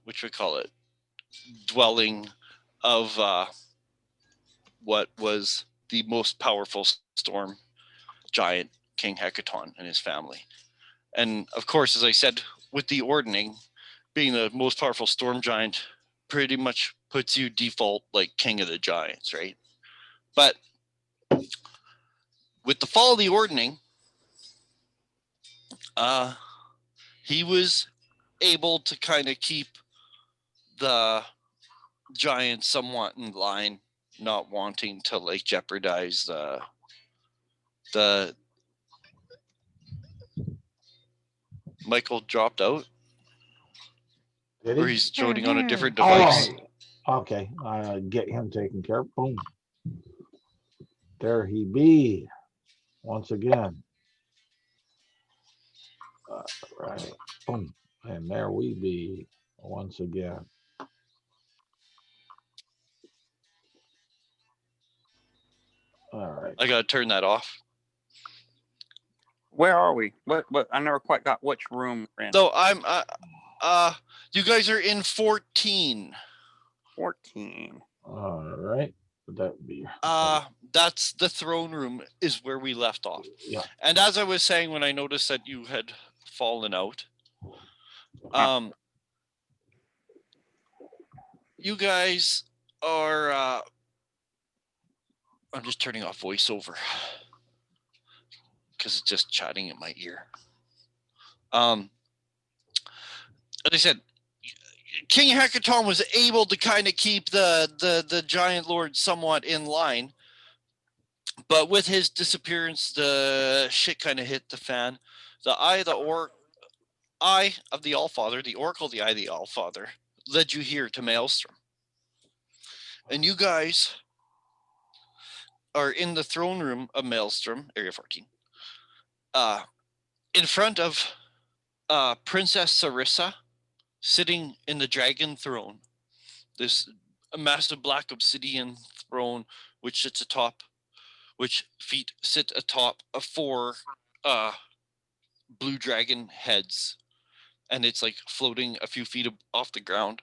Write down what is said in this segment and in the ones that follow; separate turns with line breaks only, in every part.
which we call it, dwelling of what was the most powerful storm giant, King Hecaton, and his family. And of course, as I said, with the ordning, being the most powerful storm giant pretty much puts you default like king of the giants, right? But with the fall of the ordning, he was able to kind of keep the giants somewhat in line, not wanting to like jeopardize the Michael dropped out.
Did
Or
he?
he's joining on a different device.
Oh, okay. Get him taken care of. Boom. There he be. Once again. Right. Boom. And there we be. Once again. All right.
I gotta turn that off.
Where are we? What? I never quite got which room we're in.
So I'm you guys are in 14.
14.
All right. Would that be?
That's the throne room is where we left off.
Yeah.
And as I was saying when I noticed that you had fallen out, you guys are I'm just turning off voiceover because it's just chatting in my ear. As I said, King Hecaton was able to kind of keep the giant lord somewhat in line, but with his disappearance, the shit kind of hit the fan. The eye of the Allfather, the Oracle, the eye of the Allfather, led you here to Maelstrom, and you guys are in the throne room of Maelstrom, Area 14, in front of Princess Sarissa, sitting in the dragon throne, this massive black obsidian throne, which feet sit atop of 4 blue dragon heads, and it's like floating a few feet off the ground.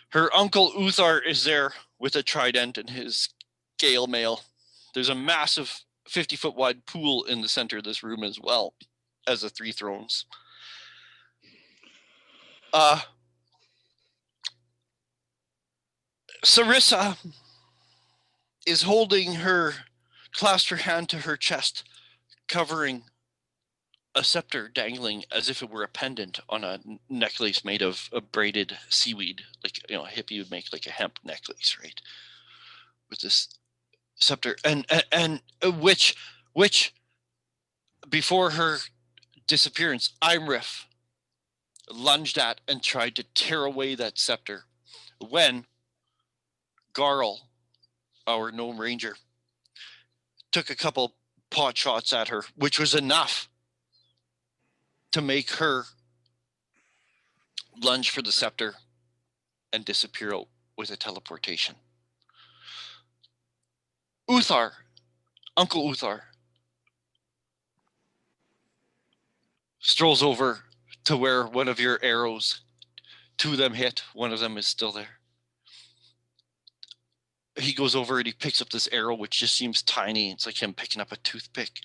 Her uncle Uthar is there with a trident and his scale mail. There's a massive 50-foot wide pool in the center of this room as well as the 3 thrones. Sarissa is clasped her hand to her chest, covering a scepter dangling as if it were a pendant on a necklace made of braided seaweed, like a hippie would make like a hemp necklace, right? With this scepter, and which before her disappearance, Imrif lunged at and tried to tear away that scepter when Garl, our gnome ranger, took a couple pot shots at her, which was enough to make her lunge for the scepter and disappear with a teleportation. Uncle Uthar, strolls over to where one of your arrows, 2 of them hit, one of them is still there. He goes over and he picks up this arrow, which just seems tiny. It's like him picking up a toothpick.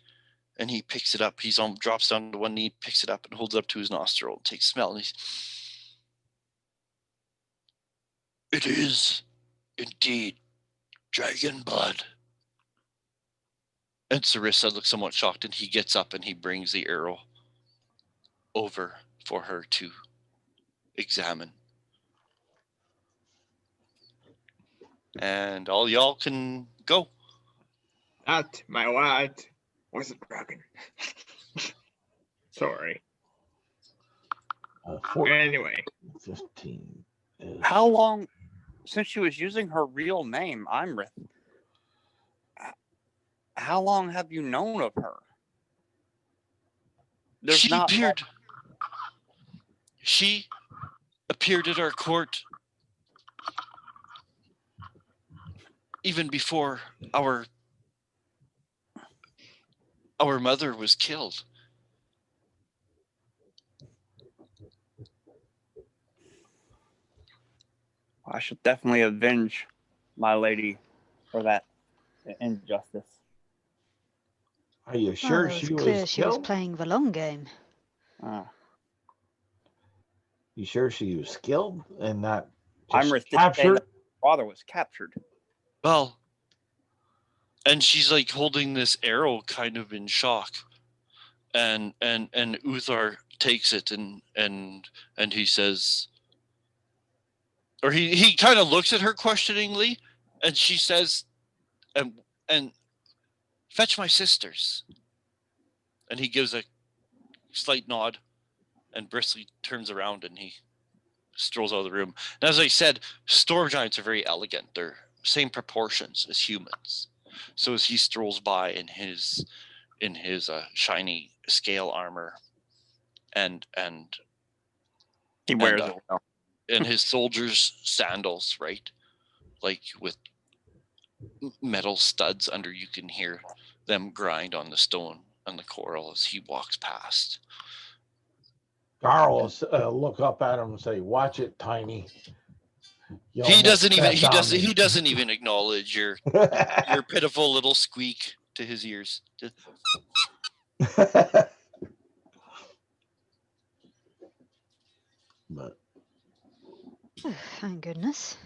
And he picks it up. He drops down to one knee, picks it up, and holds it up to his nostril and takes a smell. And it is indeed dragon blood. And Sarissa looks somewhat shocked, and he gets up and he brings the arrow over for her to examine. And all y'all can go.
Not my word wasn't broken. Sorry. Anyway.
15.
How long since she was using her real name, Imrith? How long have you known of her?
She appeared at our court even before our mother was killed.
I should definitely avenge my lady for that injustice.
Are you
Well,
sure
it was
she
clear
was
she was
killed?
playing the long game.
You sure she was killed and not
I'm
just
risking saying
captured?
that my father was captured.
Well, and she's like holding this arrow kind of in shock. And Uthar takes it and he says, or he kind of looks at her questioningly, and she says, and fetch my sisters. And he gives a slight nod, and briskly turns around and he strolls out of the room. And as I said, storm giants are very elegant. They're same proportions as humans. So as he strolls by in his shiny scale armor and
He wears
And,
it well.
and his soldiers' sandals, right? Like with metal studs under, you can hear them grind on the stone and the coral as he walks past.
Carl will look up at him and say, "Watch it, Tiny." You
He
almost
doesn't
stepped on
even even acknowledge your
me.
pitiful little squeak to his ears. Just,
But
Oh, thank goodness.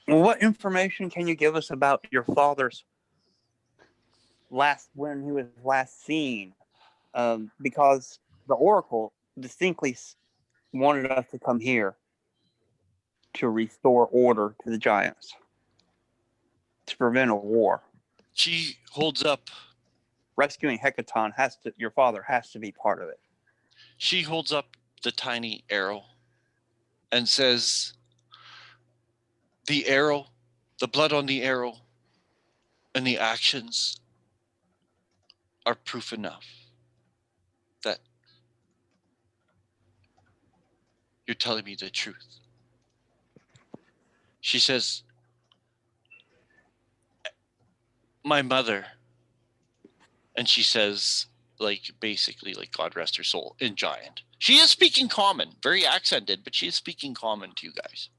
Well, what information can you give us about your father's when he was last seen? Because the Oracle distinctly wanted us to come here to restore order to the giants, to prevent a war.
she holds up.
Rescuing Hecaton your father has to be part of it.
She holds up the tiny arrow and says, "The arrow, the blood on the arrow, and the actions are proof enough that you're telling me the truth." She says, "My mother," and she says, like, basically, like, God rest her soul, in giant. She is speaking common, very accented, but she is speaking common to you guys.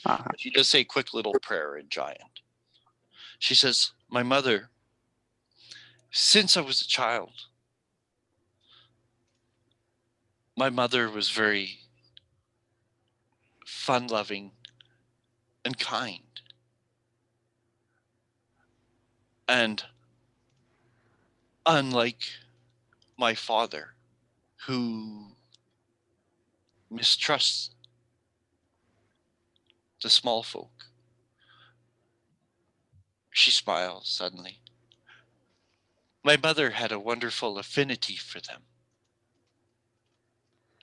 Uh-huh.
She does say a quick little prayer in giant. She says, "My mother, since I was a child, my mother was very fun-loving and kind. And unlike my father, who mistrusts the small folk," she smiles suddenly, "my mother had a wonderful affinity for them.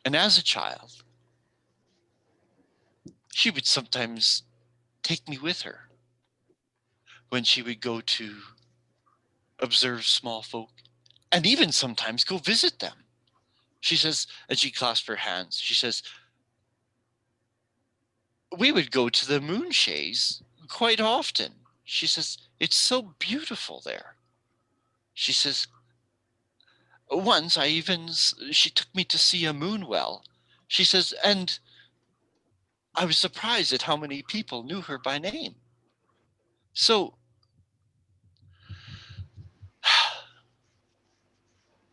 And as a child, she would sometimes take me with her when she would go to observe small folk and even sometimes go visit them." She says, and she clasps her hands, she says, "We would go to the moonshays quite often." She says, "It's so beautiful there." She says, "Once she took me to see a moon well." She says, "And I was surprised at how many people knew her by name." So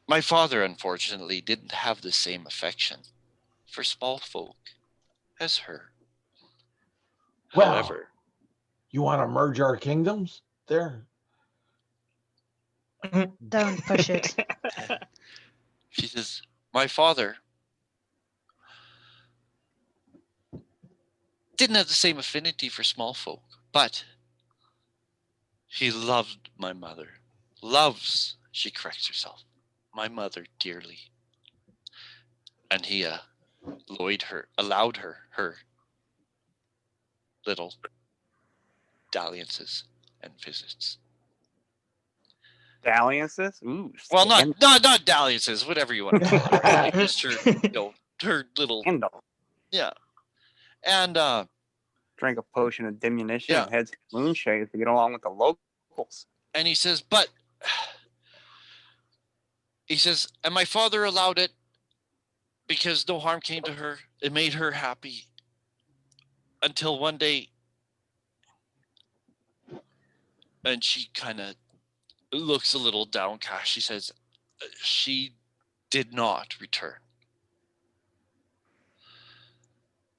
my father, unfortunately, didn't have the same affection for small folk as her.
Well,
However,
you want to merge our kingdoms there?
Don't push it.
she says, my father didn't have the same affinity for small folk, but he loved my mother. Loves, she corrects herself, my mother dearly. And he allowed her little dalliances and visits.
Dalliances? Ooh.
Well, not dalliances, whatever you want to call it, right? Like just her, her little,
Scandal.
yeah. And
Drink a potion of diminution
Yeah.
and heads to moonshades to get along with the locals. oracles.
And he says, but he says, and my father allowed it because no harm came to her. It made her happy until one day, and she kind of looks a little downcast. She says she did not return.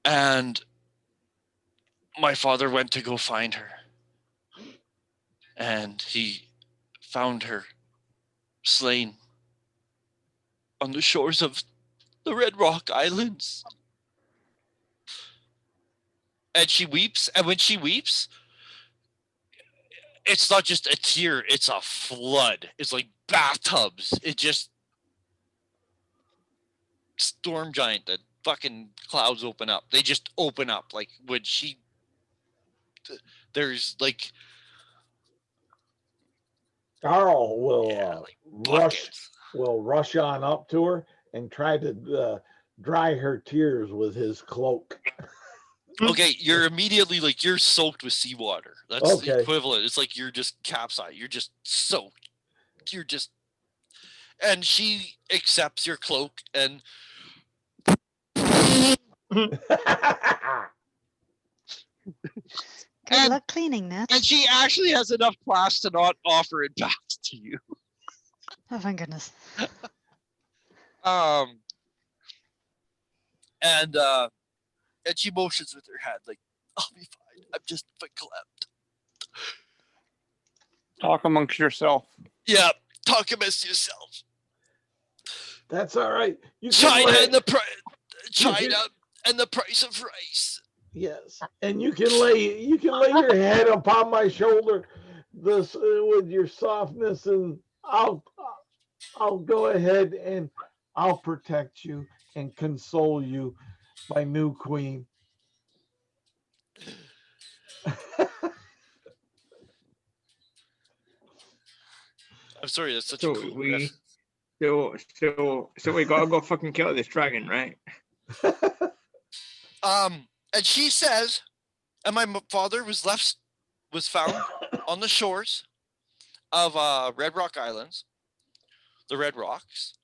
And my father went to go find her. And he found her slain on the shores of the Red Rock Islands. And she weeps. And when she weeps, it's not just a tear, it's a flood. It's like bathtubs. It just storm giant, the fucking clouds open up. They just open up. Like when she, there's like,
Carl will
yeah, like
rush
buckets.
on up to her and try to dry her tears with his cloak.
Okay, you're immediately like, you're soaked with seawater. That's the
Okay.
equivalent. It's like you're just capsized. You're just soaked. You're just, and she accepts your cloak and
Good
And-
luck cleaning that.
and she actually has enough class to not offer it back to you.
Oh, thank goodness.
And she motions with her head like, I'll be fine. I'm just verklempt.
Talk amongst yourself.
Yeah, talk amongst yourself.
That's all right. You can
China
lay-
and the China
can-
and the price of rice.
yes, and you can lay your head upon my shoulder, this with your softness, and I'll go ahead and I'll protect you and console you, my new queen.
I'm sorry, that's such
So
a cool
we,
riff.
so we gotta go fucking kill this dragon, right?
And she says, and my father was found on the shores of Red Rock Islands, the Red Rocks.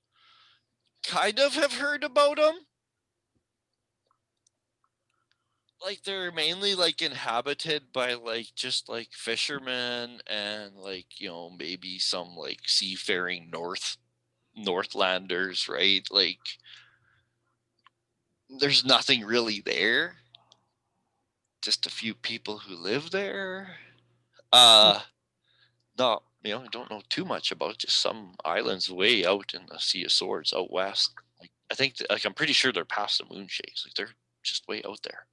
Kind of have heard about them. Like they're mainly like inhabited by like just like fishermen and like, you know, maybe some like seafaring Northlanders, right? Like there's nothing really there. Just a few people who live there. No, you know, I don't know too much about it, just some islands way out in the Sea of Swords out west. Like I think like I'm pretty sure they're past the moon shades. Like they're just way out there.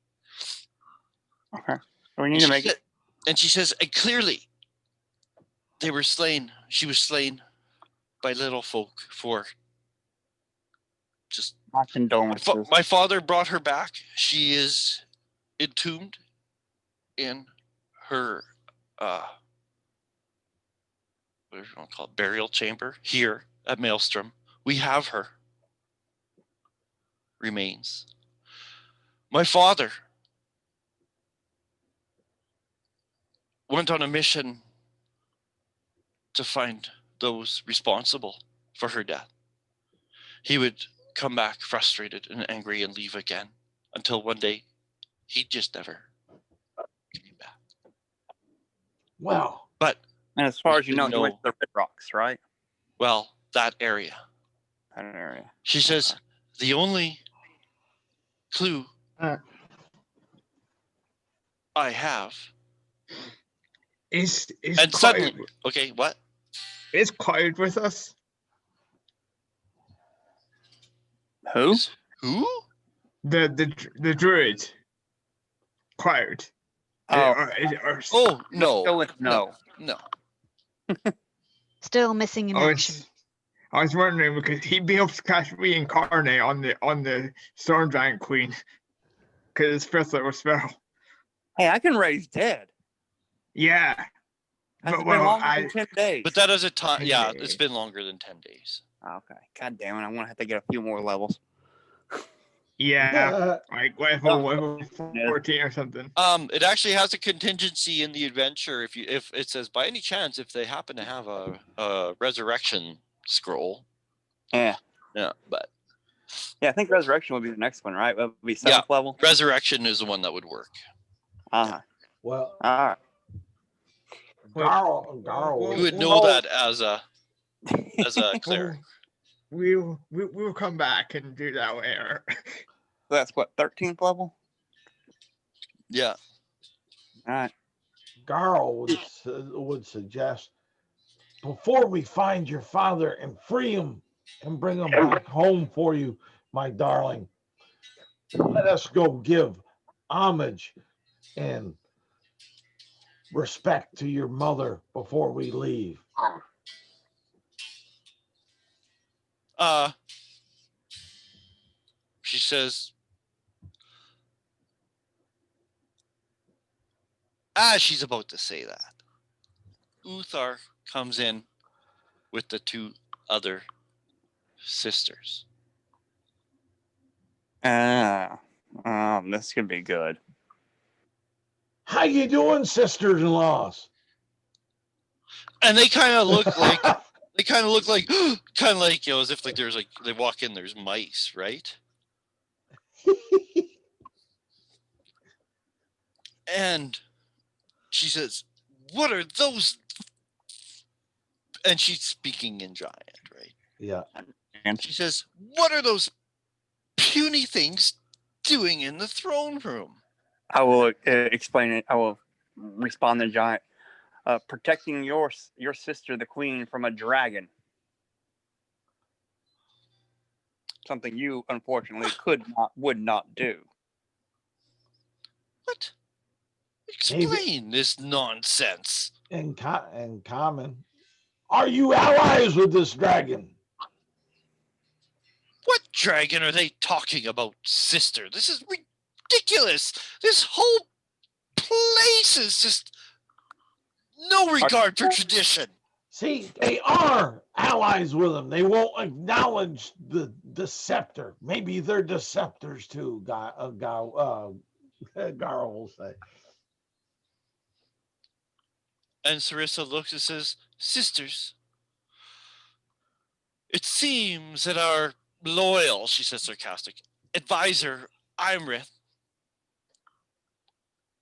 Okay. So we need to make it.
And she says, and clearly they were slain. She was slain by little folk for just
My condolences.
my father brought her back. She is entombed in her what do you want to call it, burial chamber here at Maelstrom. We have her remains. My father went on a mission to find those responsible for her death. He would come back frustrated and angry and leave again until one day he just never came back.
Wow.
But
And as far as you know, he
No.
went to the Red Rocks, right?
well, that area.
That area.
She says the only clue
Uh.
I have,
Is
and suddenly, okay, what?
is Cloud with us?
Who?
Who?
The druid. Cloud.
Oh,
Oh
let's
no,
go with no.
no.
Still missing in
I
action.
I was wondering because he'd be able to cast reincarnate on the Storm Giant Queen. Because it's fifth level spell.
Hey, I can raise dead.
Yeah.
Has
But,
it been
well,
longer
I-
than 10 days?
But that is a time. Yeah,
Yeah.
it's been longer than 10 days.
Okay. God damn it. I'm going to have to get a few more levels.
Yeah, like what if
Yeah.
what if 14 or something?
It actually has a contingency in the adventure. If it says by any chance if they happen to have a resurrection scroll.
Yeah.
Yeah, but
Yeah, I think resurrection would be the next one, right? That would be
Yeah.
7th level.
resurrection is the one that would work.
Uh-huh.
Well,
All right.
Garl.
You would know
Oh.
that as a cleric.
We will come back and do that later.
That's what, 13th level?
Yeah.
All right.
Garl would suggest before we find your father and free him and bring him back home for you, my darling, let us go give homage and respect to your mother before we leave.
She says, as she's about to say that, Uthar comes in with the two other sisters.
This could be good.
How you doing, sisters-in-laws?
And they kind of look like kind of like, as if like there's like they walk in, there's mice, right? And she says, "What are those?" And she's speaking in giant, right?
Yeah.
And
She says, "What are those puny things doing in the throne room?"
I will explain it. I will respond to giant. Protecting your sister, the queen, from a dragon. Something you unfortunately would not do.
What? Explain this nonsense.
In common, are you allies with this dragon?
What dragon are they talking about, sister? This is ridiculous. This whole place is just no regard for tradition.
See, they are allies with him. They won't acknowledge the deceptor. Maybe they're deceptors too, Gar will say.
And Sarissa looks and says, "Sisters, it seems that our loyal," she says sarcastic, "advisor, Imrith,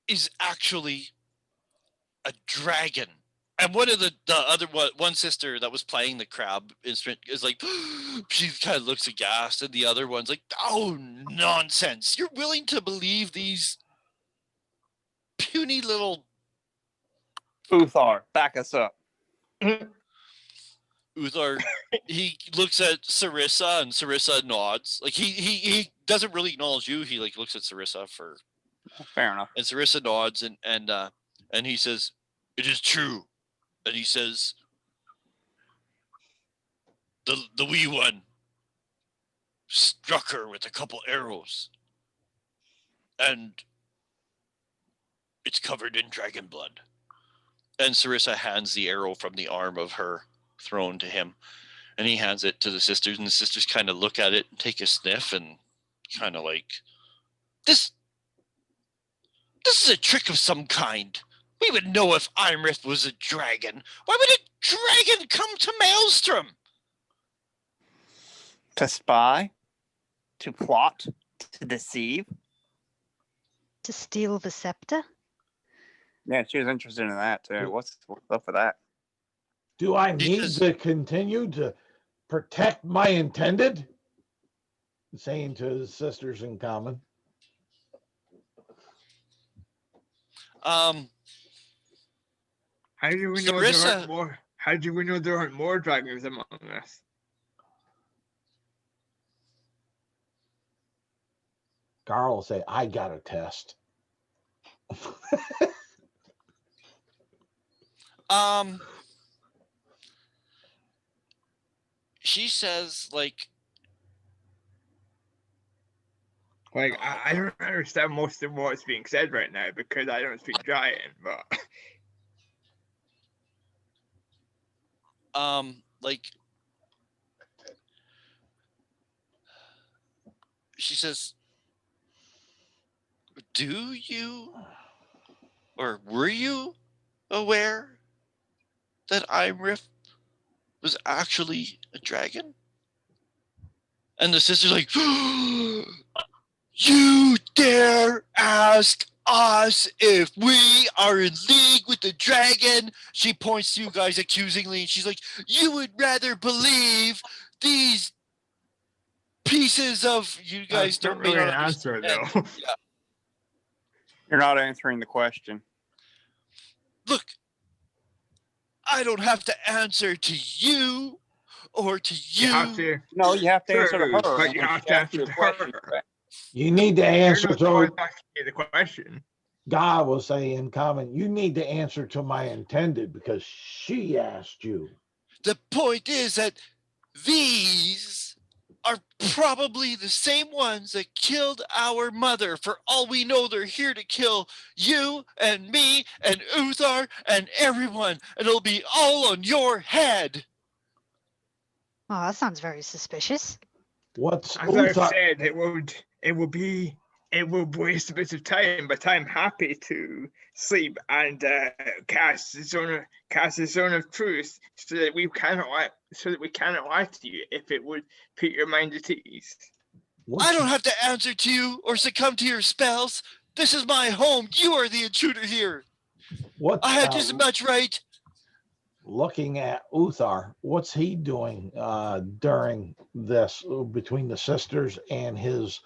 is actually a dragon." And one of the other one sister that was playing the crab instrument is like, she kind of looks aghast, and the other one's like, "Oh, nonsense! You're willing to believe these puny little..."
Uthar, back us up.
Uthar, he looks at Sarissa, and Sarissa nods. Like he doesn't really acknowledge you. He like looks at Sarissa for.
Fair enough.
And Sarissa nods, and he says, "It is true." And he says, the wee one struck her with a couple arrows, and it's covered in dragon blood. And Sarissa hands the arrow from the arm of her throne to him, and he hands it to the sisters, and the sisters kind of look at it and take a sniff, and kind of like, this is a trick of some kind. We would know if Imrith was a dragon. Why would a dragon come to Maelstrom?
To spy, to plot, to deceive.
To steal the scepter?
Yeah, she was interested in that too. What's up with that?
Do I need to continue to protect my intended? Saying to his sisters in common.
How do we know there aren't more? How do we know there aren't more dragons among us?
Carl will say, "I got a test."
She says, like
I don't understand most of what's being said right now because I don't speak giant, but
like, she says, do you, or were you aware that Imrith was actually a dragon? And the sister's like, you dare ask us if we are in league with the dragon? She points to you guys accusingly, and she's like, you would rather believe these pieces of, you guys
That's
don't
not really
may
an
not
answer,
understand.
though.
Yeah.
You're not answering the question.
Look, I don't have to answer to you or to you.
You have to.
No, you have to answer to
True,
her.
but
and
you
when
have
she
to
asks you
answer
a
to
question,
her.
you
You need to
You're
answer
not the one
to
asking me the question.
God will say in common, you need to answer to my intended because she asked you.
The point is that these are probably the same ones that killed our mother. For all we know, they're here to kill you and me and Uthar and everyone. And it'll be all on your head.
Oh, that sounds very suspicious.
What's
As I've
Uthar?
said, it will waste a bit of time, but I'm happy to sleep and cast the zone of truth, so that we cannot lie to you if it would put your mind at ease.
What's,
I don't have to answer to you or succumb to your spells. This is my home. You are the intruder here.
what's
I had just as much right.
looking at Uthar? What's he doing during this between the sisters and his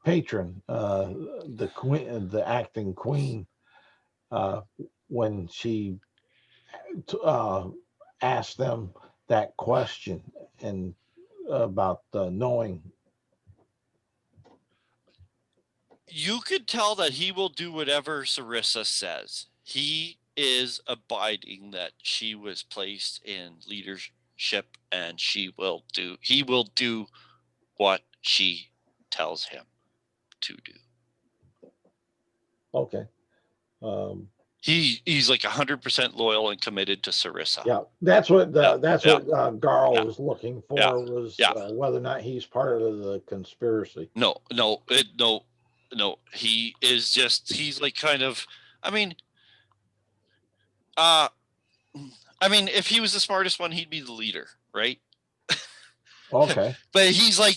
patron, the queen, the acting queen, when she asked them that question and about knowing?
You could tell that he will do whatever Sarissa says. He is abiding that she was placed in leadership, and he will do what she tells him to do.
Okay.
He's like 100% loyal and committed to Sarissa.
Yeah, that's what
Yeah,
Garl
yeah,
was looking for,
yeah,
was
yeah.
whether or not he's part of the conspiracy.
No. He is just, he's like kind of, I mean, if he was the smartest one, he'd be the leader, right?
Okay.
But he's like,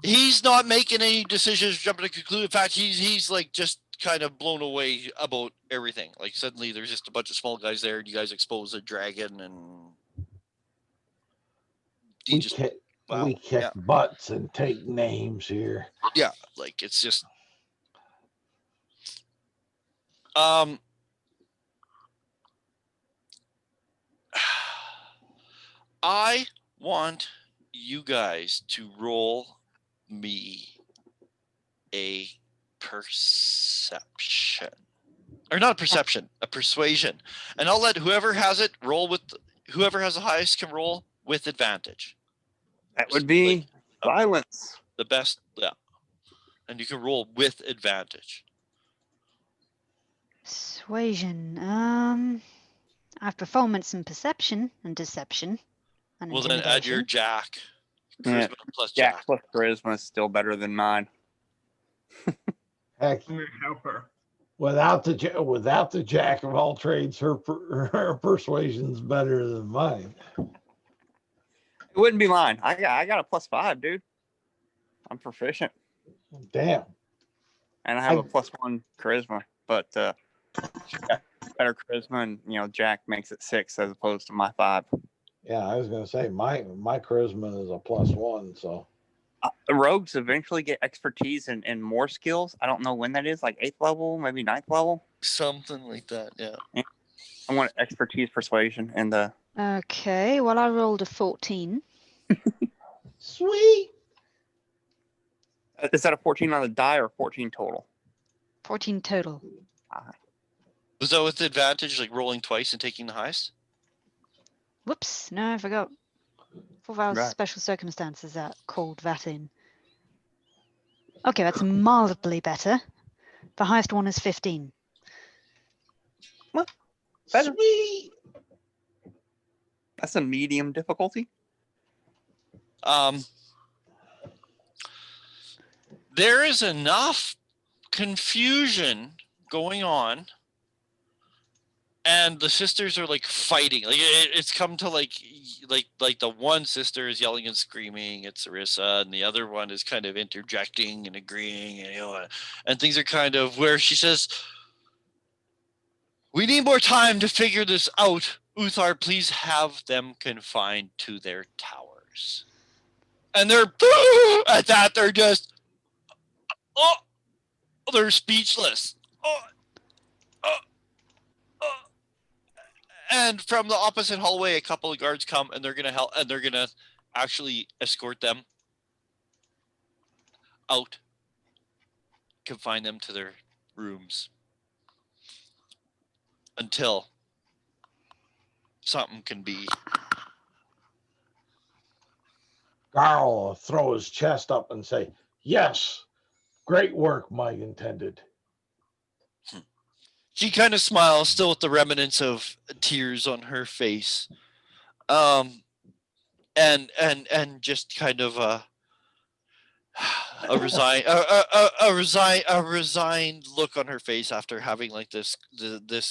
he's not making any decisions, jumping to conclude. In fact, he's like just kind of blown away about everything. Like suddenly there's just a bunch of small guys there, and you guys expose a dragon, and he
We
just
kick,
wow,
we kick butts and take names here.
yeah, like it's just I want you guys to roll me a perception. Or not a perception, a persuasion. And I'll let whoever has it roll with, whoever has the highest can roll with advantage.
That would be violence.
The best, yeah. And you can roll with advantage.
Persuasion. I have performance and perception and deception and
Well, then add your
intimidation.
Jack.
Yeah.
Charisma plus
Jack
Jack.
plus charisma is still better than mine.
Heck,
I'm gonna help her.
without the jack of all trades, her persuasion's better than mine.
It wouldn't be mine. I got a +5, dude. I'm proficient,
Damn.
and I have a +1 charisma. But she got better charisma, and Jack makes it 6 as opposed to my 5.
Yeah, I was gonna say my charisma is a +1, so.
The rogues eventually get expertise and more skills. I don't know when that is, like 8th level, maybe 9th level.
Something like that, yeah.
I want expertise persuasion and the.
Okay, well, I rolled a 14.
Sweet.
Is that a 14 on the die or 14 total?
14 total.
Was that with advantage, like rolling twice and taking the highest?
Whoops, no, I forgot. 4 hours
Right.
special circumstances that called that in. Okay, that's mildly better. The highest one is 15.
Better.
Sweet.
That's a medium difficulty.
There is enough confusion going on, and the sisters are like fighting. Like it's come to like the one sister is yelling and screaming at Sarissa, and the other one is kind of interjecting and agreeing, and and things are kind of where she says, "We need more time to figure this out. Uthar, please have them confined to their towers." And they're at that. They're just they're speechless. Oh, oh, oh. And from the opposite hallway, a couple of guards come, and they're gonna help, and they're gonna actually escort them out, confine them to their rooms until something can be.
Garl will throw his chest up and say, "Yes, great work, my intended."
She kind of smiles, still with the remnants of tears on her face, and just kind of a resigned look on her face after having like this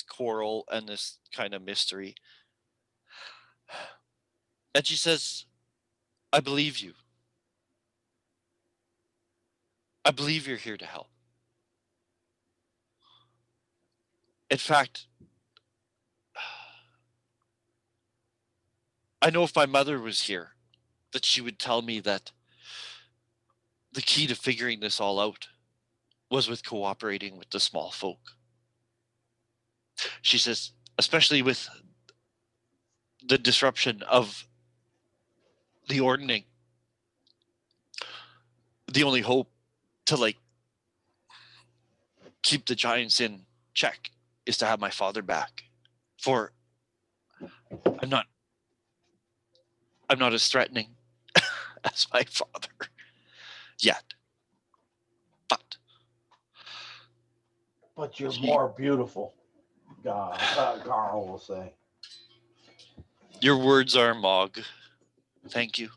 quarrel and this kind of mystery. And she says, "I believe you. I believe you're here to help. In fact, I know if my mother was here, that she would tell me that the key to figuring this all out was with cooperating with the small folk." She says, especially with the disruption of the ordning, the only hope to like keep the giants in check is to have my father back. For I'm not as threatening as my father yet.
But you're more beautiful, Garl will say.
Your words are Mog. Thank you.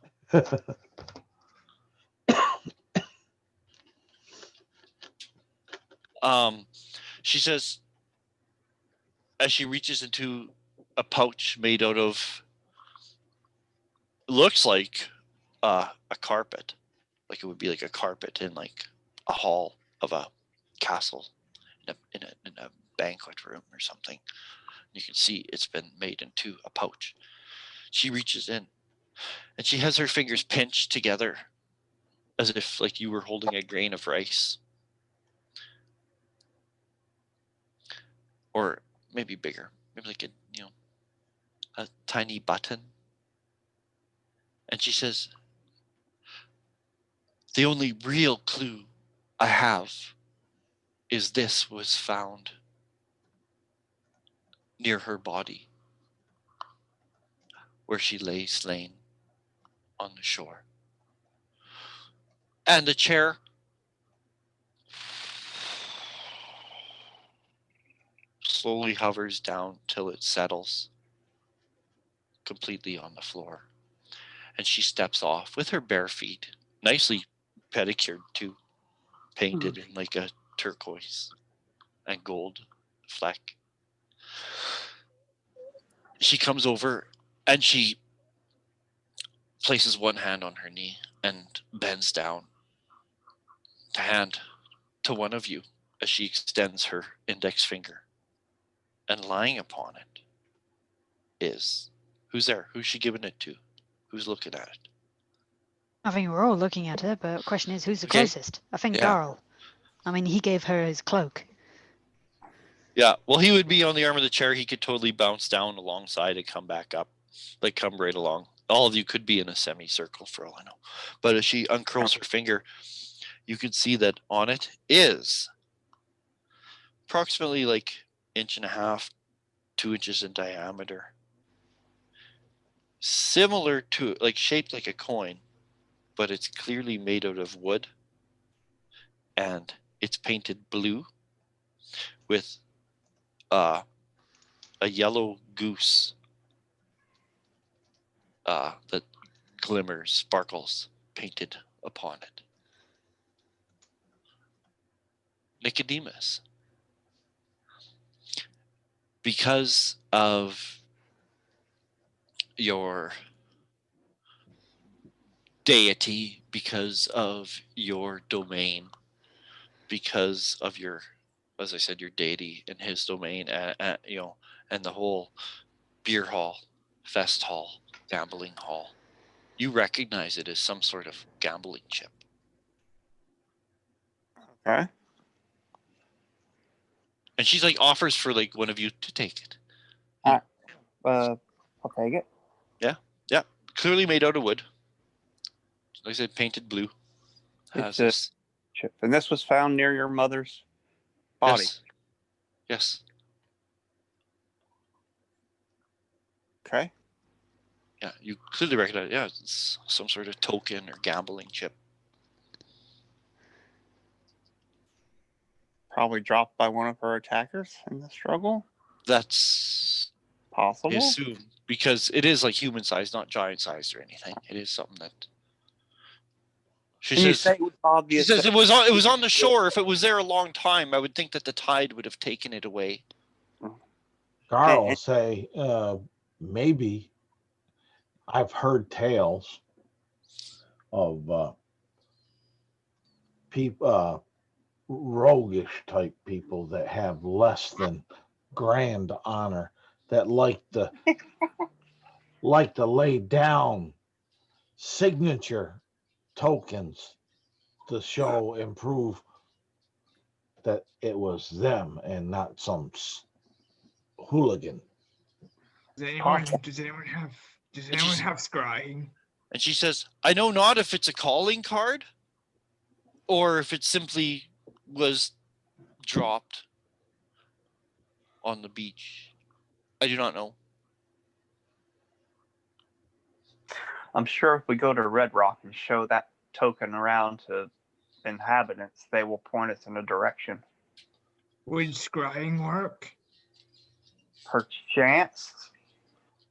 She says, as she reaches into a pouch made out of, looks like a carpet, like it would be like a carpet in like a hall of a castle, in a banquet room or something. You can see it's been made into a pouch. She reaches in, and she has her fingers pinched together as if like you were holding a grain of rice, or maybe bigger, maybe like a tiny button. And she says, "The only real clue I have is this was found near her body, where she lay slain on the shore." And the chair slowly hovers down till it settles completely on the floor. And she steps off with her bare feet, nicely pedicured too, painted in like a turquoise and gold fleck. She comes over and she places one hand on her knee and bends down to hand to one of you as she extends her index finger. And lying upon it is, who's there? Who's she giving it to? Who's looking at it?
I think we're all looking at her, but the question is, who's the
Okay.
closest? I think
Yeah.
Garl. I mean, he gave her his cloak.
Yeah, well, he would be on the arm of the chair. He could totally bounce down alongside and come back up, like come right along. All of you could be in a semicircle for all I know. But as she uncurls her finger, you can see that on it is approximately like 1.5 to 2 inches in diameter. Similar to, like shaped like a coin, but it's clearly made out of wood. And it's painted blue with a yellow goose that glimmers, sparkles painted upon it. Nicodemus, because of your deity, because of your domain, because of your, as I said, your deity and his domain, and the whole beer hall, fest hall, gambling hall, you recognize it as some sort of gambling chip.
Okay.
And she's like offers for like one of you to take it.
I'll take it.
Yeah, clearly made out of wood. Like I said, painted blue.
It's
Has
a
this.
chip. And this was found near your mother's body.
Yes.
Okay.
Yeah, you clearly recognize. Yeah, it's some sort of token or gambling chip.
Probably dropped by one of her attackers in the struggle.
That's
Possible.
assumed because it is like human sized, not giant sized or anything. It is something that. She
And you
says.
say it was
She
obvious.
says it was on the shore. If it was there a long time, I would think that the tide would have taken it away.
Carl will say, maybe I've heard tales of people, roguish type people that have less than grand honor that like to lay down signature tokens to show and prove that it was them and not some hooligan.
Does anyone have scrying?
And she says, I know not if it's a calling card or if it simply was dropped on the beach. I do not know.
I'm sure if we go to Red Rock and show that token around to inhabitants, they will point us in a direction.
Would scrying work?
Perchance.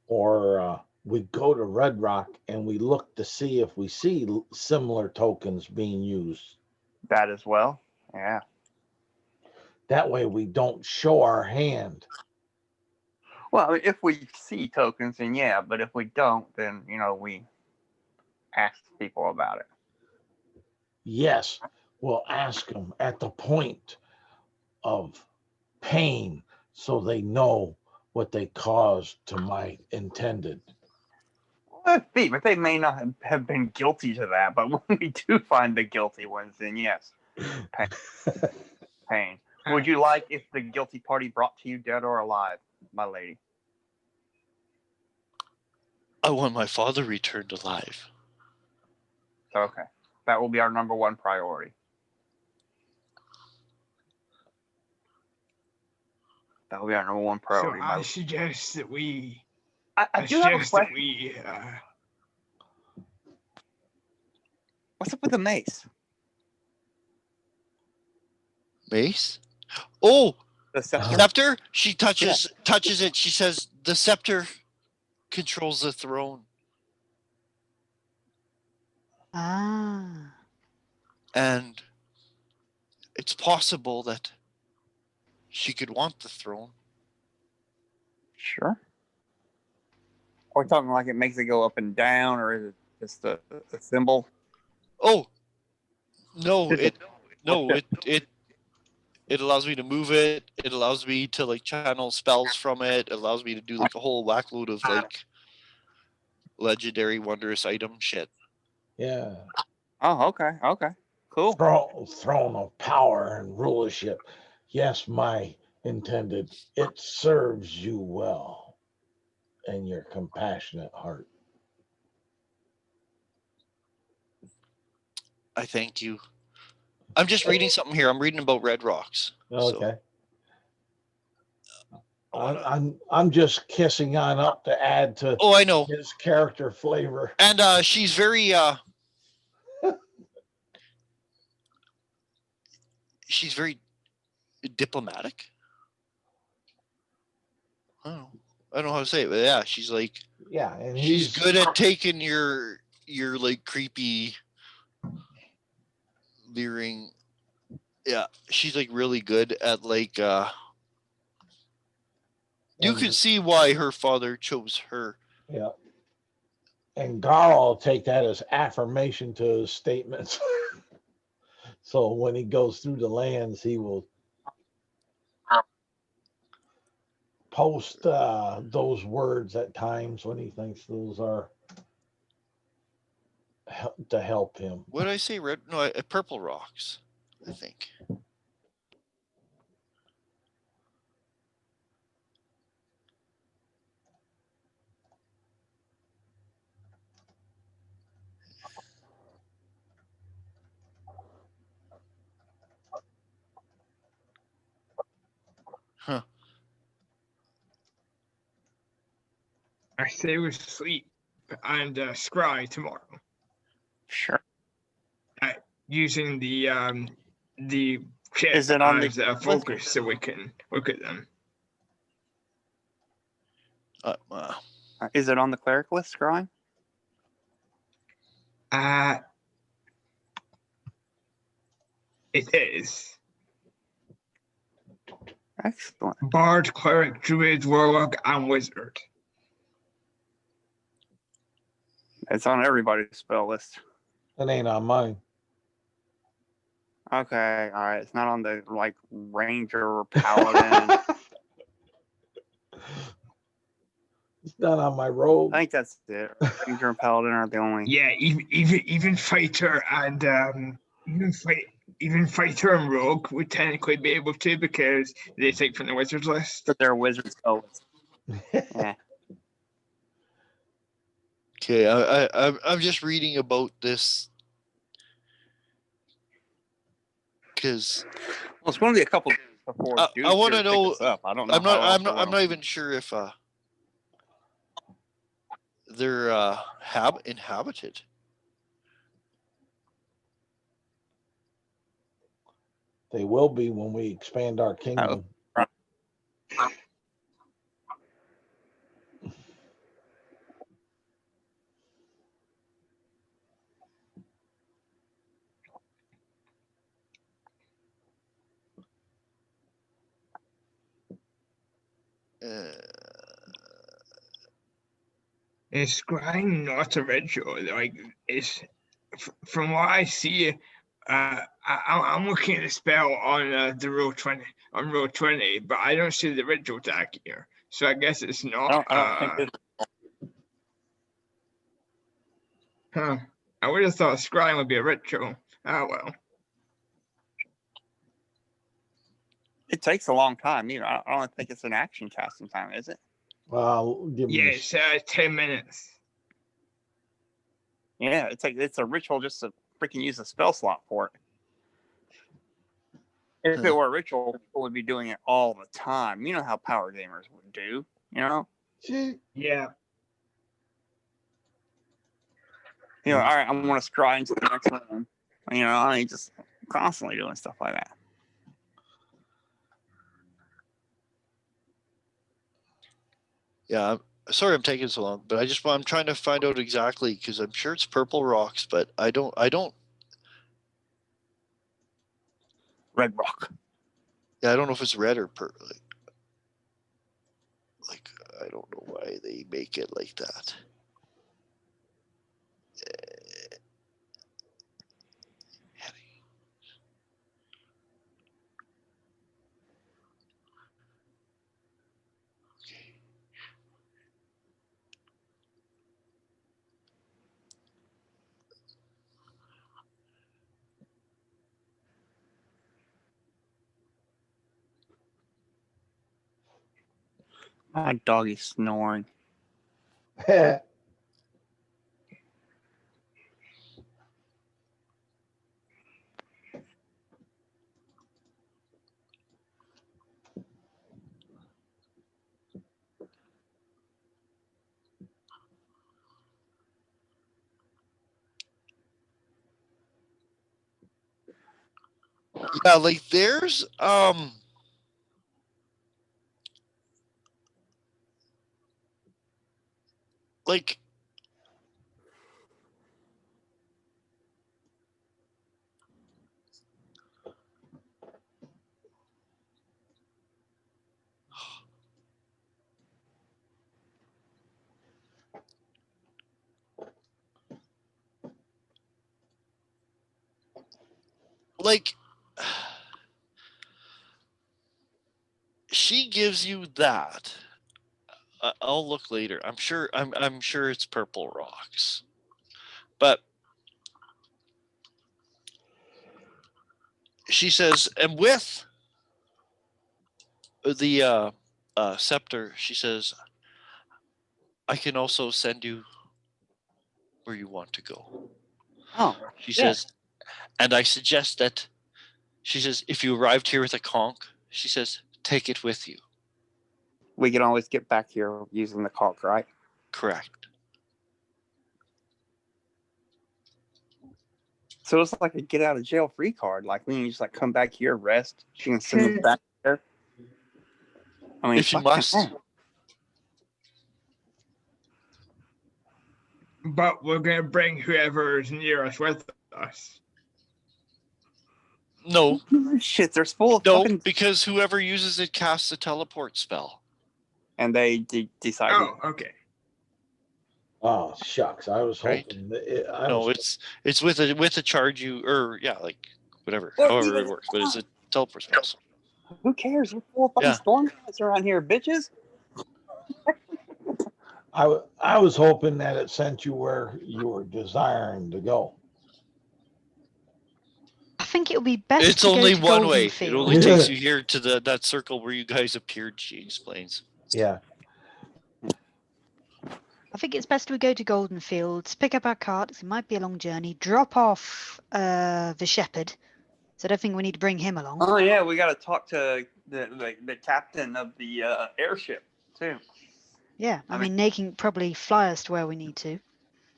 Or we go to Red Rock and we look to see if we see similar tokens being used.
That as well. Yeah.
That way we don't show our hand.
Well, I mean, if we see tokens, then yeah. But if we don't, then we ask people about it.
Yes, we'll ask them at the point of pain so they know what they caused to my intended.
Well, but they may not have been guilty to that. But when we do find the guilty ones, then yes, pain. Would you like if the guilty party brought to you dead or alive, my lady?
I want my father returned alive.
Okay. That will be our number one priority. That will be our number one priority.
So I suggest that we.
I do have a question. What's up with the mace?
Mace? Oh,
The scepter?
scepter? She touches it. She says, the scepter controls the throne.
Ah.
And it's possible that she could want the throne.
Sure. Are we talking like it makes it go up and down, or is it just a symbol?
Oh, no, it allows me to move it. It allows me to like channel spells from it. It allows me to do like a whole whackload of like legendary wondrous item shit.
Yeah.
Oh, okay. Okay. Cool.
Throne of power and rulership. Yes, my intended. It serves you well and your compassionate heart.
I thank you. I'm just reading something here. I'm reading about Red Rocks.
Okay.
So,
I'm just kissing on up to add to
oh, I know.
his character flavor.
And she's very she's very diplomatic. I don't know how to say it, but yeah, she's like,
yeah, and
she's good at taking your like creepy leering Yeah, she's like really good at like. You
And-
can see why her father chose her.
Yeah. And Garl will take that as affirmation to his statements. So when he goes through the lands, he will post those words at times when he thinks those are to help him.
What did I say? Red? No, purple rocks. I think. Huh.
I say we sleep and scry tomorrow
Sure.
using the chip
Is it on the
as a focus so we can look at them.
Is it on the cleric list, Scrying?
It is.
Excellent.
Bard, cleric, druid, warlock, and wizard.
It's on everybody's spell list.
It ain't on mine.
Okay, all right. It's not on the like ranger or paladin.
It's not on my roll.
I think that's it. Ranger and paladin are the only.
Yeah, even fighter and even fighter and rogue would technically be able to because they take from the wizard list.
But they're wizard spell list. Yeah.
Okay, I'm just reading about this because
Well, it's going to be a couple days before.
I
Dude's
wanna
here pick
know-
us up. I don't know.
I'm not even sure if they're inhabited.
They will be when we expand our kingdom.
Is scrying not a ritual? Like, it's from what I see. I'm looking at the spell on the roll 20 on roll 20, but I don't see the ritual tag here. So I guess it's not.
I don't think
Huh. I would have thought scrying would be a ritual. Oh well.
it takes a long time. I don't think it's an action casting time, is it?
Give me
Yeah, it's 10 minutes.
Yeah, it's a ritual just to freaking use a spell slot for it. If it were a ritual, people would be doing it all the time. You know how power gamers would do, you know?
Yeah.
All right, I'm going to scry into the next room. I mean, just constantly doing stuff like that.
Yeah, sorry I'm taking so long, but I'm trying to find out exactly because I'm sure it's purple rocks, but I don't.
Red rock.
Yeah, I don't know if it's red or purple. Like I don't know why they make it like that.
My dog is snoring.
Yeah, like there's like like she gives you that. I'll look later. I'm sure it's purple rocks. But she says, and with the scepter, she says, I can also send you where you want to go.
Oh,
She
yeah.
says, and I suggest that, she says, if you arrived here with a conch, she says, take it with you.
We can always get back here using the caulk, right?
Correct.
So it's like a get out of jail free card. Like we can just like come back here, rest. She can send us back there. I mean,
If you
fucking
must.
hell.
But we're gonna bring whoever's near us with us.
No,
Shit, they're full of
no,
fucking.
because whoever uses it casts a teleport spell.
And they decided.
Oh, okay.
Oh shucks! I was
Right.
hoping that
No, it's with a charge you, or yeah, like whatever,
Or
however
even-
it works, but it's a teleport spell. So.
Who cares? We're full of fucking
Yeah.
storm cats around here, bitches.
I was hoping that it sent you where you were desiring to go.
I think it would be best
It's
to go
only
to
one
Golden
way.
Field.
It only takes you here to that circle where you guys appeared. She explains.
Yeah.
I think it's best we go to Golden Fields, pick up our carts. It might be a long journey. Drop off the shepherd. So I don't think we need to bring him along.
Oh yeah, we got to talk to the captain of the airship too.
Yeah, I
I
mean, they can probably fly us to where we need to.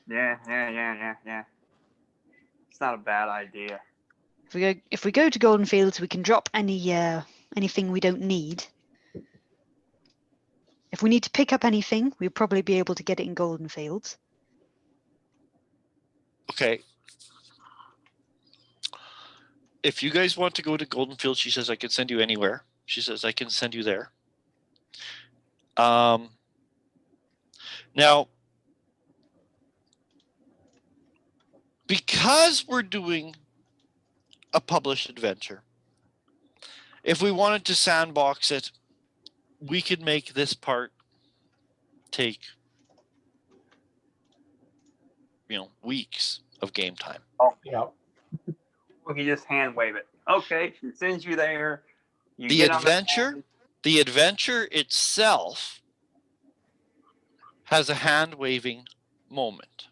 Yeah. It's not a bad idea.
If we go to Golden Fields, we can drop anything we don't need. If we need to pick up anything, we'll probably be able to get it in Golden Fields.
Okay. If you guys want to go to Golden Field, she says I can send you anywhere. She says I can send you there. Now, because we're doing a published adventure, if we wanted to sandbox it, we could make this part take, weeks of game time.
Yeah.
We can just hand wave it. Okay, she sends you there. You
The
get on
adventure itself has a hand waving moment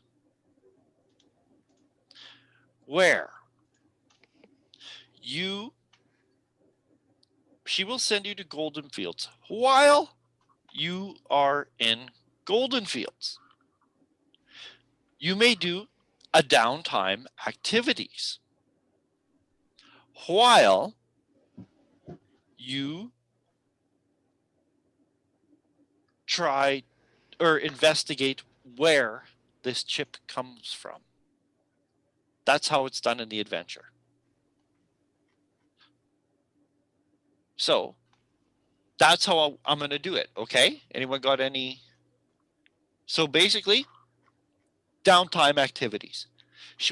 where she will send you to Golden Fields while you are in Golden Fields. You may do a downtime activities while you try or investigate where this chip comes from. That's how it's done in the adventure. So that's how I'm going to do it. Okay. Anyone got any? So basically, downtime activities.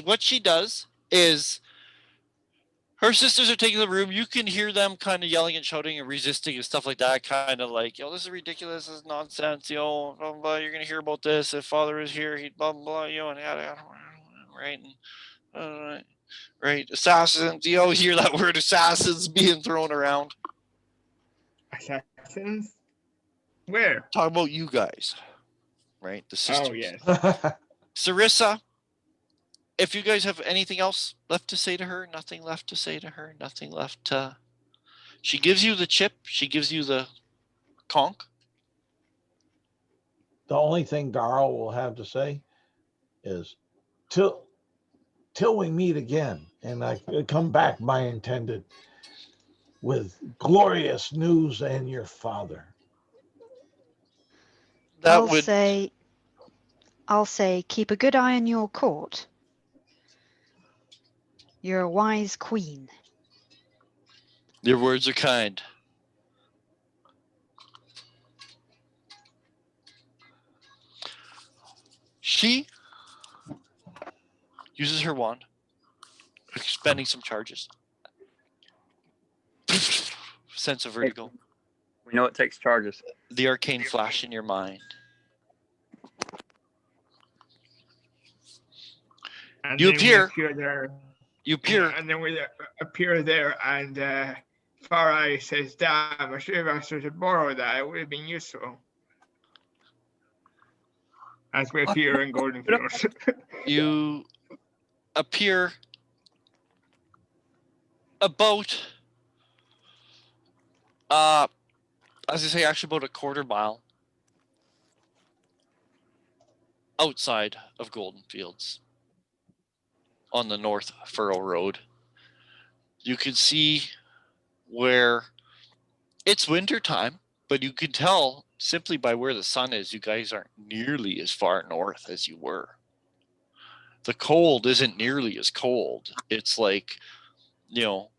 What she does is her sisters are taking the room. You can hear them kind of yelling and shouting and resisting and stuff like that. Kind of like, this is ridiculous. This is nonsense. Blah, blah, blah. You're going to hear about this. If father is here, he'd blah, blah, and right. And, right. Assassins. You always hear that word assassins being thrown around.
Assassins? Where?
Talk about you guys. Right. The sisters.
Oh, yes.
Sarissa, if you guys have anything else left to say to her, nothing left to say to her, nothing left to... She gives you the chip. She gives you the conch.
The only thing Darrell will have to say is till we meet again and I come back my intended with glorious news and your father.
I'll say keep a good eye on your court. You're a wise queen.
Your words are kind. She uses her wand, expending some charges. sense of vertigo.
We know it takes charges.
The arcane flash in your mind.
And
You
then we
appear.
appear there.
You appear.
And then we appear there, and Far Eye says, "Damn, I should have asked her to borrow that. It would have been useful." As we appear in Golden Fields.
You appear about as I say, actually about a quarter mile outside of Golden Fields on the North Furrow Road. You can see where it's winter time, but you can tell simply by where the sun is, you guys aren't nearly as far north as you were. The cold isn't nearly as cold. It's like, you know,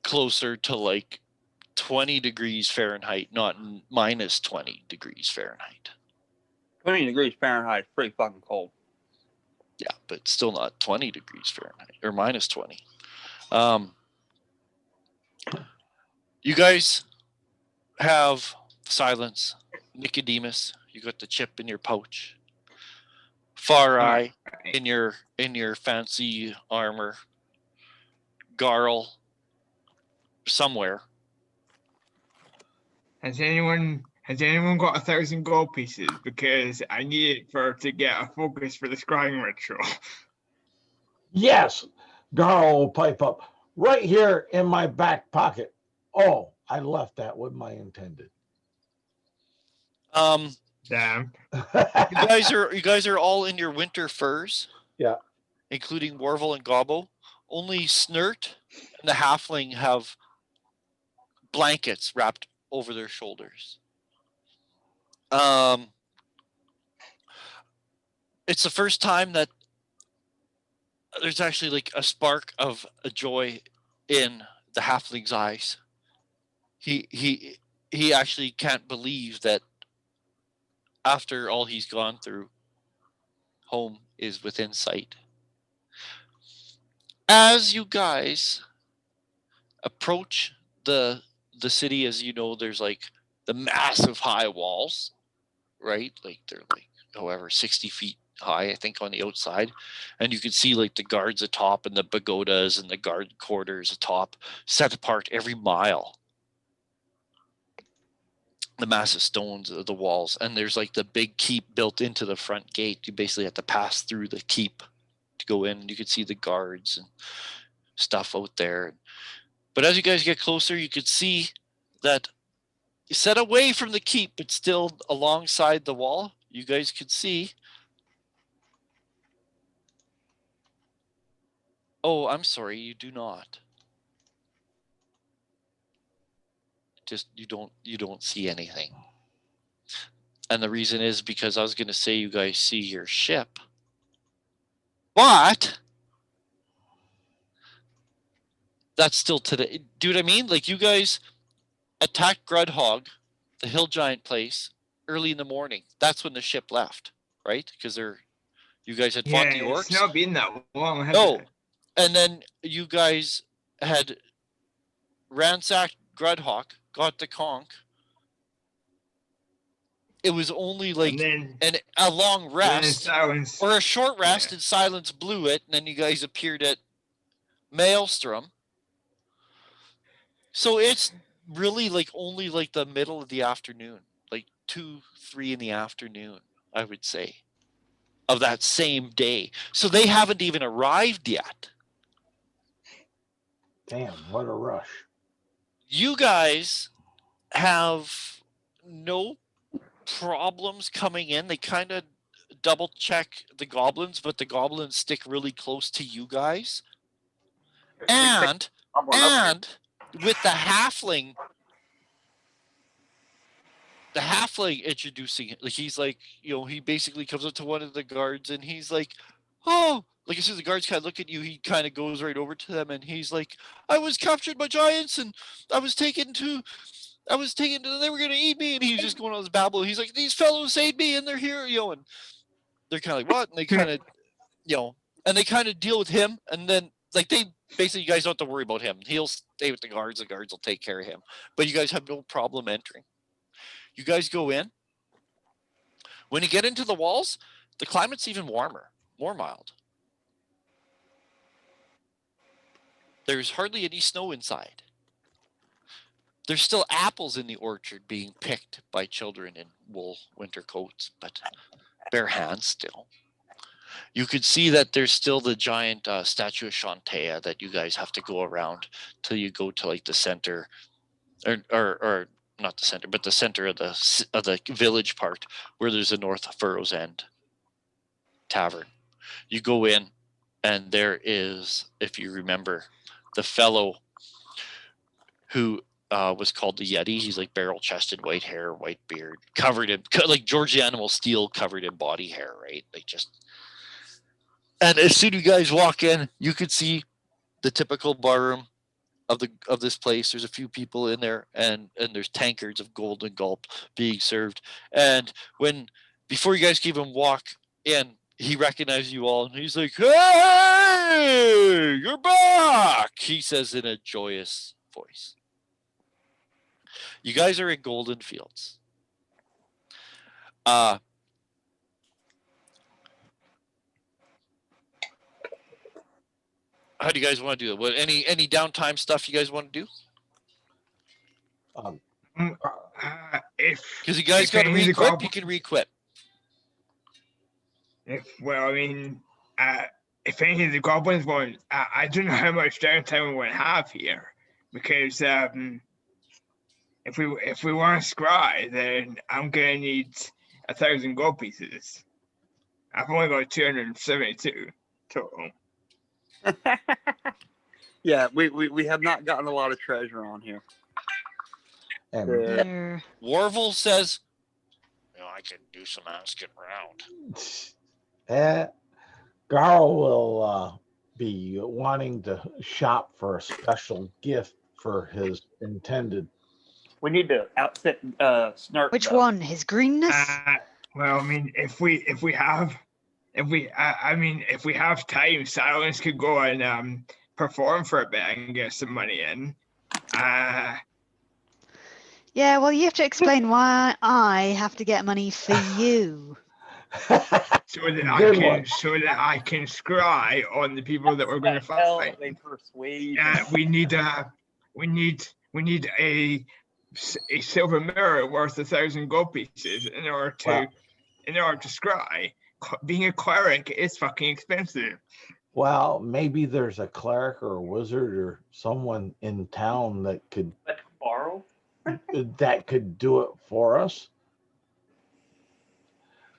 closer to like 20 degrees Fahrenheit, not minus 20 degrees Fahrenheit.
20 degrees Fahrenheit is pretty fucking cold.
Yeah, but still not 20 degrees Fahrenheit or minus 20. You guys have Silence, Nicodemus. You got the chip in your pouch. Far Eye in your fancy armor. Garl somewhere.
Has anyone got 1,000 gold pieces? Because I need it to get a focus for the scrying ritual.
Yes, Garl will pipe up. Right here in my back pocket. Oh, I left that with my intended.
Damn.
You guys are all in your winter furs.
Yeah.
Including Warvel and Gobbo. Only Snert and the Halfling have blankets wrapped over their shoulders. It's the first time that there's actually like a spark of a joy in the Halfling's eyes. He actually can't believe that after all he's gone through, home is within sight. As you guys approach the city, as you know, there's like the massive high walls, right? Like they're like however 60 feet high, I think, on the outside, and you can see like the guards atop and the pagodas and the guard quarters atop, set apart every mile. The massive stones of the walls, and there's like the big keep built into the front gate. You basically have to pass through the keep to go in. You can see the guards and stuff out there. But as you guys get closer, you could see that set away from the keep, but still alongside the wall, you guys could see. Oh, I'm sorry, you do not. Just you don't see anything. And the reason is because I was going to say you guys see your ship. But that's still today. Do you know what I mean? Like you guys attacked Grudhog, the hill giant place, early in the morning. That's when the ship left, right? Because you guys had fought the orcs.
It's not been that long, has
No.
it?
And then you guys had ransacked Grudhawk, got the conch. It was only like a long rest or a short rest, and Silence blew it, and then you guys appeared at Maelstrom. So it's really like only like the middle of the afternoon, like 2-3 in the afternoon, I would say, of that same day. So they haven't even arrived yet.
Damn, what a rush.
You guys have no problems coming in. They kind of double check the goblins, but the goblins stick really close to you guys. And with the halfling introducing it, like he's like, you know, he basically comes up to one of the guards and he's like, oh, like as soon as the guards kind of look at you, he kind of goes right over to them and he's like, I was captured by giants and I was taken to, they were going to eat me. And he's just going on this babble. He's like, these fellows saved me and they're here, you know, and they're kind of like, what? And they kind of, you know, and they kind of deal with him. And then like they basically, you guys don't have to worry about him. He'll stay with the guards. The guards will take care of him. But you guys have no problem entering. You guys go in. When you get into the walls, the climate's even warmer, more mild. There's hardly any snow inside. There's still apples in the orchard being picked by children in wool winter coats, but bare hands still. You could see that there's still the giant statue of Shantea that you guys have to go around till you go to like the center, or not the center, but the center of the village part where there's a North Furrows End tavern. You go in, and there is, if you remember, the fellow who was called the Yeti. He's like barrel-chested, white hair, white beard, covered in like George the Animal Steel, covered in body hair, right? Like just. And as soon as you guys walk in, you could see the typical barroom of this place. There's a few people in there, and there's tankards of golden gulp being served. And before you guys can even walk in, he recognizes you all, and he's like, "Hey, you're back!" He says in a joyous voice. You guys are in Golden Fields. How do you guys want to do it? What any downtime stuff you guys want to do?
If
Because you guys got to re-equip, you can re-equip.
If any of the goblins want, I don't know how much downtime we want to have here, because if we want to scry, then I'm gonna need 1,000 gold pieces. I've only got 272 total.
Yeah, we have not gotten a lot of treasure on here.
And
Warvel says, I can do some asking around.
Garl will be wanting to shop for a special gift for his intended.
We need to outfit Snark.
Which one? His greenness?
Well, I mean, if we have time, Silence could go and perform for a bit and get some money in.
Yeah, well, you have to explain why I have to get money for you.
so that I can scry on the people that we're going to fight. We need a silver mirror worth 1,000 gold pieces in order to scry. Being a cleric is fucking expensive.
Well, maybe there's a cleric or a wizard or someone in town that could
borrow.
That could do it for us.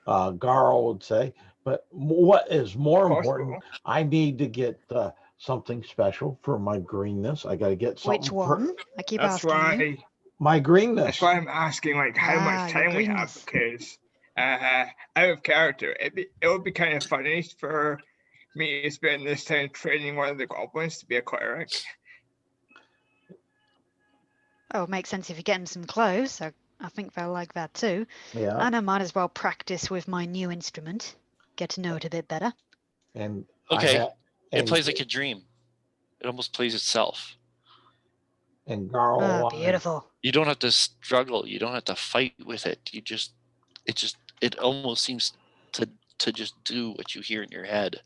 Garl would say, but what is more important, I need to get something special for my greenness. I got to get something.
Which one? I keep
That's
asking
why,
you.
My greenness.
That's why I'm asking, like, how much time we have, because out of character, it would be kind of funny for me to spend this time training one of the goblins to be a cleric.
Oh, it makes sense if you get him some clothes. I think they'll like that too.
Yeah.
And I might as well practice with my new instrument. Get to know it a bit better.
And
it plays like a dream. It almost plays itself.
And Garl.
Oh, beautiful.
You don't have to struggle. You don't have to fight with it. It almost seems to just do what you hear in your head.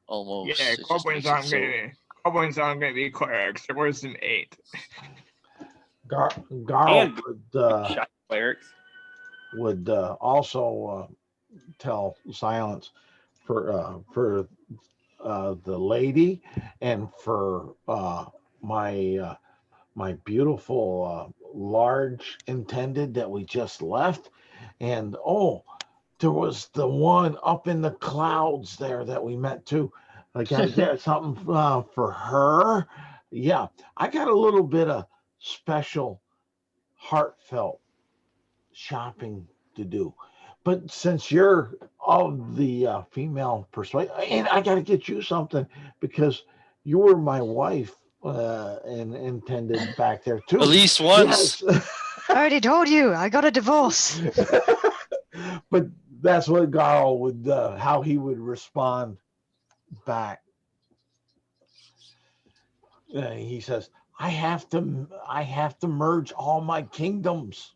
Almost.
Yeah, goblins aren't going to be clerics. There was an 8.
Garl would also tell Silence for the lady and for my beautiful large intended that we just left, and there was the one up in the clouds there that we met too. I gotta get something for her. Yeah, I got a little bit of special heartfelt shopping to do, but since you're of the female persuasion, and I got to get you something because you were my wife and intended back there too,
at least once.
Yes.
I already told you I got a divorce.
But that's what Garl would how he would respond back. He says, I have to merge all my kingdoms.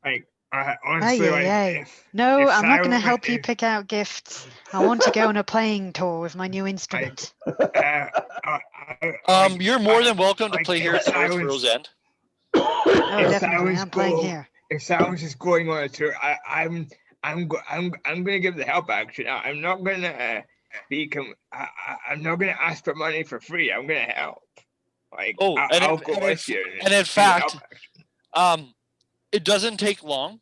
Like,
Ay,
honestly, like,
ay, ay. No,
if
I'm not going to
Simon,
help you
if,
pick out gifts. I want to go on a playing tour with my new
like,
instrument.
You're more than welcome to
like,
play here at Northborough's End.
Oh,
if
definitely.
Silence
I'm playing
go,
here.
if Silence is going on a tour, I'm gonna give the help action. I'm not gonna I'm not gonna ask for money for free. I'm gonna help. Like,
Oh,
I'll go with you
and in
do the help
fact,
action.
it doesn't take long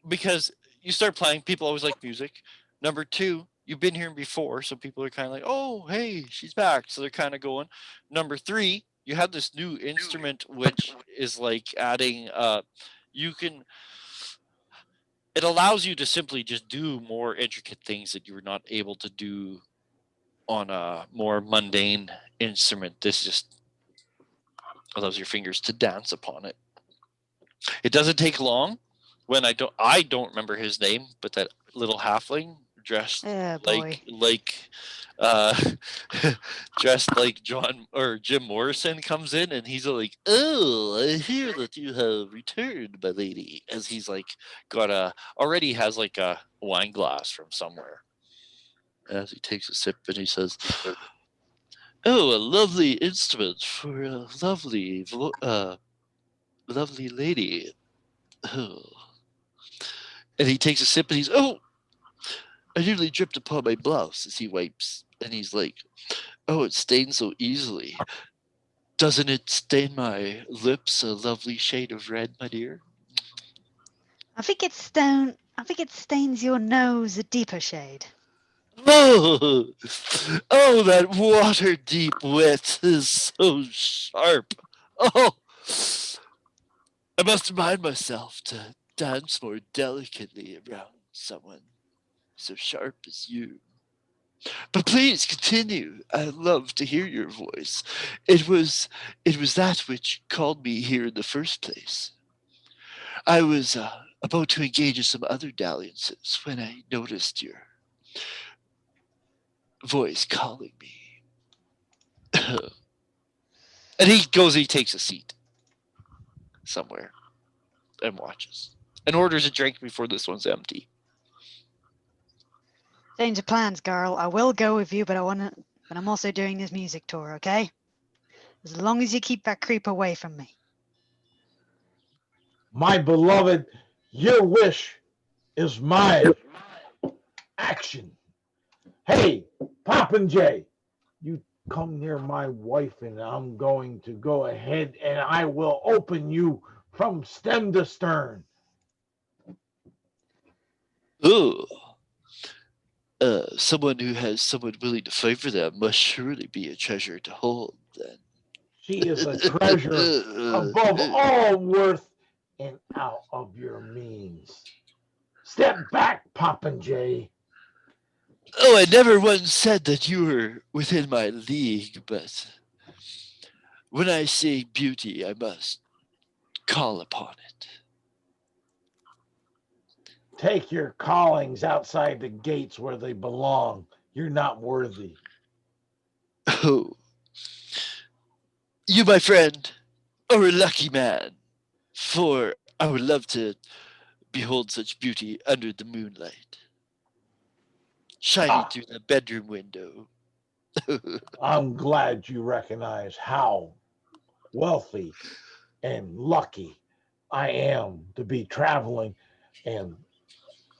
because you start playing. People always like music. Number two, you've been here before, so people are kind of like, "Oh, hey, she's back," so they're kind of going. Number three, you have this new instrument which is like adding. You can. It allows you to simply just do more intricate things that you were not able to do on a more mundane instrument. This just allows your fingers to dance upon it. It doesn't take long. When I don't remember his name, but that little halfling dressed
Oh, boy.
uh dressed like John or Jim Morrison comes in and he's like, "Oh, I hear that you have returned, my lady," as he's like already has like a wine glass from somewhere. As he takes a sip and he says, "Oh, a lovely instrument for a lovely lady." Oh. And he takes a sip and he's, "Oh, I nearly dripped upon my blouse," as he wipes. And he's like, "Oh, it stains so easily. Doesn't it stain my lips a lovely shade of red, my dear?"
I think it stains your nose a deeper shade.
Oh, oh, that water deep wit is so sharp. Oh, I must remind myself to dance more delicately around someone so sharp as you. But please continue. I love to hear your voice. It was that which called me here in the first place. I was about to engage in some other dalliances when I noticed your voice calling me. And he goes, he takes a seat somewhere and watches and orders a drink before this one's empty.
Change of plans, girl. I will go with you, but I'm also doing this music tour, okay? As long as you keep that creep away from me.
My beloved, your wish is my action. Hey, Popinjay, you come near my wife and I'm going to go ahead and I will open you from stem to stern.
Oh, someone who has someone willing to fight for them must surely be a treasure to hold, then.
She is a treasure above all worth and out of your means. Step back, Popinjay.
Oh, I never once said that you were within my league, but when I say beauty, I must call upon it.
Take your callings outside the gates where they belong. You're not worthy.
Oh, you, my friend, are a lucky man, for I would love to behold such beauty under the moonlight, shining
Ah,
through the bedroom window.
I'm glad you recognize how wealthy and lucky I am to be traveling and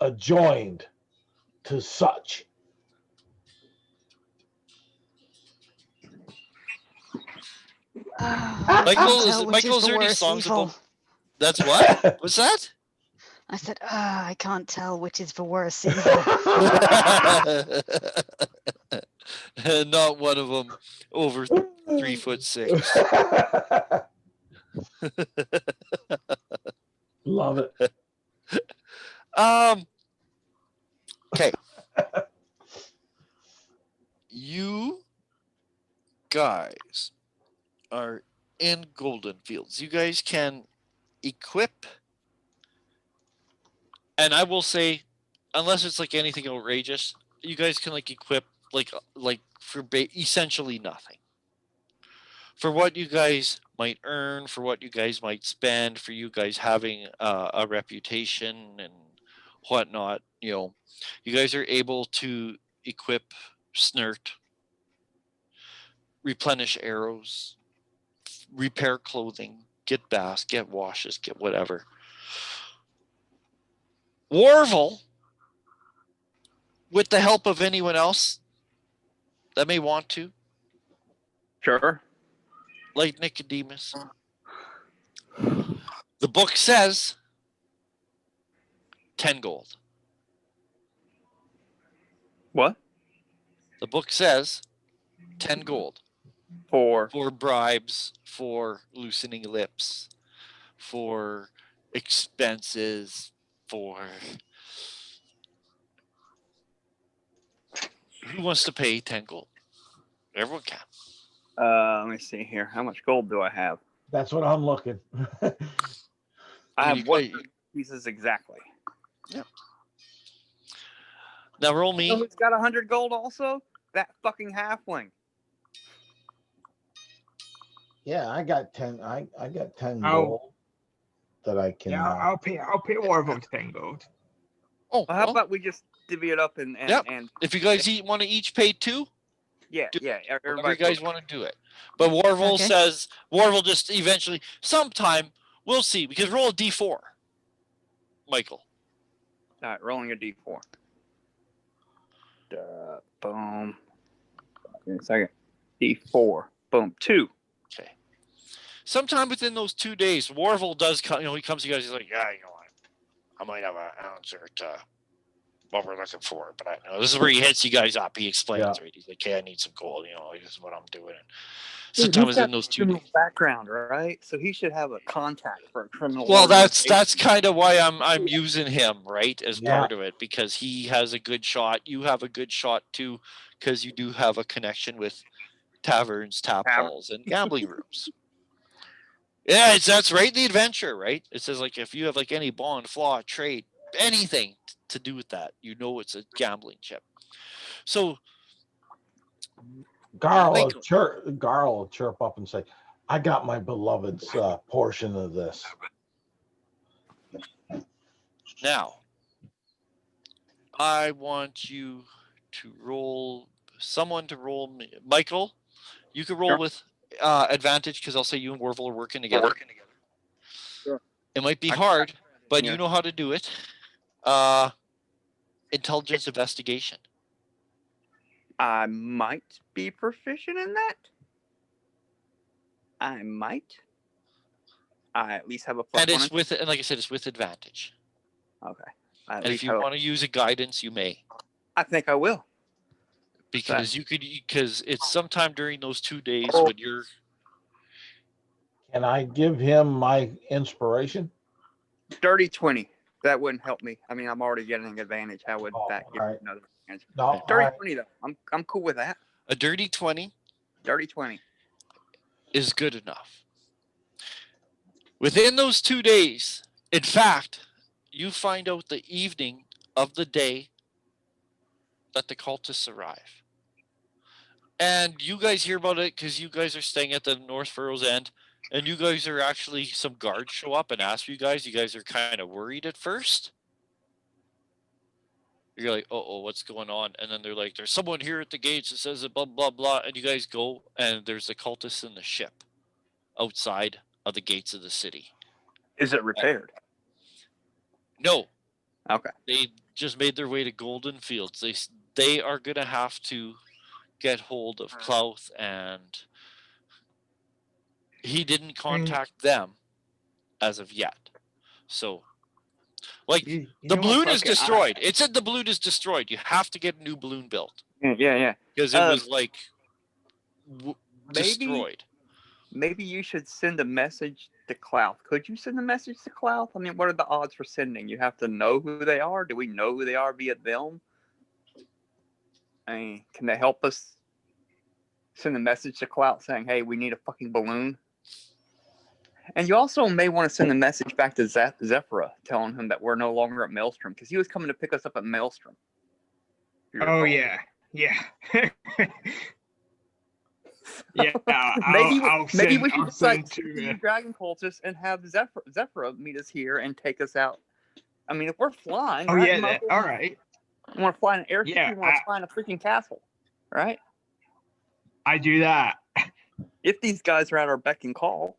adjoined to such.
I can't tell which
Michael,
is
is
the
there any
worst
songs
evil.
about that's what? What's that?
I said, I can't tell which is the worst evil.
Not one of them over 3'6".
Love it.
Okay. You guys are in Golden Fields. You guys can equip, and I will say, unless it's like anything outrageous, you guys can like equip like for essentially nothing. For what you guys might earn, for what you guys might spend, for you guys having a reputation and whatnot, you guys are able to equip snert, replenish arrows, repair clothing, get baths, get washes, get whatever. Warvel, with the help of anyone else that may want to,
Sure.
like Nicodemus, the book says 10 gold.
What?
The book says 10 gold
For
bribes, for loosening lips, for expenses, for who wants to pay 10 gold? Everyone can.
let me see here. How much gold do I have?
That's what I'm looking.
I
And
have 100 pieces exactly.
Now roll
You know
me.
who's got 100 gold also? That fucking halfling.
Yeah, I got 10. I got 10
Oh.
gold that I can.
Yeah, I'll pay Warvel 10 gold.
Oh,
Well, how
well,
about we just divvy it up and
Yep.
and
if you guys want to each pay 2,
yeah,
Do
yeah.
whatever you
Everybody
guys want to do it. But Warvel
Okay.
says, Warvel just eventually, sometime, we'll see, because roll a d4, Michael.
All right, rolling a d4. Boom. Give me a second. D4. Boom. 2.
Okay. Sometime within those 2 days, Warvel does come, he comes to you guys, he's like, yeah, you know what, I might have an answer to what we're looking for, but I know this is where he hits you guys up. He explains,
Yeah.
right? He's like, okay, I need some gold, this is what I'm doing. And
Dude,
sometime
he's got
within those 2
criminal
days.
background, right? So he should have a contact for a criminal.
Well, that's
organization.
kind of why I'm using him, right, as
Yeah.
part of it, because he has a good shot. You have a good shot too, because you do have a connection with taverns, tap halls, and gambling rooms. Yeah, that's right in the adventure, right? It says like if you have like any bond, flaw, trade, anything to do with that, it's a gambling chip. So
Garl will
Michael.
chirp up and say, I got my beloved's portion of this.
Now, I want you to roll me. Michael, you can roll
Sure.
with advantage because I'll say you and Warvel are working together.
Sure.
It might be
I-
hard, but
yeah.
you know how to do it. Intelligence investigation.
I might be proficient in that. I might. I at least have a plus
And
one.
and like I said, it's with advantage.
Okay. I at
And if
least
you
have
want to use a guidance, you may.
I think I will.
Because because it's sometime during those 2 days
Oh.
when you're
Can I give him my inspiration?
Dirty 20. That wouldn't help me. I mean, I'm already getting an advantage. How would that give
alright.
another advantage?
No,
Dirty
alright.
20 though. I'm cool with that.
a dirty 20
Dirty 20.
is good enough. Within those 2 days, in fact, you find out the evening of the day that the cultists arrive. And you guys hear about it because you guys are staying at the North Furrows End, and you guys are actually, some guards show up and ask you guys. You guys are kind of worried at first. You're like, uh-oh, what's going on? And then they're like, there's someone here at the gates that says blah, blah, blah. And you guys go, and there's the cultists in the ship outside of the gates of the city.
Is it repaired?
No.
Okay.
They just made their way to Golden Fields. They are going to have to get hold of Klauth, and he didn't contact them as of yet. So, like,
You
the
know what,
balloon is
fuck it,
destroyed. It said the balloon is destroyed. You have to get a new balloon built
Yeah.
because it was like
Maybe
destroyed.
maybe you should send a message to Clouth. Could you send a message to Clouth? I mean, what are the odds for sending? You have to know who they are. Do we know who they are via them? I mean, can they help us send a message to Clouth saying, hey, we need a fucking balloon? And you also may want to send a message back to Zephyra telling him that we're no longer at Maelstrom because he was coming to pick us up at Maelstrom.
Oh, yeah. Yeah. Yeah,
Maybe we should
I'll
just like
send
stick to
to
the dragon cultists and have Zephyr meet us here and take us out. I mean, if we're flying,
Oh
right?
yeah,
We might as
all
well-
right.
You want to fly in an airship?
Yeah,
You want to fly in a freaking castle, right?
I do that.
If these guys are at our beck and call.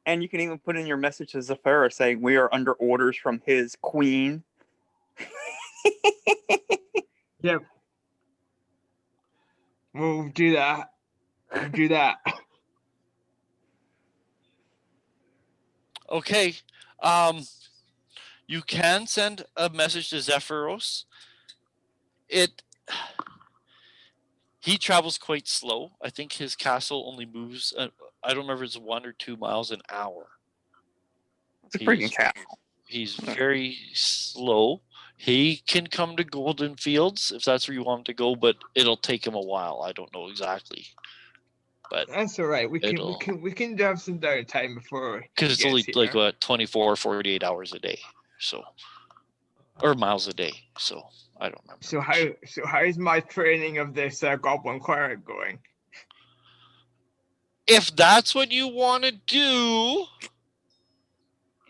And you can even put in your message to Zephyr saying we are under orders from his queen.
Yep. We'll do that. We'll do that.
Okay. You can send a message to Zephyros. He travels quite slow. I think his castle only moves. I don't remember if it's 1 or 2 miles an hour.
It's a freaking castle.
He's very slow. He can come to Golden Fields if that's where you want him to go, but it'll take him a while. I don't know exactly, but
That's all right. We can have some downtime before.
because it's only like what 24 or 48 hours a day, so or miles a day. So I don't remember.
So how's my training of this goblin cleric going?
If that's what you want to do,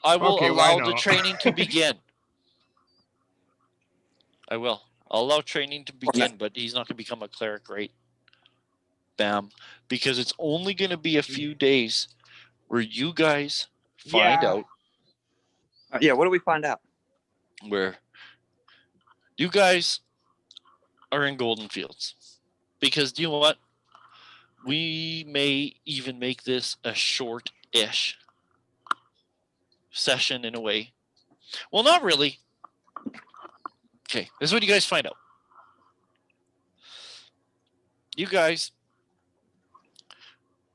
I will
Okay, why
allow the
not?
training to begin. I will. I'll allow training to begin, but he's not going to become a cleric, right? Bam. Because it's only going to be a few days where you guys find out
Yeah, what do we find out?
where you guys are in Golden Fields. Because you know what? We may even make this a short-ish session in a way. Well, not really. Okay, this is what you guys find out. You guys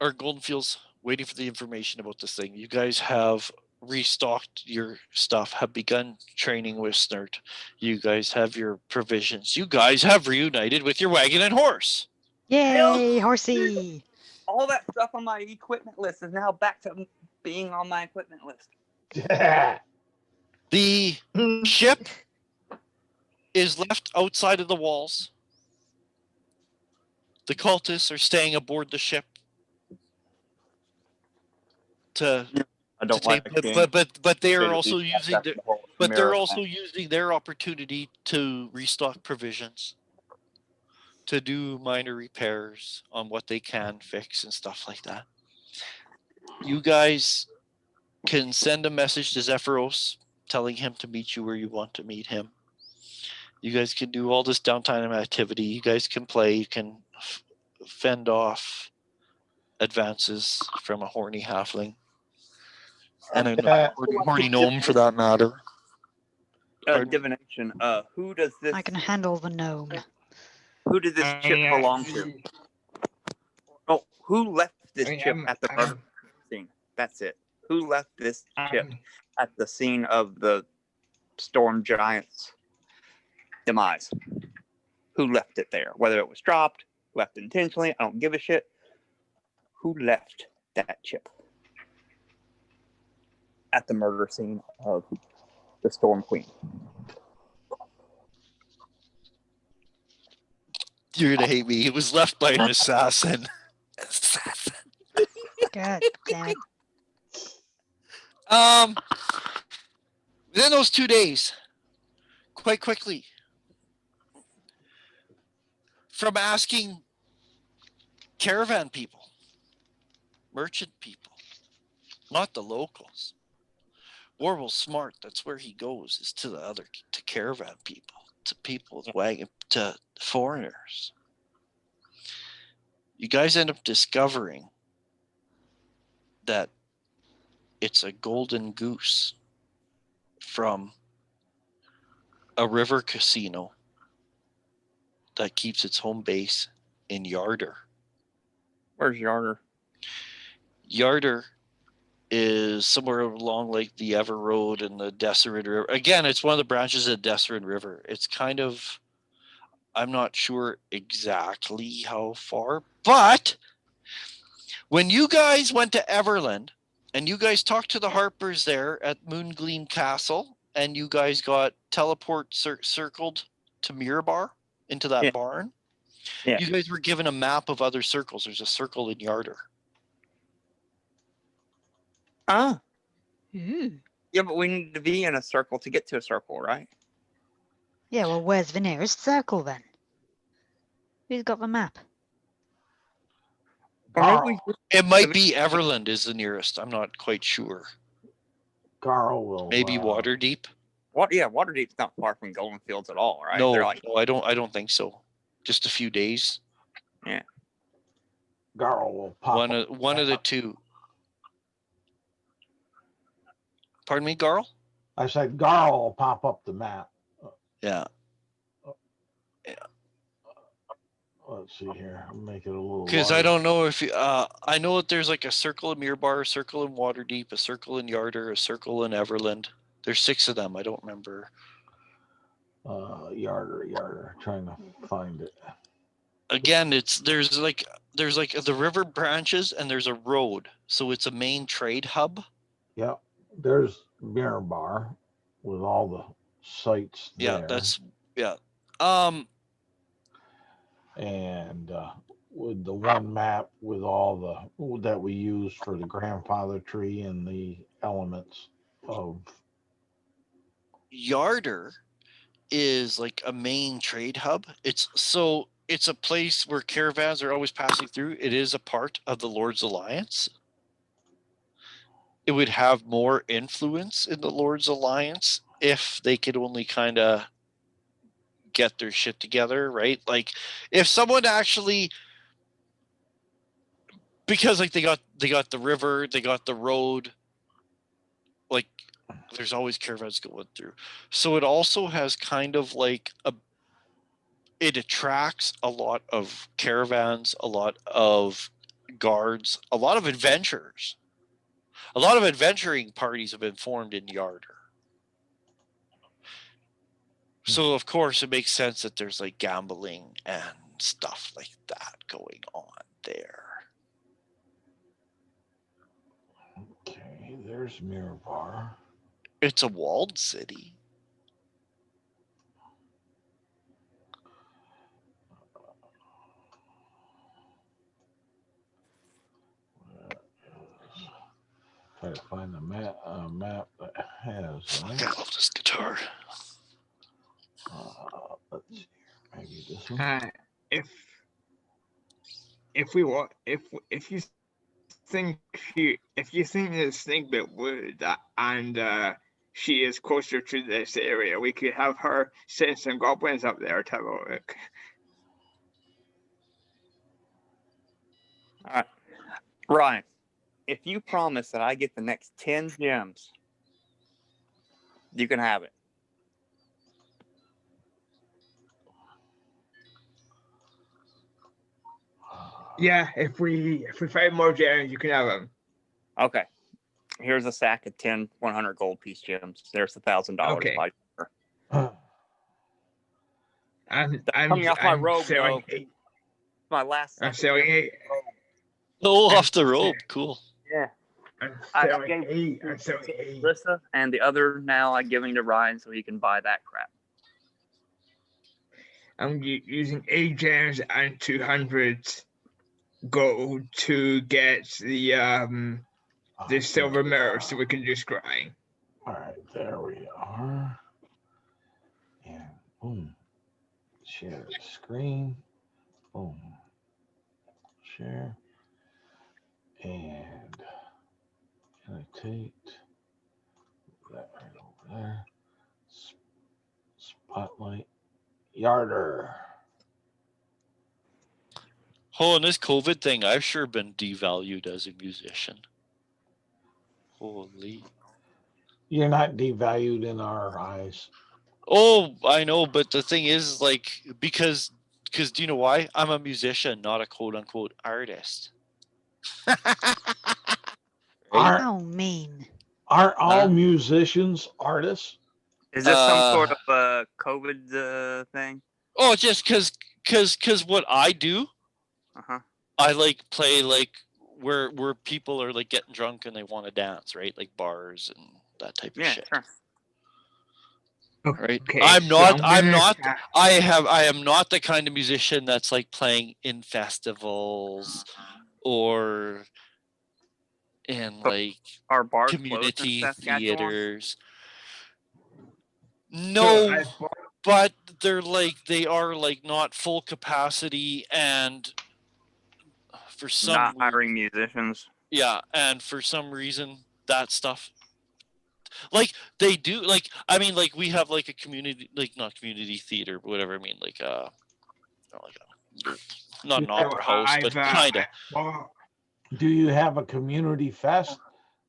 are Golden Fields waiting for the information about this thing. You guys have restocked your stuff, have begun training with Snert. You guys have your provisions. You guys have reunited with your wagon and horse.
Yay, horsey!
All that stuff on my equipment list is now back to being on my equipment list.
The ship is left outside of the walls. The cultists are staying aboard the ship to
I don't
to
like
take,
being
but they are
considered
also
these
using
aspects
their,
of the whole
but they're
mirror
also
thing.
using their opportunity to restock provisions, to do minor repairs on what they can fix and stuff like that. You guys can send a message to Zephyros telling him to meet you where you want to meet him. You guys can do all this downtime activity. You guys can play. You can fend off advances from a horny halfling and a horny gnome for that matter. Pardon?
Divination. Who does this?
I can handle the gnome.
Who did this chip belong to? Oh, who left this chip at the murder scene? That's it. Who left this chip at the scene of the storm giant's demise? Who left it there? Whether it was dropped, left intentionally, I don't give a shit. Who left that chip at the murder scene of the Storm Queen?
You're gonna hate me. It was left by an assassin.
God damn it.
Within those 2 days, quite quickly, from asking caravan people, merchant people, not the locals. Warwell's smart. That's where he goes, is to caravan people, to people with wagon, to foreigners. You guys end up discovering that it's a golden goose from a river casino that keeps its home base in Yarder.
Where's Yarder?
Yarder is somewhere along like the Ever Road and the Deseret River. Again, it's one of the branches of the Deseret River. It's kind of, I'm not sure exactly how far, but when you guys went to Everland and you guys talked to the Harpers there at Moongleam Castle and you guys got teleport circled to Mirabar, into that
Yeah.
barn.
Yeah.
You guys were given a map of other circles. There's a circle in Yarder.
Ah,
Ooh.
yeah, but we need to be in a circle to get to a circle, right?
Yeah, well, where's the nearest circle then? Who's got the map?
Or maybe
Carl,
we
It might be Everland is the nearest. I'm not quite sure.
Carl will.
Maybe Waterdeep.
Yeah, Waterdeep's not far from Golden Fields at all, right?
No,
They're like,
no, I don't think so. Just a few days.
Carl will pop.
One of the two. Pardon me, Garl?
I said Carl will pop up the map.
Yeah.
Let's see here. I'll make it a little.
Because I
larger.
don't know if I know that there's like a circle in Mirbar, a circle in Waterdeep, a circle in Yarder, a circle in Everland. There's 6 of them. I don't remember.
Yarder. Trying to find it.
Again, there's like the river branches and there's a road, so it's a main trade hub.
Yep. There's Mirror Bar with all the sites
Yeah,
there.
that's yeah.
And with the one map with all the that we use for the grandfather tree and the elements of.
Yarder is like a main trade hub. It's a place where caravans are always passing through. It is a part of the Lord's Alliance. It would have more influence in the Lord's Alliance if they could only kind of get their shit together, right? Like if someone actually, because like they got the river, they got the road, like there's always caravans going through. So it also has kind of like it attracts a lot of caravans, a lot of guards, a lot of adventurers. A lot of adventuring parties have been formed in Yarder. So of course it makes sense that there's like gambling and stuff like that going on there.
Okay, there's Mirror Bar.
It's a walled city.
Try to find the map that has.
I love this guitar.
Let's see. Maybe this one.
If we want, if you think the snake bit would and she is closer to this area, we could have her send some goblins up there to have a look.
all right, Ryan, if you promise that I get the next 10 gems, you can have it.
Yeah, if we find more gems, you can have them.
Okay. Here's a sack of 10 100 gold piece gems. There's $1,000.
Okay.
Uh,
I'm
coming off my robe,
selling
though.
8.
My last
I'm
sack of
selling
gems.
8.
Oh, off the rope. Cool.
Yeah.
I'm
I
selling
gave
8. I'm selling 8.
Lissa, and the other now I'm giving to Ryan so he can buy that crap.
I'm using 8 gems and 200 gold to get the silver mirror so we can do scrying.
All right, there we are. And boom, share the screen. Boom, share. And annotate that right over there. Spotlight. Yarder.
Oh, and this COVID thing, I've sure been devalued as a musician. Holy.
You're not devalued in our eyes.
Oh, I know, but the thing is, like, because do you know why? I'm a musician, not a quote unquote artist.
Aren't,
How mean.
aren't all musicians artists?
Is this some sort of COVID thing?
Oh, just because what I do,
Uh-huh.
I like play like where people are like getting drunk and they want to dance, right? Like bars and that type of
Yeah,
shit.
sure.
Right.
Okay,
I'm
so
not.
I'm gonna
I am not the kind of musician that's like playing in festivals or in
But
like
Are bars closed in
community
Saskatchewan?
theaters.
So
No,
I've
but they are like not full capacity, and for some
Not
weird,
hiring musicians.
yeah, and for some reason that stuff like they do like I mean like we have like a community like not community theater but whatever I mean like not like not an
Yeah,
opera house but kind of.
well,
Do you have a community fest?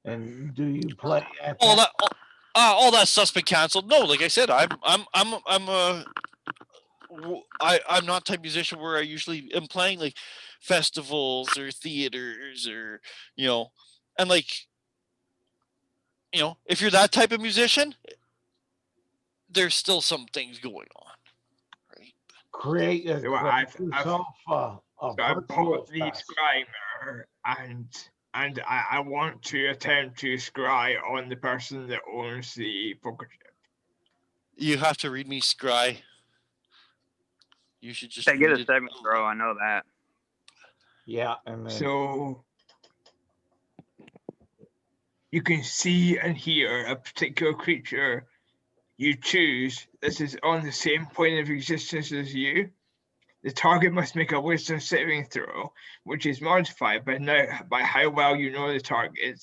And do you play at
all
that?
that all that stuff's been canceled. No, like I said, I'm not the type of musician where I usually am playing like festivals or theaters or and like if you're that type of musician, there's still some things going on, right?
Create
so
yourself a
I
virtual
bought the
fest.
scrymer and I want to attempt to scry on the person that owns the poker chip.
You have to read me scry. You should just
They get
read
a
it.
saving throw. I know that.
Yeah, and then
So you can see and hear a particular creature you choose. This is on the same plane of existence as you. The target must make a wisdom saving throw, which is modified by how well you know the target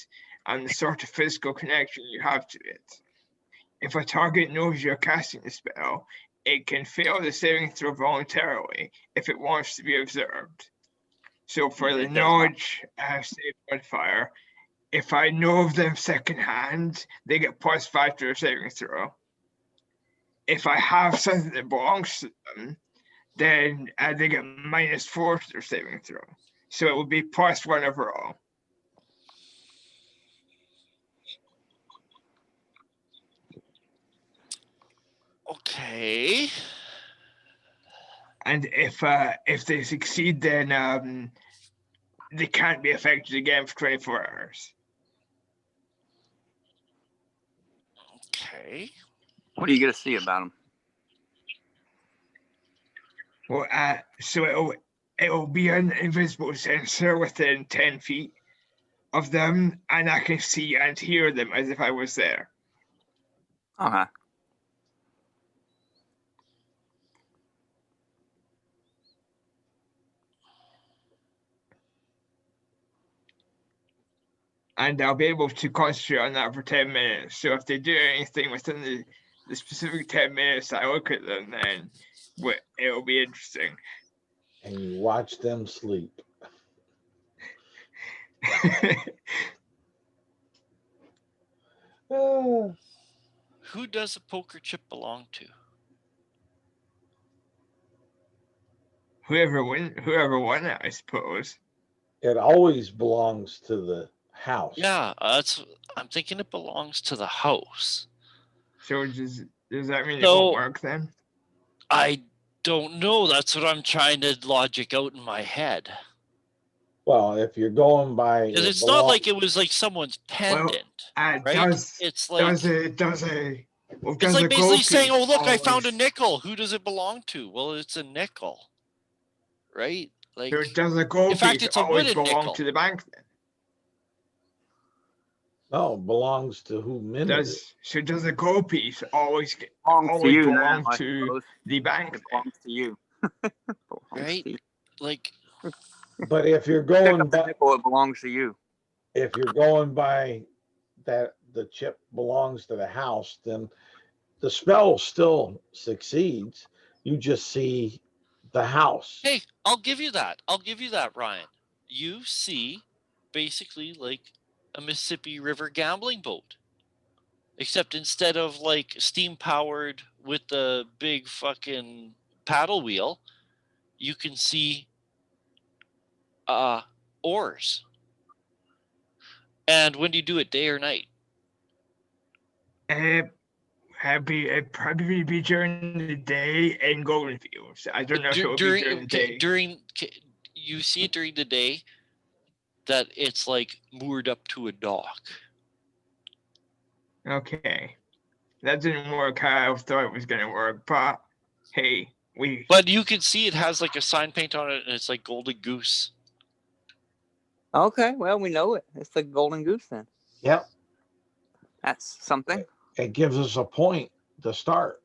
and the sort of physical connection you have to it. If a target knows you're casting the spell, it can fail the saving throw voluntarily if it wants to be observed. So for the
It does not.
knowledge save modifier, if I know of them secondhand, they get +5 to their saving throw. If I have something that belongs to them, then they get -4 to their saving throw. So it would be +1 overall.
Okay.
And if they succeed, then they can't be affected again for 24 hours.
Okay.
What do you get to see about them?
Well, so it'll be an invisible sensor within 10 feet of them, and I can see and hear them as if I was there.
Okay.
And I'll be able to concentrate on that for 10 minutes. So if they do anything within the specific 10 minutes that I look at them, then it'll be interesting.
and you watch them sleep. Uh,
Who does a poker chip belong to?
Whoever won it, I suppose.
it always belongs to the house.
Yeah, I'm thinking it belongs to the house.
So does that mean it
So-
won't work then?
I don't know. That's what I'm trying to logic out in my head.
Well, if you're going by,
Because
it
it's not like it was like someone's pendant, right? It's like
Does a
it's like basically saying, "Oh, look, I found a
always-
nickel. Who does it belong to?" Well, it's a nickel, right? Like,
So does a gold
in fact,
piece
it's a
always
wooden
belong
nickel.
to the bank then?
no, it belongs to who minted it.
Does a gold piece always
Belongs to
always
you
belong
now, I
to
suppose.
the bank?
It belongs to you. Belongs
Right?
to you.
like
But if you're
Pick
going
up the
by,
nickel, it belongs to you.
if you're going by that the chip belongs to the house, then the spell still succeeds. You just see the house.
Hey, I'll give you that. Ryan. You see basically like a Mississippi River gambling boat. Except instead of like steam powered with the big fucking paddle wheel, you can see oars. And when do you do it, day or night?
It'd probably be during the day in Golden Fields. I don't know if it will be during the day.
You see it during the day that it's like moored up to a dock.
Okay. That didn't work how I thought it was gonna work, but hey,
But you can see it has like a sign paint on it, and it's like golden goose.
Okay, well, we know it. It's the golden goose then.
Yep.
That's something.
It gives us a point to start.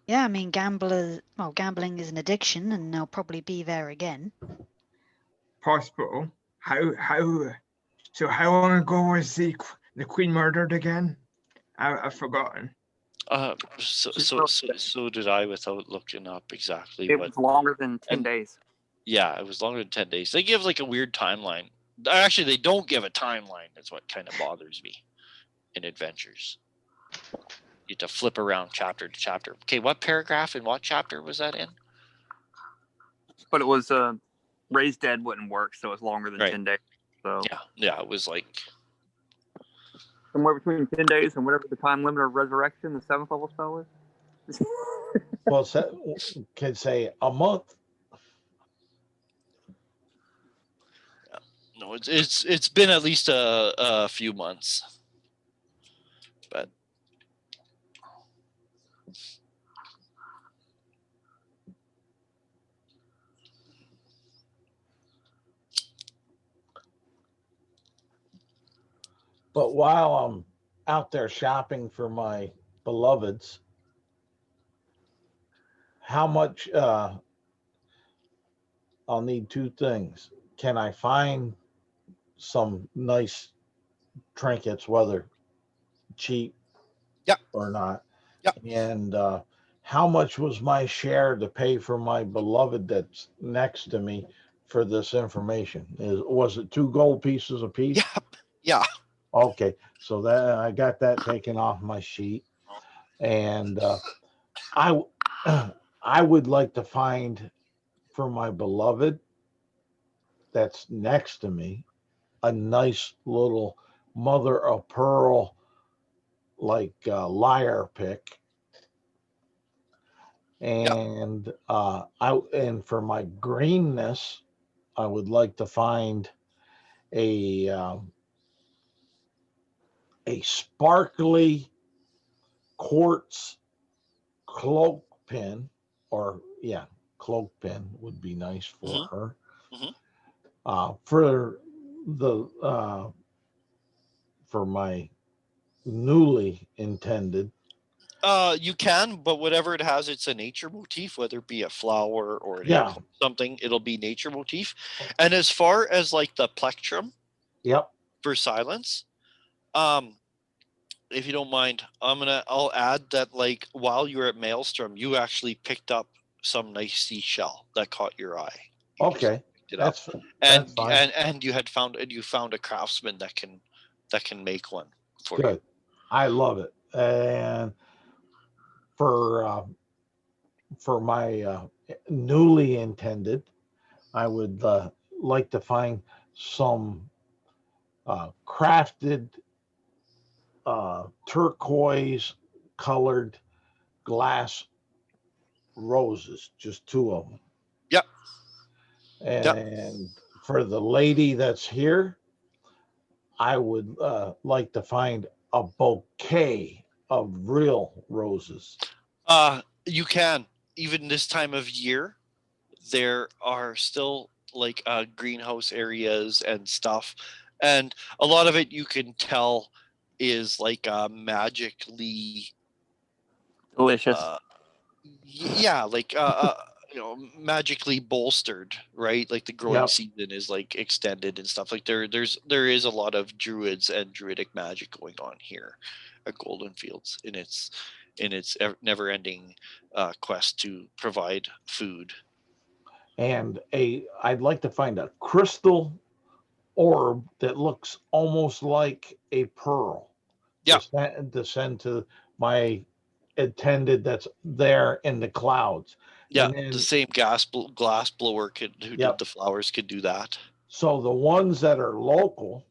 Yeah, I mean, gambling is an addiction, and they'll probably be there again.
possible. So how long ago was the queen murdered again? I've forgotten.
So did I, without looking up exactly
It
what.
was longer than 10
and-
days.
Yeah, it was longer than 10 days. They give like a weird timeline. Actually, they don't give a timeline. That's what kind of bothers me in adventures. You have to flip around chapter to chapter. Okay, what paragraph and what chapter was that in?
But it was raised dead wouldn't work, so it's longer than
Right.
10 days. So
Yeah, it was like
somewhere between 10 days and whatever the time limit of resurrection, the 7th level spell is.
Well, could say a month.
no, it's been at least a few months, but
But while I'm out there shopping for my beloveds, how much I'll need two things. Can I find some nice trinkets, whether cheap
Yep.
or not?
Yep.
And how much was my share to pay for my beloved that's next to me for this information? Was it 2 gold pieces a piece?
yeah.
Okay, so that I got that taken off my sheet, and I would like to find for my beloved that's next to me a nice little mother of pearl like lyre pick, and and for my greenness, I would like to find a sparkly quartz cloak pin, or cloak pin would be nice for
Mhm.
her.
Mhm.
For the for my newly intended,
You can, but whatever it has, it's a nature motif, whether it be a flower or an
Yeah.
something, it'll be nature motif. And as far as like the plectrum
yep,
for silence, if you don't mind, I'll add that like while you were at Maelstrom, you actually picked up some nice seashell that caught your eye. You just
okay,
picked it up.
that's fine.
And you found a craftsman that can make one for you.
Good, I love it. And for my newly intended, I would like to find some crafted turquoise colored glass roses, just 2 of them.
Yep.
And for the lady that's here, I would like to find a bouquet of real roses.
You can, even this time of year, there are still like greenhouse areas and stuff, and a lot of it you can tell is like magically
Delicious.
like magically bolstered, right? Like the growing
Yep.
season is like extended and stuff. Like there is a lot of druids and druidic magic going on here at Golden Fields in its never-ending quest to provide food.
And I'd like to find a crystal orb that looks almost like a pearl.
Yeah.
To send to my attendant that's there in the clouds.
Yeah,
And then,
the same glass blower who
Yep.
did the flowers could do that.
so the ones that are local,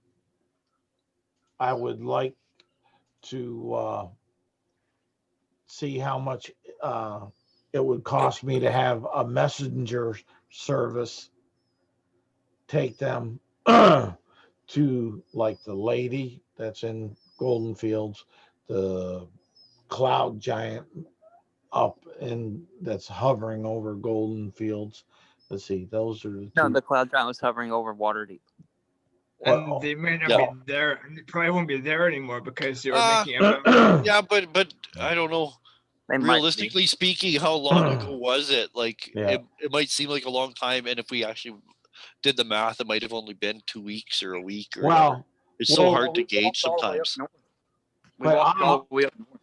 I would like to see how much it would cost me to have a messenger service take them to like the lady that's in Golden Fields, the cloud giant up and that's hovering over Golden Fields. Let's see, those are the
No,
two.
the cloud giant was hovering over Waterdeep.
And
Well,
they may not
Yeah.
be there. And they probably won't be there anymore because they were
Uh,
making a
Yeah, but I don't know.
They might be.
Realistically speaking, how long ago was it? Like
Yeah.
it might seem like a long time, and if we actually did the math, it might have only been 2 weeks or a week or whatever.
well,
It's so
well,
hard to
We
gauge
walked all the way up
sometimes.
north. We
But
walked all the way up north.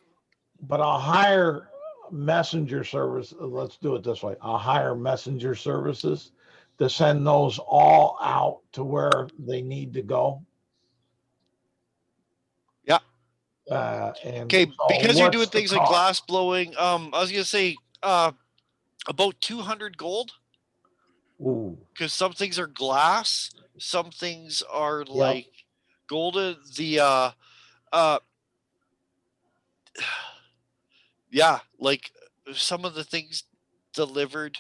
but I'll hire messenger service. Let's do it this way. I'll hire messenger services to send those all out to where they need to go.
Yeah.
And
Okay,
so
because you're
what's
doing
the
things like
cost?
glass blowing. I was gonna say about 200 gold,
Ooh,
because some things are glass, some things are like golden. The yeah, like some of the things delivered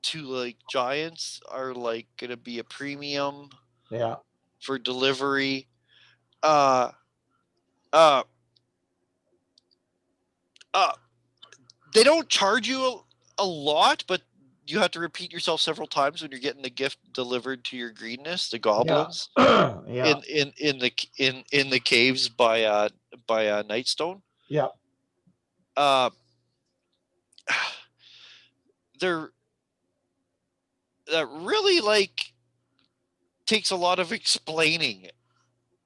to like giants are like gonna be a premium
yeah,
for delivery. Uh uh they don't charge you a lot, but you have to repeat yourself several times when you're getting the gift delivered to your greenness, the goblins
yeah,
in the caves by Nightstone.
yeah.
They're that really like takes a lot of explaining.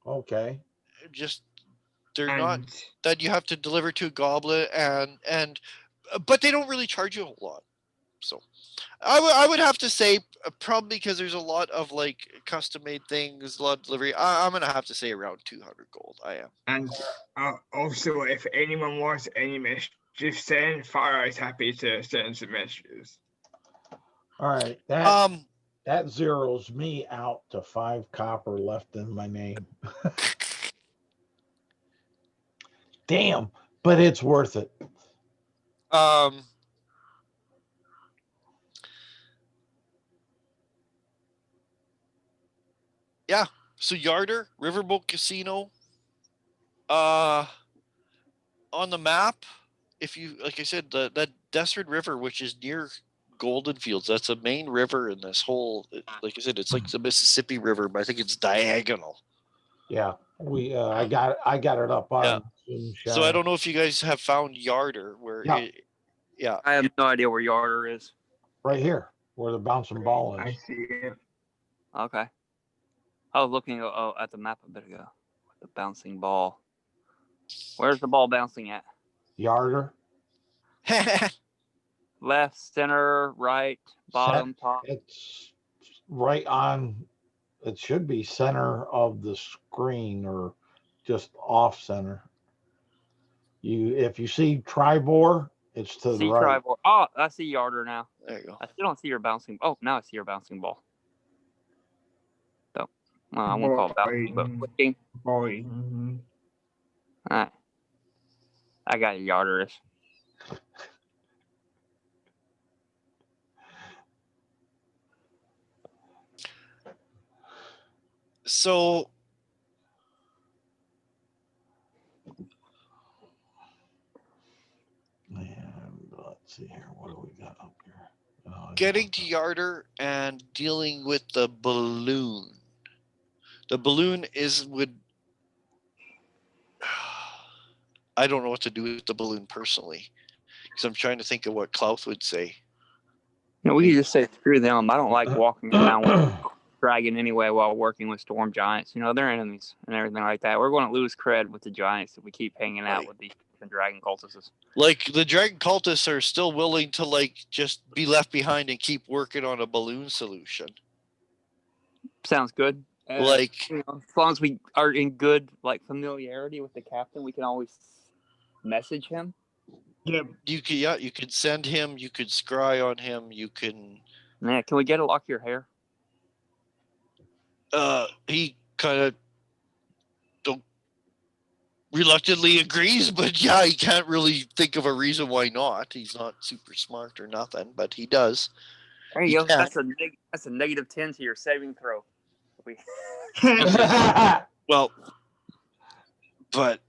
Okay.
Just they're not
and
that you have to deliver to a goblin and but they don't really charge you a lot. So I would have to say probably because there's a lot of like custom made things, a lot of delivery. I'm gonna have to say around 200 gold. I am.
and also if anyone wants any messages sent, Far Eye's happy to send some messages.
All right. That zeroes me out to 5 copper left in my name. Damn, but it's worth it.
Yeah. So Yarder, Riverboat Casino, on the map, if you like I said, that Desert River, which is near Golden Fields, that's a main river in this whole. Like I said, it's like the Mississippi River, but I think it's diagonal.
Yeah, I got it up on.
So I don't know if you guys have found Yarder, where
Yeah.
I have no idea where Yarder is.
Right here, where the bouncing ball
I
is.
see it.
Okay. I was looking at the map a bit ago. The bouncing ball. Where's the ball bouncing at?
Yarder.
Left, center, right, bottom, top.
It's right on. It should be center of the screen or just off center. If you see Tribor, it's to the right.
Tribor. Oh, I see Yarder now.
There you go.
I still don't see your bouncing. Oh, now I see your bouncing ball. So, well, I won't call it bouncing, but flicking.
Boy.
All right. I got your Yarder is.
So
And let's see here. What do we got up here?
getting to Yarder and dealing with the balloon. The balloon would. I don't know what to do with the balloon personally, because I'm trying to think of what Klaus would say.
You know, we could just say screw them. I don't like walking around with a dragon anyway while working with storm giants. You know, they're enemies and everything like that. We're going to lose cred with the giants if we keep hanging out with the dragon cultists.
Like the dragon cultists are still willing to like just be left behind and keep working on a balloon solution.
Sounds good.
Like,
you know, as long as we are in good like familiarity with the captain, we can always message him.
Yeah.
You could send him, you could scry on him, you can.
Yeah, can we get a lock of your hair?
He kind of reluctantly agrees, but yeah, he can't really think of a reason why not. He's not super smart or nothing, but he does.
There you go. That's a negative 10 to your saving throw.
Well, but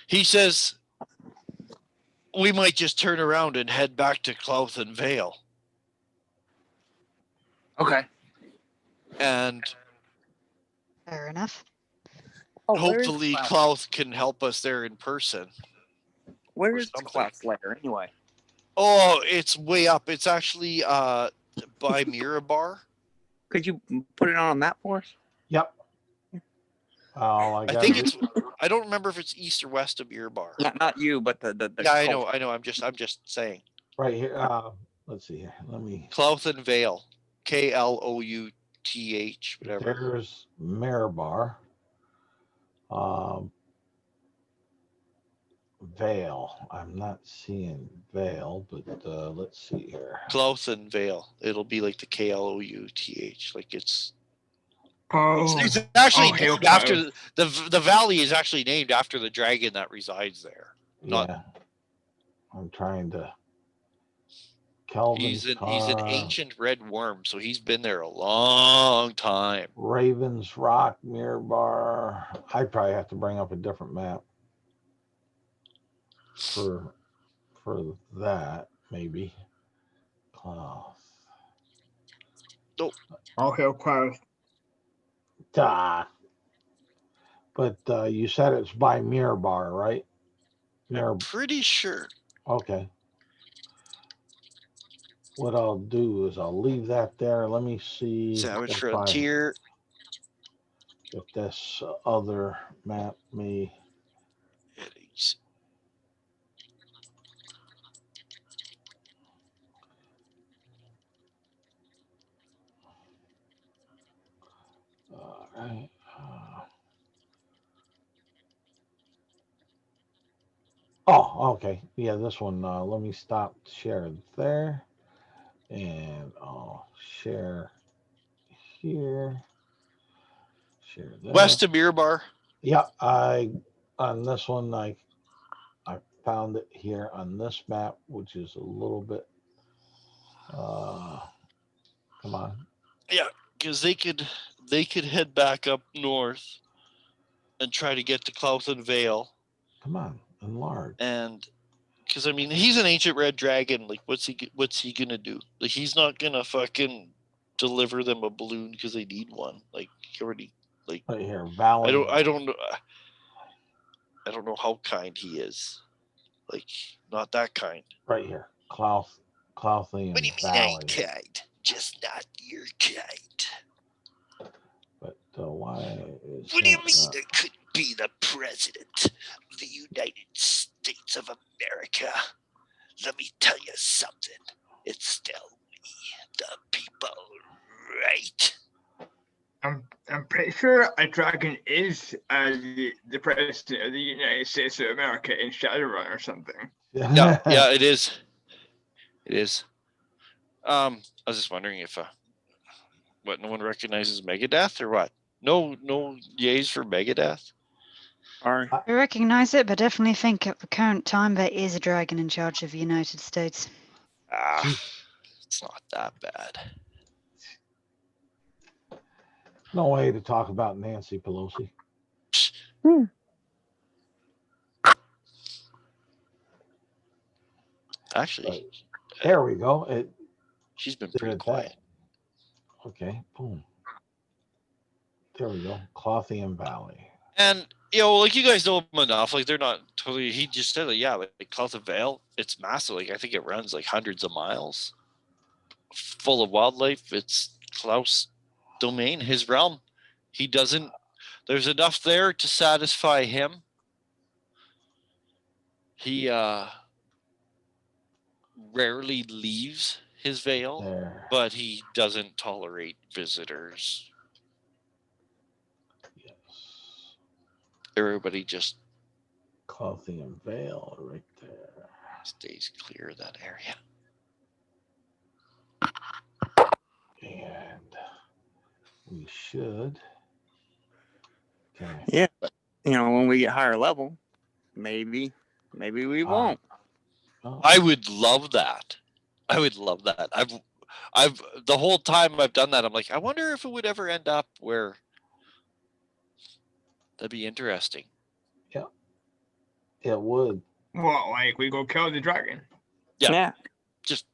He says we might just turn around and head back to Clouth and Vale.
Okay.
And
Fair enough.
Oh, where's
hopefully
Klaus?
Clouth can help us there in person.
Where
or
is
something.
Klaus later anyway?
Oh, it's way up. It's actually by Mirabar.
Could you put it on a map for us?
Yep. Oh,
I think it's. I don't remember if it's east or west of Mirabar.
Not you, but the
Yeah, I
cult.
know. I know. I'm just saying.
right here. Let's see here. Let me.
Clouth and Vale. Klouth, whatever.
There's Mirabar. Vale. I'm not seeing Vale, but let's see here.
Clouth and Vale. It'll be like the Klouth. Like it's
Oh,
it's actually
oh,
named after the valley is actually named after the dragon that resides there. Not-
Yeah. I'm trying to. Kelvin's
He's an ancient red worm, so he's been there a long time.
Ravens Rock, Mirabar. I'd probably have to bring up a different map for that, maybe. Cloth.
All hail Klaus.
But you said it's by Mirabar, right?
I'm pretty sure.
Okay. What I'll do is I'll leave that there. Let me see
Savage
if
Frontier.
if this other map may.
Headings.
All right. Oh, okay. Yeah, this one. Let me stop share there, and I'll share here. Share there.
West of Mirabar.
Yeah, on this one I found it here on this map, which is a little bit. Come on.
Yeah, because they could head back up north and try to get to Clouth and Vale.
Come on, enlarge.
And because I mean he's an ancient red dragon. Like what's he gonna do? Like he's not gonna fucking deliver them a balloon because they need one. Like he already like
Right here, Valley.
I don't know. I don't know how kind he is. Like not that kind.
Right here, Clouthian
What do you mean I
Valley.
ain't kind? Just not your kind.
But why is
What do you
that
mean
not-
I couldn't be the president of the United States of America? Let me tell you something. It's still we, the people, right?
I'm pretty sure a dragon is the president of the United States of America in Shadowrun or something.
Yeah, yeah, it is. It is. I was just wondering if what, no one recognizes Megadeth or what? No yays for Megadeth?
Sorry.
I recognize it, but definitely think at the current time there is a dragon in charge of the United States.
It's not that bad.
No way to talk about Nancy Pelosi.
Actually,
There we go.
she's been
Did
pretty
it
quiet.
that. Okay, boom. There we go. Clothian Valley.
And like you guys know him enough. Like they're not totally. He just said, like, yeah, like Cloth of Vale, it's massive. Like I think it runs like hundreds of miles, full of wildlife. It's Klaus' domain, his realm. He doesn't. There's enough there to satisfy him. He rarely leaves his Vale,
There.
but he doesn't tolerate visitors.
Yes.
Everybody just
Clothian Vale right there.
stays clear of that area.
And we should. Okay.
Yeah, but when we get higher level, maybe we won't.
Oh,
I would love that. I would love that. I've the whole time I've done that, I'm like, I wonder if it would ever end up where that'd be interesting.
It would.
What, like we go kill the dragon?
Yeah. Just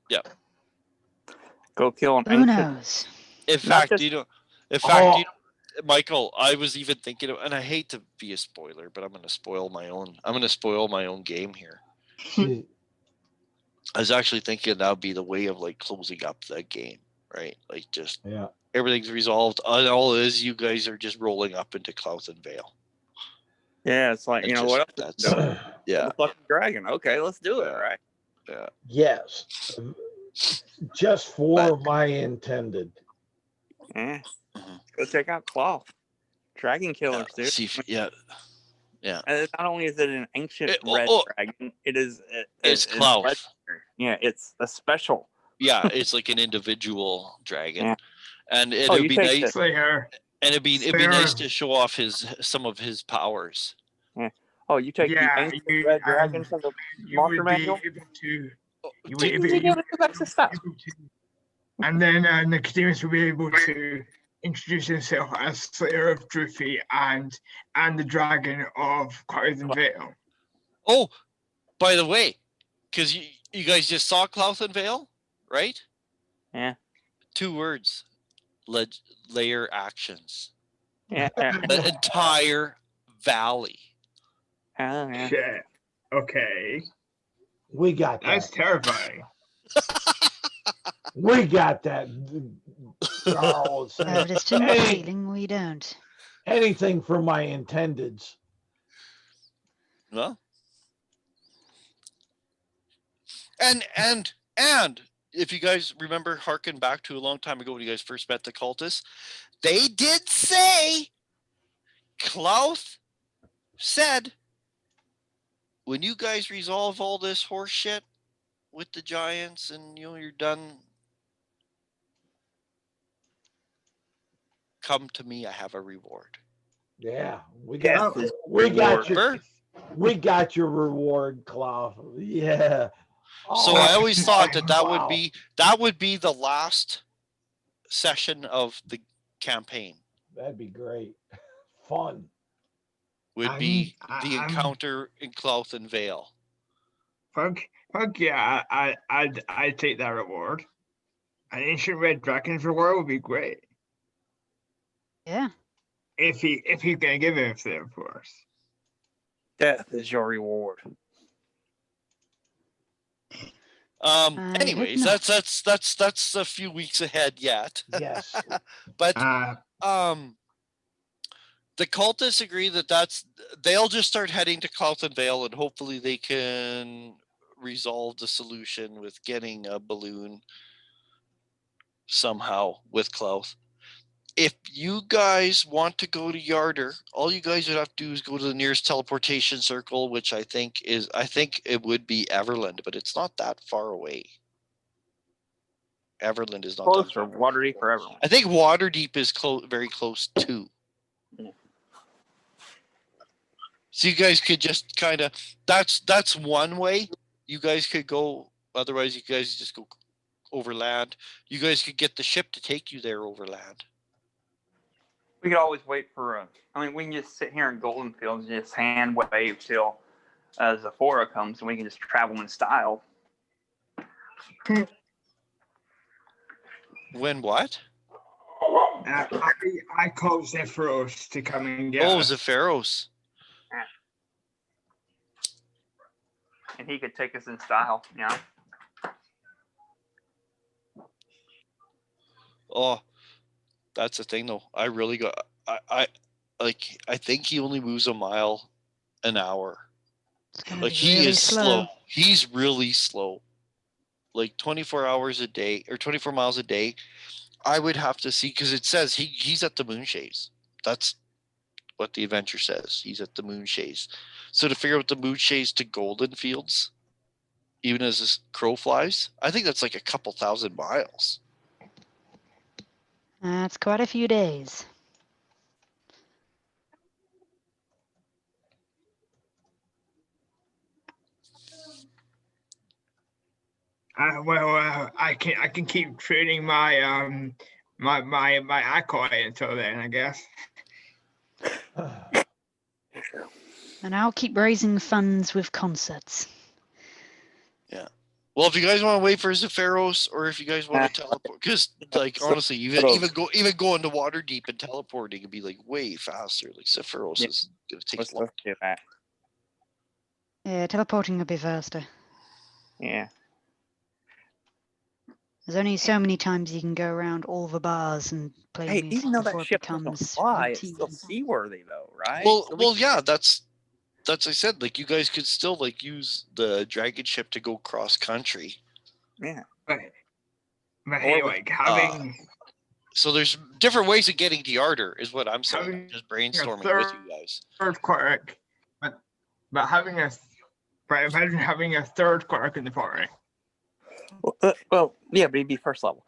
Go kill an
Who
ancient.
knows?
in
Not
fact,
just-
you know,
Oh,
Michael, I was even thinking of, and I hate to be a spoiler, but I'm going to spoil my own game here.
see,
I was actually thinking that would be the way of like closing up the game, right? Like just
yeah.
everything's resolved. And all it is, you guys are just rolling up into Clouth and Vale.
Yeah, it's like,
And
you know,
just-
what else?
that's yeah,
The fucking dragon. Okay, let's do it,
Yeah.
right?
yeah.
Yes. Just for my intended.
Yeah.
Mhm.
Go check out Claw. Dragon killers, dude.
See, yeah,
And not only is it an ancient
It-
red
oh,
dragon, it is.
it's
it's
Clout.
legendary. Yeah, it's a special.
Yeah, it's like an individual dragon,
Yeah.
and
Oh,
it'd
you
be
take
nice.
this.
Slayer.
And it'd be nice
Sarah.
to show off some of his powers.
Oh, you take
Yeah,
the ancient
you-
red dragon from the
You
monster
would be
manual.
able to. You would
Didn't
be
you
able
able to do extra stuff?
to- And then Nicodemus will be able to introduce himself as Slayer of Druffy and the Dragon of Cloud Vale.
Oh, by the way, because you guys just saw Clouth and Vale, right?
Yeah.
2 words: layer actions.
Yeah.
The entire valley.
Oh, yeah.
Shit. Okay.
We got
That's
that.
terrifying.
We got that. Charles.
Oh, there's too much
Hey.
feeling we don't.
Anything for my intendeds.
Well, and if you guys remember, harken back to a long time ago when you guys first met the cultists, they did say, Clouth said, when you guys resolve all this horse shit with the giants and you're done, come to me. I have a reward.
Yeah, we
Yes,
got
his
we got your
Remember?
we got your reward, Klaus. Yeah.
So
Oh,
I always thought that
wow.
would be the last session of the campaign.
That'd be great. Fun.
Would be
I'm-
the
I'm-
encounter in Clouth and Vale.
Fuck yeah, I'd take that reward. An ancient red dragon's reward would be great.
Yeah.
If he's gonna give it to them, of course.
Death is your reward.
I hope
Anyways,
not.
that's a few weeks ahead yet.
Yes.
But
Uh,
the cultists agree that they'll just start heading to Clouth and Vale, and hopefully they can resolve the solution with getting a balloon somehow with Clouth. If you guys want to go to Yarder, all you guys would have to do is go to the nearest teleportation circle, which I think it would be Everland, but it's not that far away. Everland is not that
Close
far
or
away.
Waterdeep for everyone.
I think Waterdeep is very close too.
Yeah.
So you guys could just kind of that's one way you guys could go. Otherwise, you guys just go overland. You guys could get the ship to take you there overland.
We could always wait for we can just sit here in Golden Fields and just hand wave till Zephora comes, and we can just travel in style.
When what?
I call Zephyros to come and get
Oh,
us.
Zephyros.
And he could take us in style, you know?
Oh, that's the thing though. I really got. I think he only moves a mile an hour.
It's gonna
Like
be
he
really
is slow. He's really slow. Like 24 hours a day or 24 miles a day. I would have to see because it says he's at the Moonshays. That's what the adventure says. He's at the Moonshays. So to figure out the Moonshays to Golden Fields, even as this crow flies, I think that's like a couple thousand miles.
That's quite a few days.
I can keep trading my my Akoi until then, I guess.
And I'll keep raising funds with concerts.
Well, if you guys want to wait for Zephyros, or if you guys want to teleport, because like
So-
honestly, even going to Waterdeep and teleporting can be like way faster. Like Zephyros
Yeah.
is gonna take
Let's
long.
do that.
Yeah, teleporting will be faster.
Yeah.
There's only so many times you can go around all the bars and play
Hey,
music
even though
before
that
it
ship doesn't
becomes
fly, it's
routine.
still seaworthy though, right?
Well,
So we
well,
can-
yeah, that's I said, like you guys could still like use the dragon ship to go cross country.
Yeah.
But
Or
hey,
we-
like having
So there's different ways of getting to Yarder, is what I'm saying. I'm
Having
just brainstorming
third-
with you guys.
third quark, but having a imagine having a third quark in the party.
Well, yeah, but it'd be first level.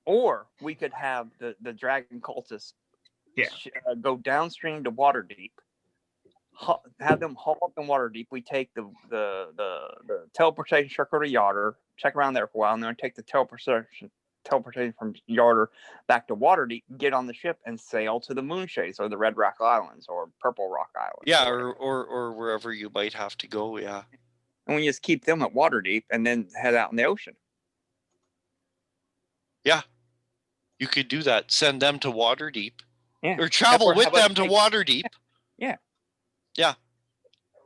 Or we could have the dragon cultists
Yeah.
go downstream to Waterdeep. Have them haul up in Waterdeep. We take the teleportation circle to Yarder, check around there for a while, and then take the teleportation from Yarder back to Waterdeep, get on the ship, and sail to the Moonshades or the Red Rock Islands or Purple Rock Islands.
Yeah,
whatever.
or wherever you might have to go. Yeah.
And we just keep them at Waterdeep and then head out in the ocean.
You could do that. Send them to Waterdeep,
Yeah.
or travel
How
with
about
them to
take-
Waterdeep.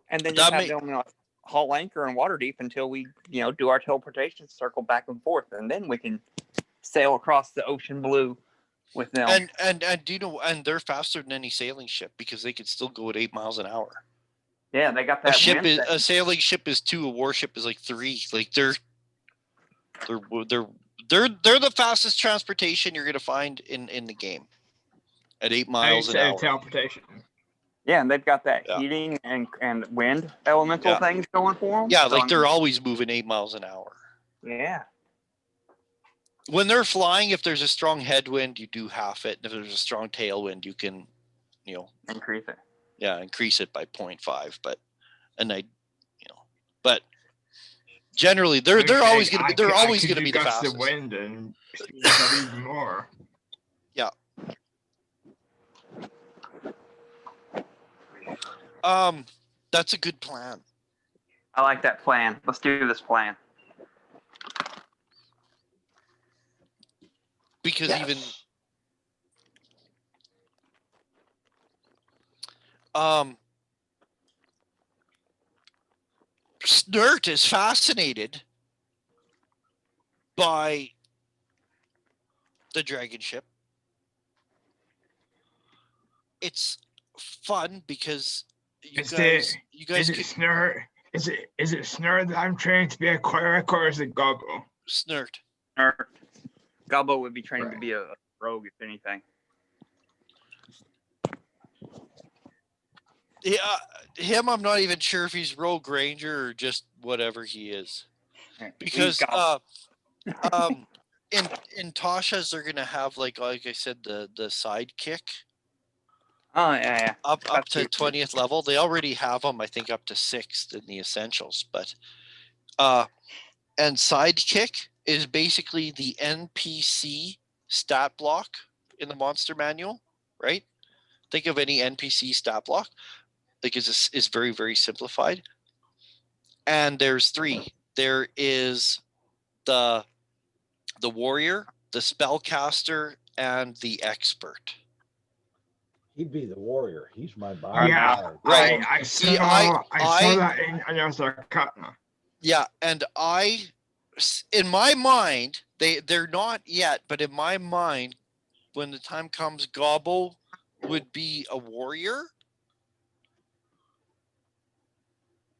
And then
That
just have
may-
them haul anchor in Waterdeep until we, do our teleportation circle back and forth, and then we can sail across the ocean blue with them.
And do you know? And they're faster than any sailing ship because they could still go at 8 miles an hour.
Yeah, they got that.
A sailing ship is 2. A warship is like 3. Like they're the fastest transportation you're gonna find in the game at 8 miles an hour.
Teleportation.
Yeah, and they've got that
Yeah.
heating and wind elemental
Yeah.
things going for them.
Yeah, like they're always moving 8 miles an hour.
Yeah.
When they're flying, if there's a strong headwind, you do half it. And if there's a strong tailwind, you can,
Increase it.
increase it by 0.5. But generally they're always gonna be the fastest.
The wind and even more.
That's a good plan.
I like that plan. Let's do this plan.
Because even Snert is fascinated by the dragon ship. It's fun because you
Is
guys
Is it
could
Snur? Is it Snur that I'm trained to be a cleric, or is it Gobble?
Snert.
Or Gobbo would be trained to
Right.
be a rogue, if anything.
Yeah, him, I'm not even sure if he's Rogue Ranger or just whatever he is. Because in Tasha's they're gonna have like I said the sidekick
Oh yeah.
up
That's
to
true.
20th level. They already have them, I think, up to 6th in the essentials. But and sidekick is basically the NPC stat block in the monster manual, right? Think of any NPC stat block. Like is very, very simplified. And there's 3. There is the warrior, the spellcaster, and the expert.
He'd be the warrior. He's my
Yeah,
bodyguard.
Right.
I
See,
saw
I-
that in another Katna.
Yeah, and in my mind, they're not yet, but in my mind, when the time comes, Gobbo would be a warrior,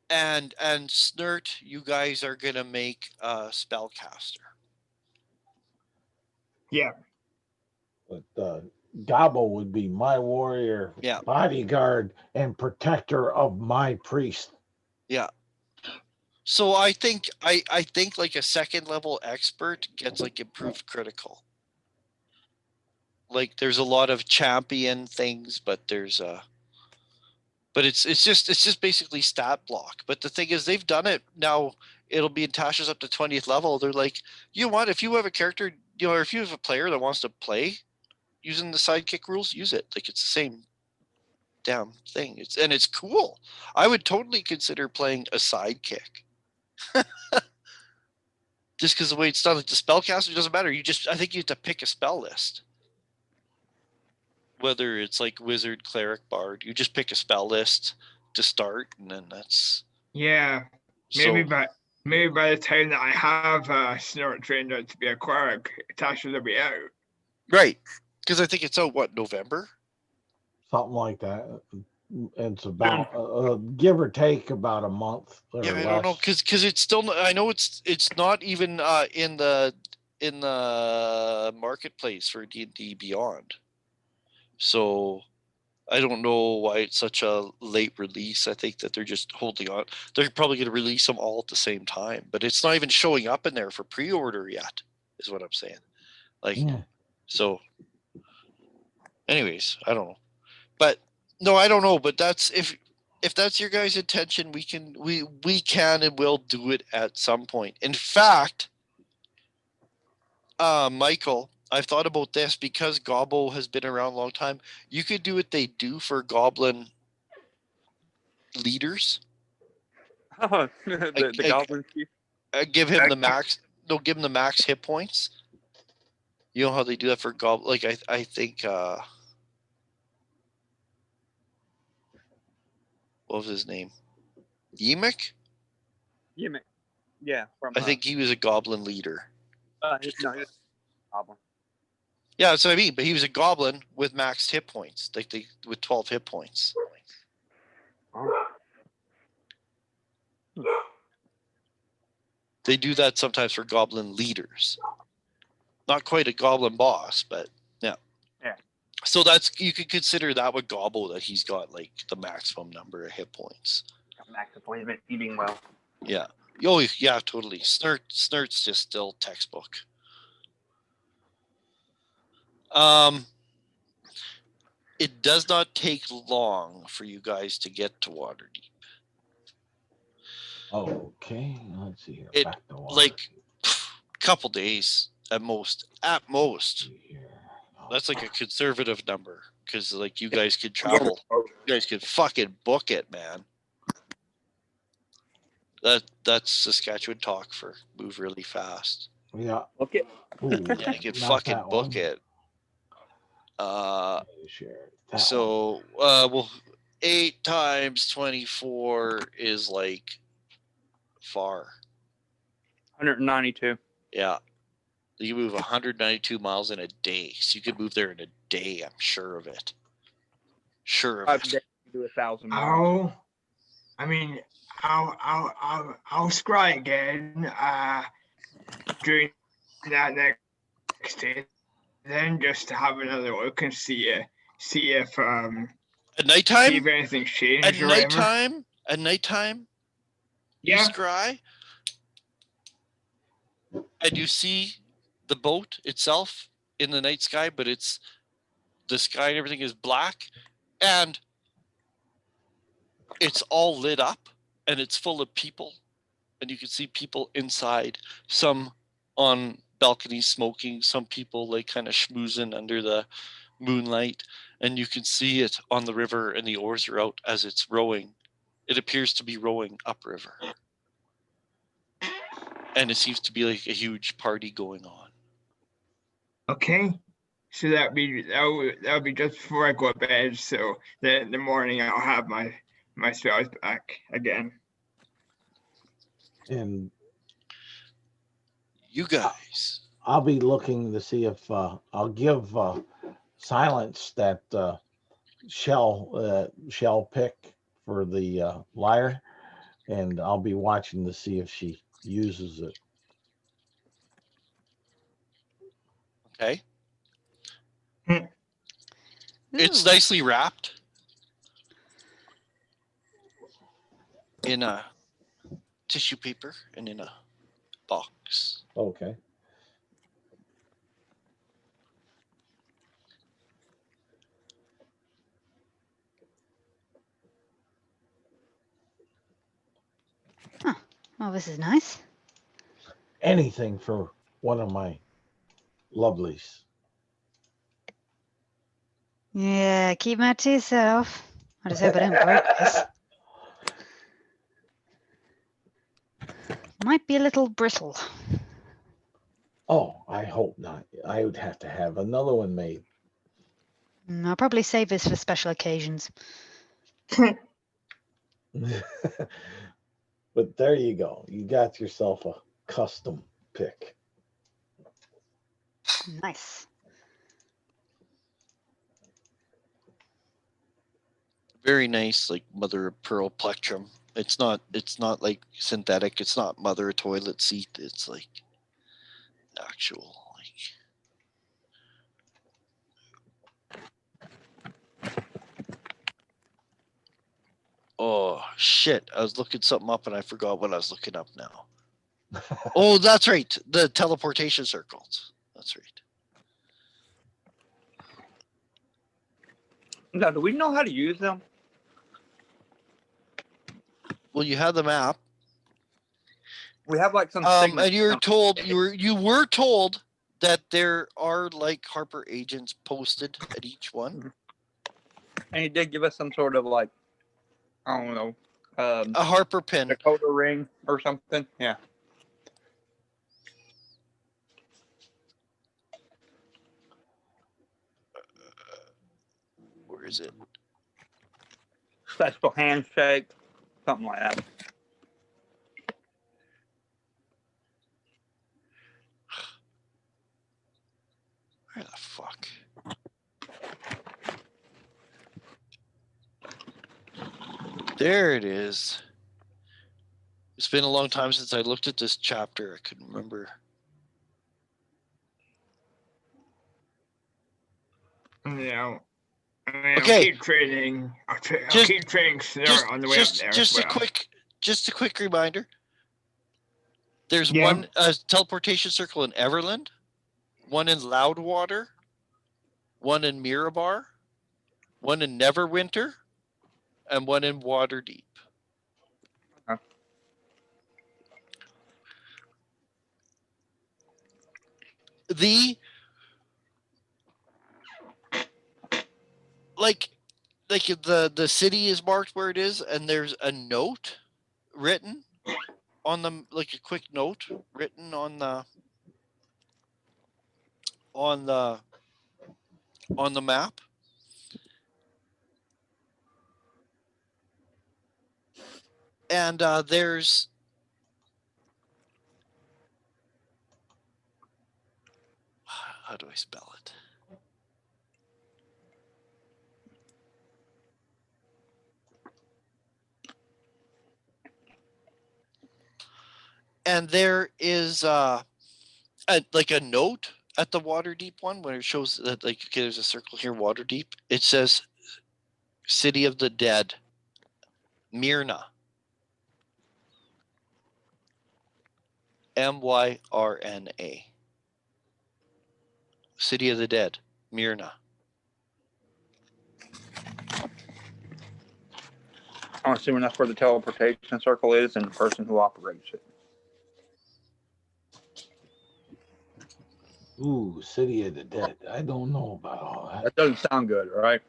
and Snert, you guys are gonna make a spellcaster.
Yeah,
But Gobbo would be my warrior,
Yeah.
bodyguard, and protector of my priest.
So I think like a 2nd level expert gets like improved critical. Like there's a lot of champion things, but but it's just basically stat block. But the thing is, they've done it now. It'll be in Tasha's up to 20th level. They're like, you know what? If you have a character, or if you have a player that wants to play using the sidekick rules, use it. Like it's the same. damn thing. It's cool. I would totally consider playing a sidekick. Just because the way it's done, like the spellcaster doesn't matter. I think you have to pick a spell list. Whether it's like wizard, cleric, bard, you just pick a spell list to start, and then that's
Yeah, maybe by the time that I have Snort trained out to be a cleric, it's actually be out.
right. Because I think it's out November.
Something like that. It's about give or take about a month or
Yeah, I
less.
don't know because it's still. I know it's not even in the marketplace for D&D Beyond. So I don't know why it's such a late release. I think that they're just holding on. They're probably going to release them all at the same time, but it's not even showing up in there for pre-order yet. Is what I'm saying. Like, so. Anyways, I don't know, but no, I don't know. But that's if that's your guys' intention, we can and will do it at some point. In fact, Michael, I've thought about this because Gobbo has been around a long time. You could do what they do for Goblin leaders.
Oh, the goblin chief.
Give him the max. No, give him the max hit points. You know how they do that for Goblin? Like I think. What was his name? Yemek?
Yemek. Yeah. From,
I think he was a Goblin leader.
no, he was a goblin.
Yeah, that's what I mean. But he was a Goblin with max hit points, with 12 hit points. They do that sometimes for Goblin leaders. Not quite a Goblin boss, but yeah.
Yeah.
So that's you could consider that with Gobbo that he's got like the maximum number of hit points.
Max hit points, eating well.
Yeah. Oh yeah, totally. Snurt's just still textbook. It does not take long for you guys to get to Waterdeep.
Okay, let's see here.
It
Back to water.
like couple days at most. At most. That's like a conservative number because like you guys could travel. You guys could fucking book it, man. That's Saskatchewan talk for move really fast.
Yeah.
Book it.
Yeah, you can fucking book it. So well 8 times 24 is like far.
192.
Yeah. You move 192 miles in a day. So you could move there in a day, I'm sure of it. Sure of
5
it.
days to do 1,000 miles.
Oh, I mean, I'll scry again during that next day, then just to have another look and see if
at nighttime.
see if anything's changed.
At
or whatever.
nighttime.
Yeah.
You scry, and you see the boat itself in the night sky, but it's the sky and everything is black, and it's all lit up, and it's full of people, and you can see people inside. Some on balconies smoking, some people like kind of schmoozing under the moonlight, and you can see it on the river, and the oars are out as it's rowing. It appears to be rowing upriver, and it seems to be like a huge party going on.
Okay. So that would be just before I go to bed. So in the morning I'll have my spells back again.
And
You guys.
I'll be looking to see if I'll give Silence that shell pick for the lyre, and I'll be watching to see if she uses it.
Okay. It's nicely wrapped in a tissue paper and in a box.
Okay.
Oh, this is nice.
Anything for one of my lovelies.
Yeah, keep that to yourself. I just hope I don't break this. Might be a little brittle.
Oh, I hope not. I would have to have another one made.
I'll probably save this for special occasions.
But there you go. You got yourself a custom pick.
Nice.
Very nice, like mother of pearl plectrum. It's not like synthetic. It's not mother of toilet seat. It's like actual like. Oh shit! I was looking something up and I forgot what I was looking up now. Oh, that's right. The teleportation circles. That's right.
Now, do we know how to use them?
Well, you have the map.
We have like some.
And you were told that there are like Harper agents posted at each one.
And he did give us some sort of like, I don't know,
A Harper pin.
Dakota ring or something. Yeah.
Where is it?
Special handshake, something like that.
Where the fuck? There it is. It's been a long time since I looked at this chapter. I couldn't remember.
Yeah. I'll
Okay.
keep trading. I'll
Just-
keep trading Snare on the way up there.
Just
as well.
a quick reminder. There's
Yeah.
one teleportation circle in Everland, one in Loudwater, one in Mirabar, one in Neverwinter, and one in Waterdeep.
Okay.
The like the city is marked where it is, and there's a note written on the, like a quick note written on the map. And there's how do I spell it? And there is like a note at the Waterdeep one where it shows that, like, okay, there's a circle here, Waterdeep. It says City of the Dead, Myrna. Myrna. City of the Dead, Myrna.
I'm assuming that's where the teleportation circle is and the person who operates it.
Ooh, City of the Dead. I don't know about all that.
That doesn't sound good, right?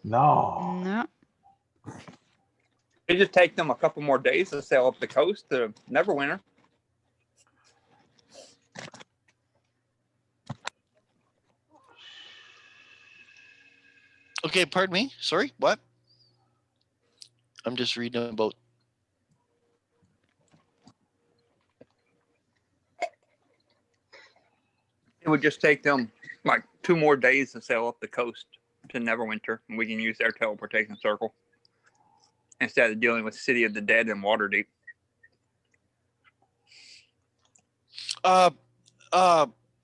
No.
No.
It just take them a couple more days to sail up the coast to Neverwinter.
Okay, pardon me. Sorry, what? I'm just reading about.
It would just take them like 2 more days to sail up the coast to Neverwinter, and we can use their teleportation circle instead of dealing with City of the Dead and Waterdeep.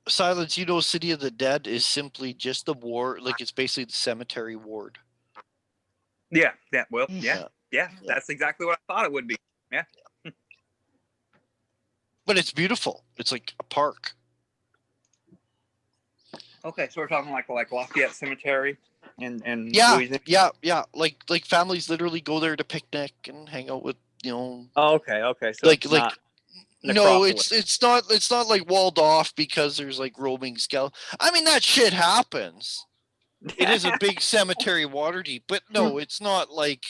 Silence, you know, City of the Dead is simply just the ward, like it's basically the cemetery ward.
Yeah, yeah, well,
Yeah.
yeah, that's exactly what I thought it would be. Yeah.
But it's beautiful. It's like a park.
Okay, so we're talking like Lafayette Cemetery and
Yeah,
Louisiana.
yeah. Like families literally go there to picnic and hang out with, you know.
Oh, okay. So
Like
it's
like
not
no,
necropolis.
it's not like walled off because there's like roaming skeleton. I mean, that shit happens. it is a big cemetery water deep, but no, it's not like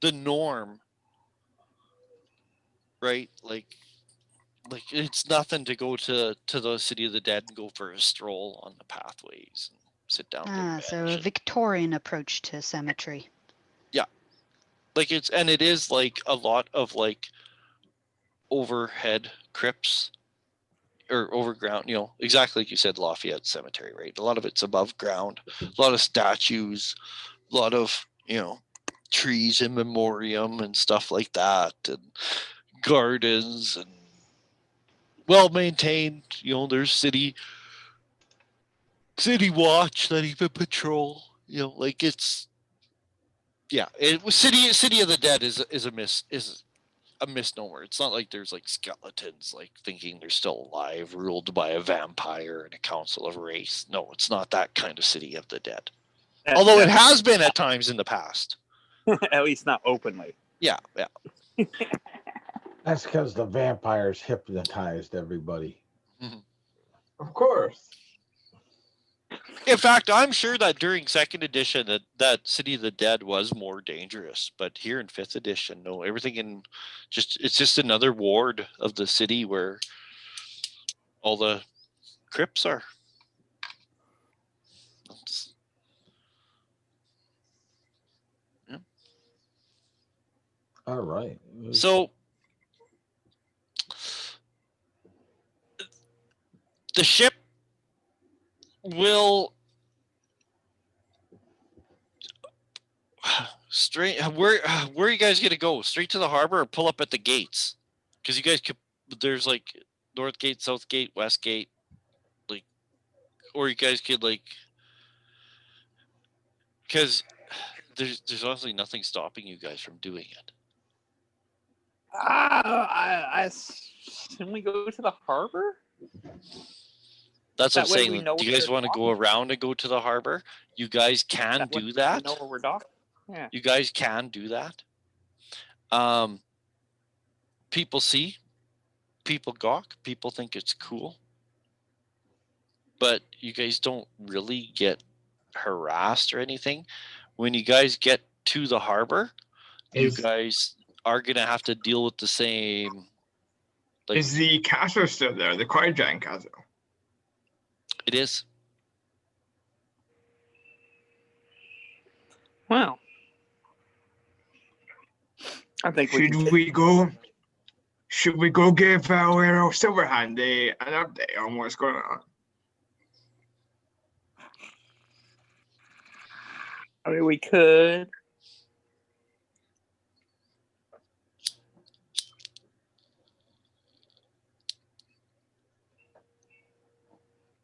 the norm, right? Like it's nothing to go to the City of the Dead and go for a stroll on the pathways and sit down to a
So a
bench.
Victorian approach to cemetery.
Like it is like a lot of like overhead crypts or overground, exactly like you said, Lafayette Cemetery, right? A lot of it's above ground, a lot of statues, a lot of, trees in memoriam and stuff like that, and gardens, and well maintained. There's city watch that even patrol. Like it's it was City of the Dead is a misnomer. It's not like there's like skeletons like thinking they're still alive, ruled by a vampire and a council of race. No, it's not that kind of City of the Dead. Although it has been at times in the past.
At least not openly.
Yeah.
That's because the vampires hypnotized everybody.
Of course.
In fact, I'm sure that during second edition that City of the Dead was more dangerous, but here in fifth edition, no, everything it's just another ward of the city where all the crypts are.
All right.
So the ship will straight. Where are you guys gonna go? Straight to the harbor or pull up at the gates? Because you guys could. There's like north gate, south gate, west gate, like, or you guys could like. Because there's honestly nothing stopping you guys from doing it.
I assume we go to the harbor.
That's what I'm
That way we
saying.
know
Do you
where
guys
we're
want to go around and go to the harbor? You guys can
That way
do
we
that.
know where we're docking. Yeah.
You guys can do that. People see, people gawk, people think it's cool, but you guys don't really get harassed or anything. When you guys get to the harbor, you guys are gonna have to deal with the same. Like,
Is the castle still there? The Quiet Giant Castle?
it is.
Wow. I think
Should we go give our Silverhand an update on what's going on?
I mean, we could.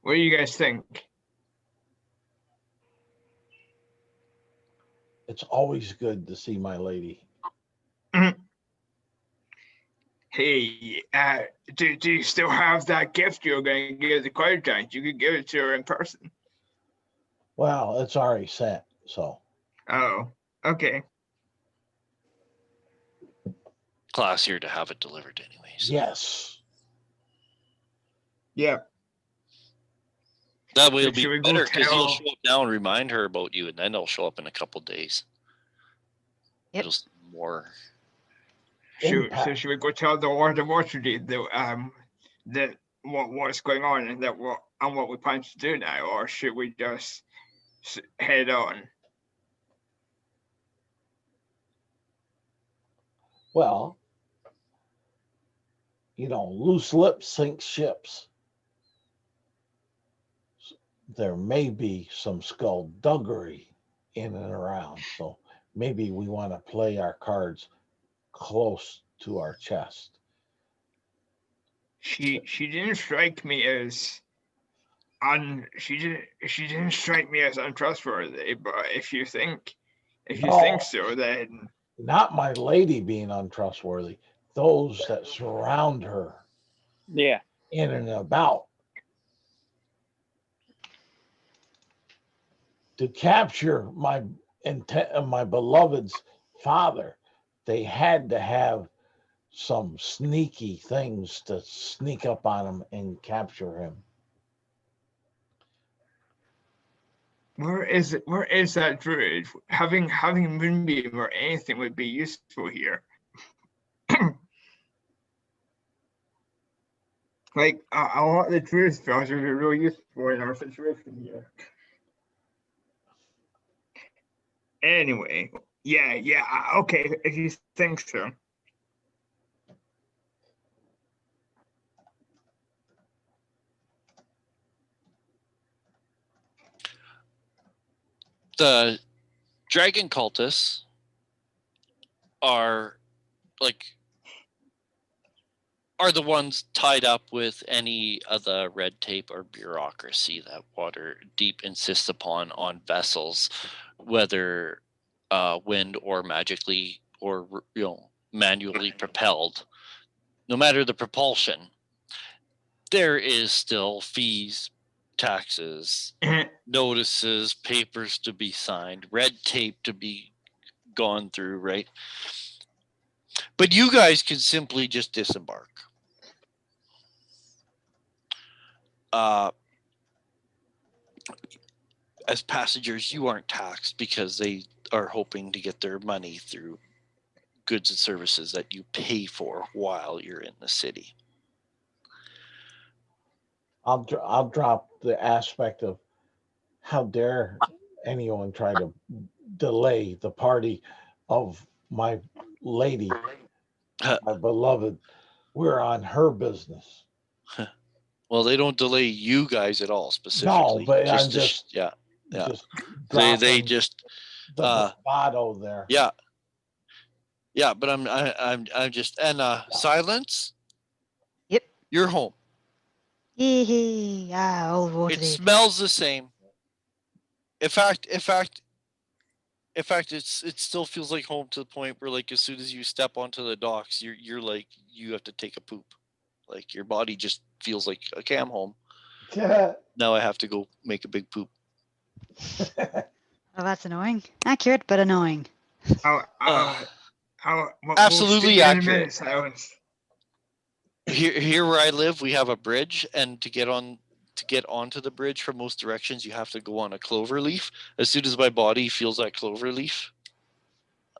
What do you guys think?
It's always good to see my lady.
Hey, do you still have that gift you're going to give the Quiet Giant? You could give it to her in person.
Well, it's already sent, so.
Oh, okay.
Classier to have it delivered anyways.
Yes.
Yeah.
That way it'll
Should we
be
go
better because you'll
tell-
show up now and remind her about you, and then it'll show up in a couple days.
Yep.
It'll more.
So should we go tell the Lord of Waterdeep that what's going on and what we plan to do now, or should we just head on?
Well, loose lips sink ships. There may be some skullduggery in and around, so maybe we want to play our cards close to our chest.
She didn't strike me as she didn't strike me as untrustworthy, but if you think so, then
Not my lady being untrustworthy, those that surround her.
Yeah.
In and about. To capture my beloved's father, they had to have some sneaky things to sneak up on him and capture him.
Where is it? Where is that druid? Having moonbeam or anything would be useful here. Like a lot of the druid spells would be really useful in our situation here. Anyway, yeah, okay, if you think so.
The dragon cultists are the ones tied up with any of the red tape or bureaucracy that Waterdeep insists upon on vessels, whether wind or magically or manually propelled. No matter the propulsion, there is still fees, taxes, notices, papers to be signed, red tape to be gone through, right? But you guys can simply just disembark. As passengers, you aren't taxed because they are hoping to get their money through goods and services that you pay for while you're in the city.
I'll drop the aspect of how dare anyone try to delay the party of my lady, my beloved. We're on her business.
Well, they don't delay you guys at all specifically.
No, but I'm
just
just
they
dropping
just
the bravado there.
yeah. But I'm just silence.
Yep.
You're home.
Hee old
It
Waterdeep.
smells the same. In fact, it still feels like home to the point where, like, as soon as you step onto the docks, you're like, you have to take a poop. Like, your body just feels like, okay, I'm home.
Yeah.
Now I have to go make a big poop.
Oh, that's annoying. Accurate, but annoying.
Absolutely accurate.
Silence.
Here where I live, we have a bridge, and to get onto the bridge from most directions, you have to go on a clover leaf. As soon as my body feels that clover leaf,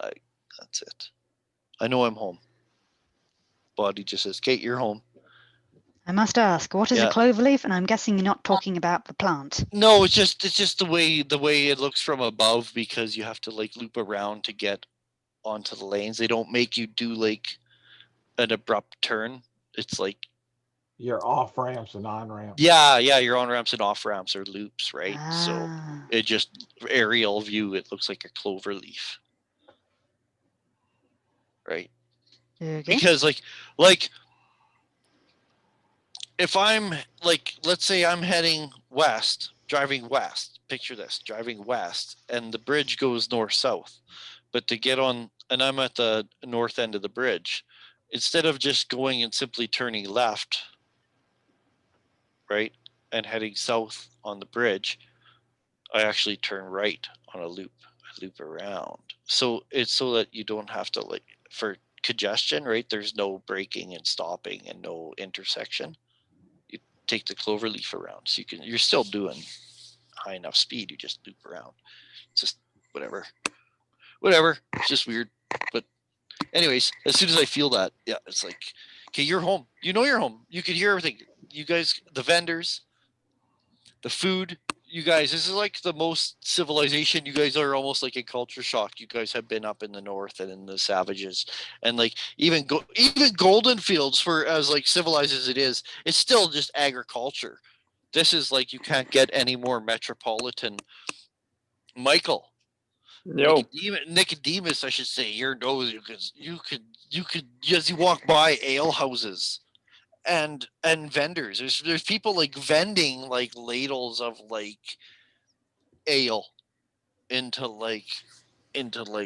that's it. I know I'm home. Body just says, Kate, you're home.
I must ask, what is a cloverleaf? And I'm guessing you're not talking about the plant.
No, it's just the way it looks from above, because you have to like loop around to get onto the lanes. They don't make you do like an abrupt turn. It's like
your off ramps and on ramps.
Yeah, your on ramps and off ramps are loops, right? So it just aerial view, it looks like a clover leaf, right?
Okay.
Because like if I'm like, let's say I'm heading west, driving west. Picture this, driving west, and the bridge goes north-south. But to get on, and I'm at the north end of the bridge, instead of just going and simply turning left, right, and heading south on the bridge, I actually turn right on a loop. I loop around. So it's so that you don't have to, like, for congestion, right? There's no braking and stopping and no intersection. You take the clover leaf around, so you're still doing high enough speed. You just loop around. It's just whatever. It's just weird. But anyways, as soon as I feel that, yeah, it's like, okay, you're home. You know you're home. You can hear everything. You guys, the vendors, the food, you guys, this is like the most civilization. You guys are almost like in culture shock. You guys have been up in the north and in the savages, and like even Golden Fields, for as like civilized as it is, it's still just agriculture. This is like, you can't get any more metropolitan. Michael,
No.
Nicodemus, I should say, your nose, because you could as you walk by ale houses and vendors. There's people like vending like ladles of like ale into like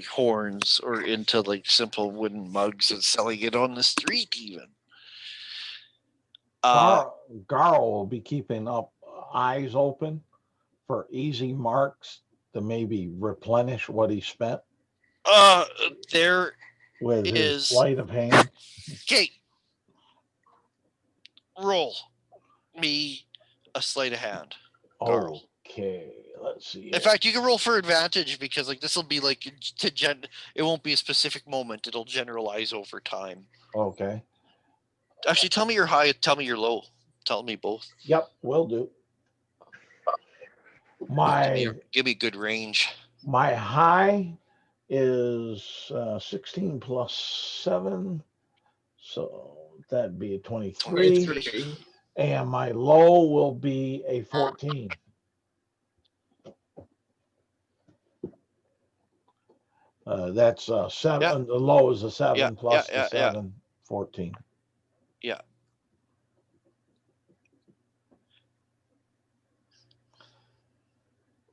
horns or into like simple wooden mugs and selling it on the street even.
Garl will be keeping eyes open for easy marks to maybe replenish what he spent.
There
with his sleight of hand.
Okay. Roll me a sleight of hand.
Oh, Okay, let's see.
In fact, you can roll for advantage because like this will be like it won't be a specific moment. It'll generalize over time.
Okay.
Actually, tell me your high, tell me your low. Tell me both.
Yep, will do.
Give me good range.
My high is 16 plus 7, so that'd be a 23.
23.
And my low will be a 14. That's 7.
Yeah.
The low is a 7
Yeah,
plus
yeah,
the
yeah,
7, 14.
Yeah.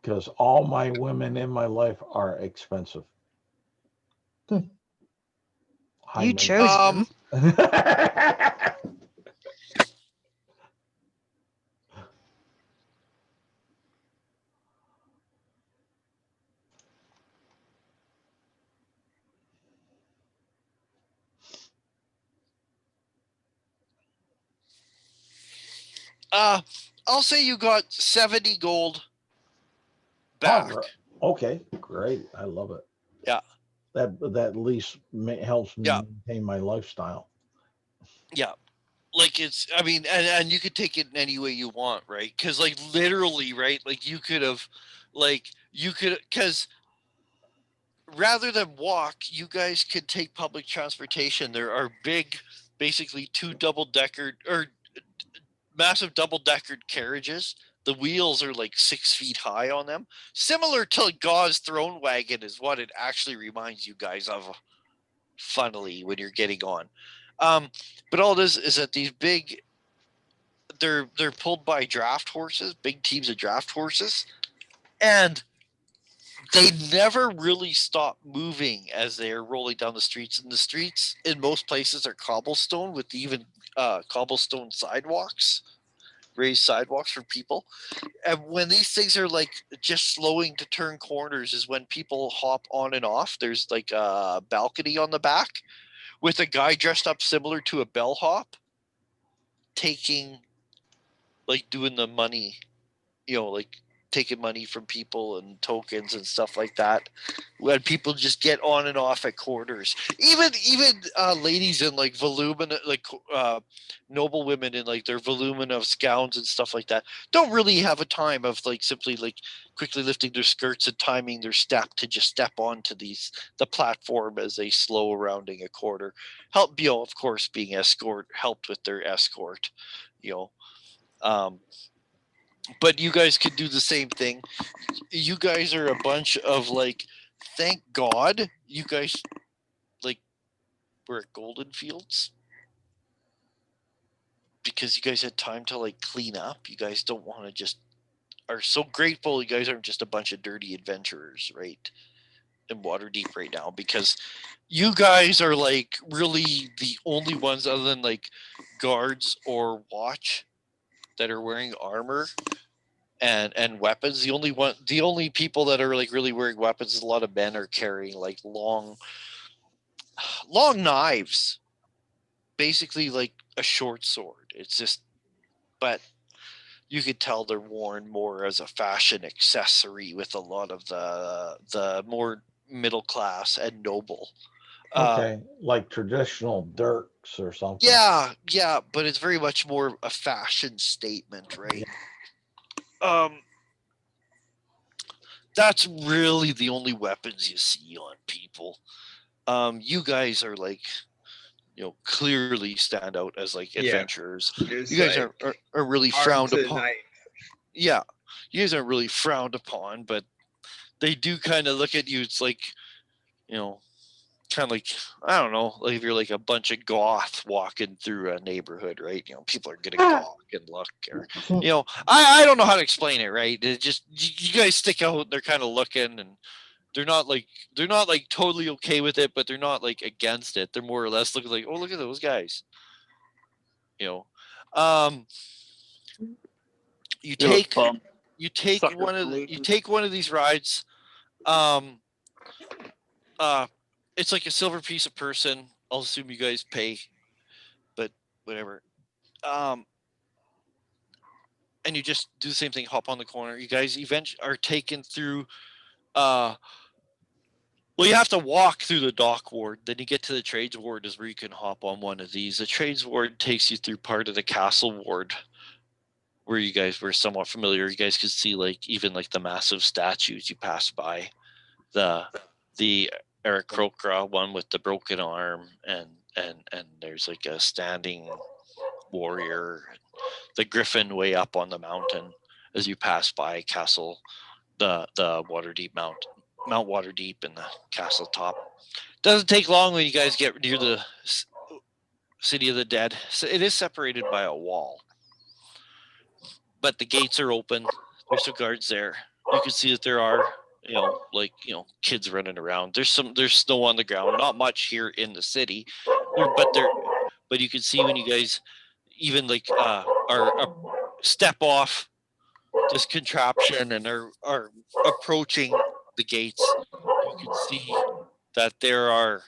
Because all my women in my life are expensive.
You chose them.
I'll say you got 70 gold back.
Okay, great. I love it.
Yeah.
That at least helps me maintain my lifestyle.
Yeah. Like I mean, and you could take it in any way you want, right? Because like literally, right? Like because rather than walk, you guys could take public transportation. There are big, basically 2 double-decker or massive double-decker carriages. The wheels are like 6 feet high on them. Similar to Gauze Throne Wagon is what it actually reminds you guys of, funnily, when you're getting on. But all it is that these big, they're pulled by draft horses, big teams of draft horses, and they never really stop moving as they're rolling down the streets. And the streets in most places are cobblestone with even cobblestone sidewalks, raised sidewalks for people. And when these things are like just slowing to turn corners is when people hop on and off. There's like a balcony on the back with a guy dressed up similar to a bellhop doing the money, like taking money from people and tokens and stuff like that, when people just get on and off at corners. Even ladies in like voluminous, like noble women in like their voluminous gowns and stuff like that don't really have a time of like simply like quickly lifting their skirts and timing their step to just step onto the platform as they slow rounding a corner. Help, of course, being helped with their escort, but you guys could do the same thing. You guys are a bunch of like, thank God you guys like were at Golden Fields because you guys had time to like clean up. You guys don't want to just are so grateful you guys aren't just a bunch of dirty adventurers, right? In Waterdeep right now, because you guys are like really the only ones other than like guards or watch that are wearing armor and weapons. The only people that are like really wearing weapons is a lot of men are carrying like long knives, basically like a short sword. It's just, but you could tell they're worn more as a fashion accessory with a lot of the more middle class and noble.
Okay, like traditional dirks or something.
Yeah, but it's very much more a fashion statement, right? That's really the only weapons you see on people. You guys are like, clearly stand out as like adventurers.
There's
You guys
like
are really
arm
frowned
to the
upon.
knife.
Yeah, you guys aren't really frowned upon, but they do kind of look at you. It's like, kind of like, I don't know, like if you're like a bunch of goth walking through a neighborhood, right? People are gonna gawk and look, or I don't know how to explain it, right? It just you guys stick out. They're kind of looking, and they're not like totally okay with it, but they're not like against it. They're more or less looking like, oh, look at those guys. You take one of these rides. It's like a silver piece a person. I'll assume you guys pay, but whatever. and you just do the same thing. Hop on the corner. You guys eventually are taken through. Well, you have to walk through the dock ward. Then you get to the trades ward, is where you can hop on one of these. The trades ward takes you through part of the castle ward, where you guys were somewhat familiar. You guys could see like even like the massive statues you passed by, the Eric Krokra one with the broken arm, and there's like a standing warrior, the griffin way up on the mountain as you pass by castle, the Waterdeep Mount Waterdeep and the castle top. Doesn't take long when you guys get near the city of the dead. So it is separated by a wall, but the gates are open. There's some guards there. You can see that there are, kids running around. There's snow on the ground. Not much here in the city, but you can see when you guys even like are step off this contraption and are approaching the gates. You can see that there are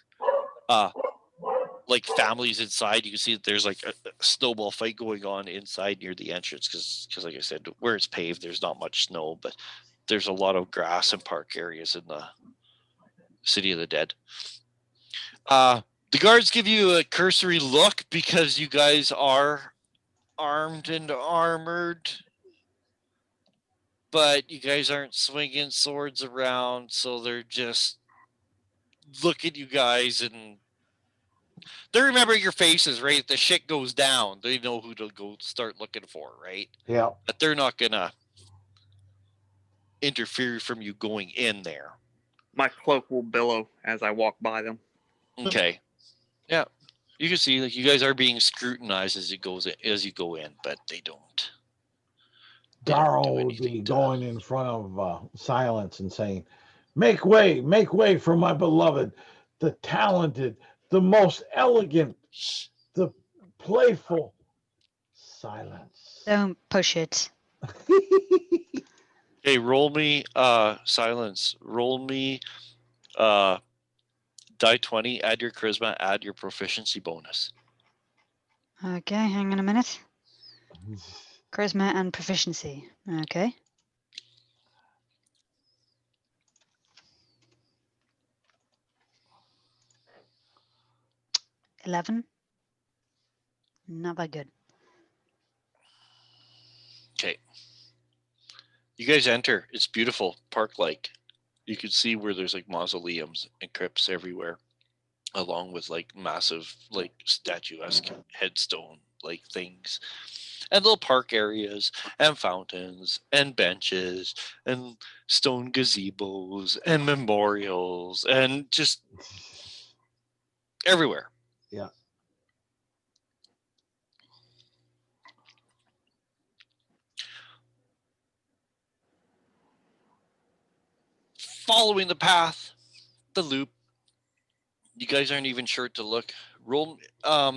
like families inside. You can see that there's like a snowball fight going on inside near the entrance because like I said, where it's paved, there's not much snow, but there's a lot of grass and park areas in the city of the dead. The guards give you a cursory look because you guys are armed and armored, but you guys aren't swinging swords around, so they're just look at you guys and they remember your faces, right? If the shit goes down, they know who to go start looking for, right?
Yeah.
But they're not gonna interfere from you going in there.
My cloak will billow as I walk by them.
Okay. Yeah. You can see like you guys are being scrutinized as you go in, but they don't.
Darrell would be going in front of Silence and saying, make way for my beloved, the talented, the most elegant, the playful Silence.
Don't push it.
Hey, roll me Silence. Roll me die 20, add your charisma, add your proficiency bonus.
Okay, hang on a minute. Charisma and proficiency. Okay. $11. Not that good.
Okay. You guys enter. It's beautiful, park-like. You can see where there's like mausoleums and crypts everywhere, along with like massive like statuesque headstone like things, and little park areas and fountains and benches and stone gazebos and memorials and just everywhere.
Yeah.
Following the path, the loop. You guys aren't even sure to look. Roll. Actually,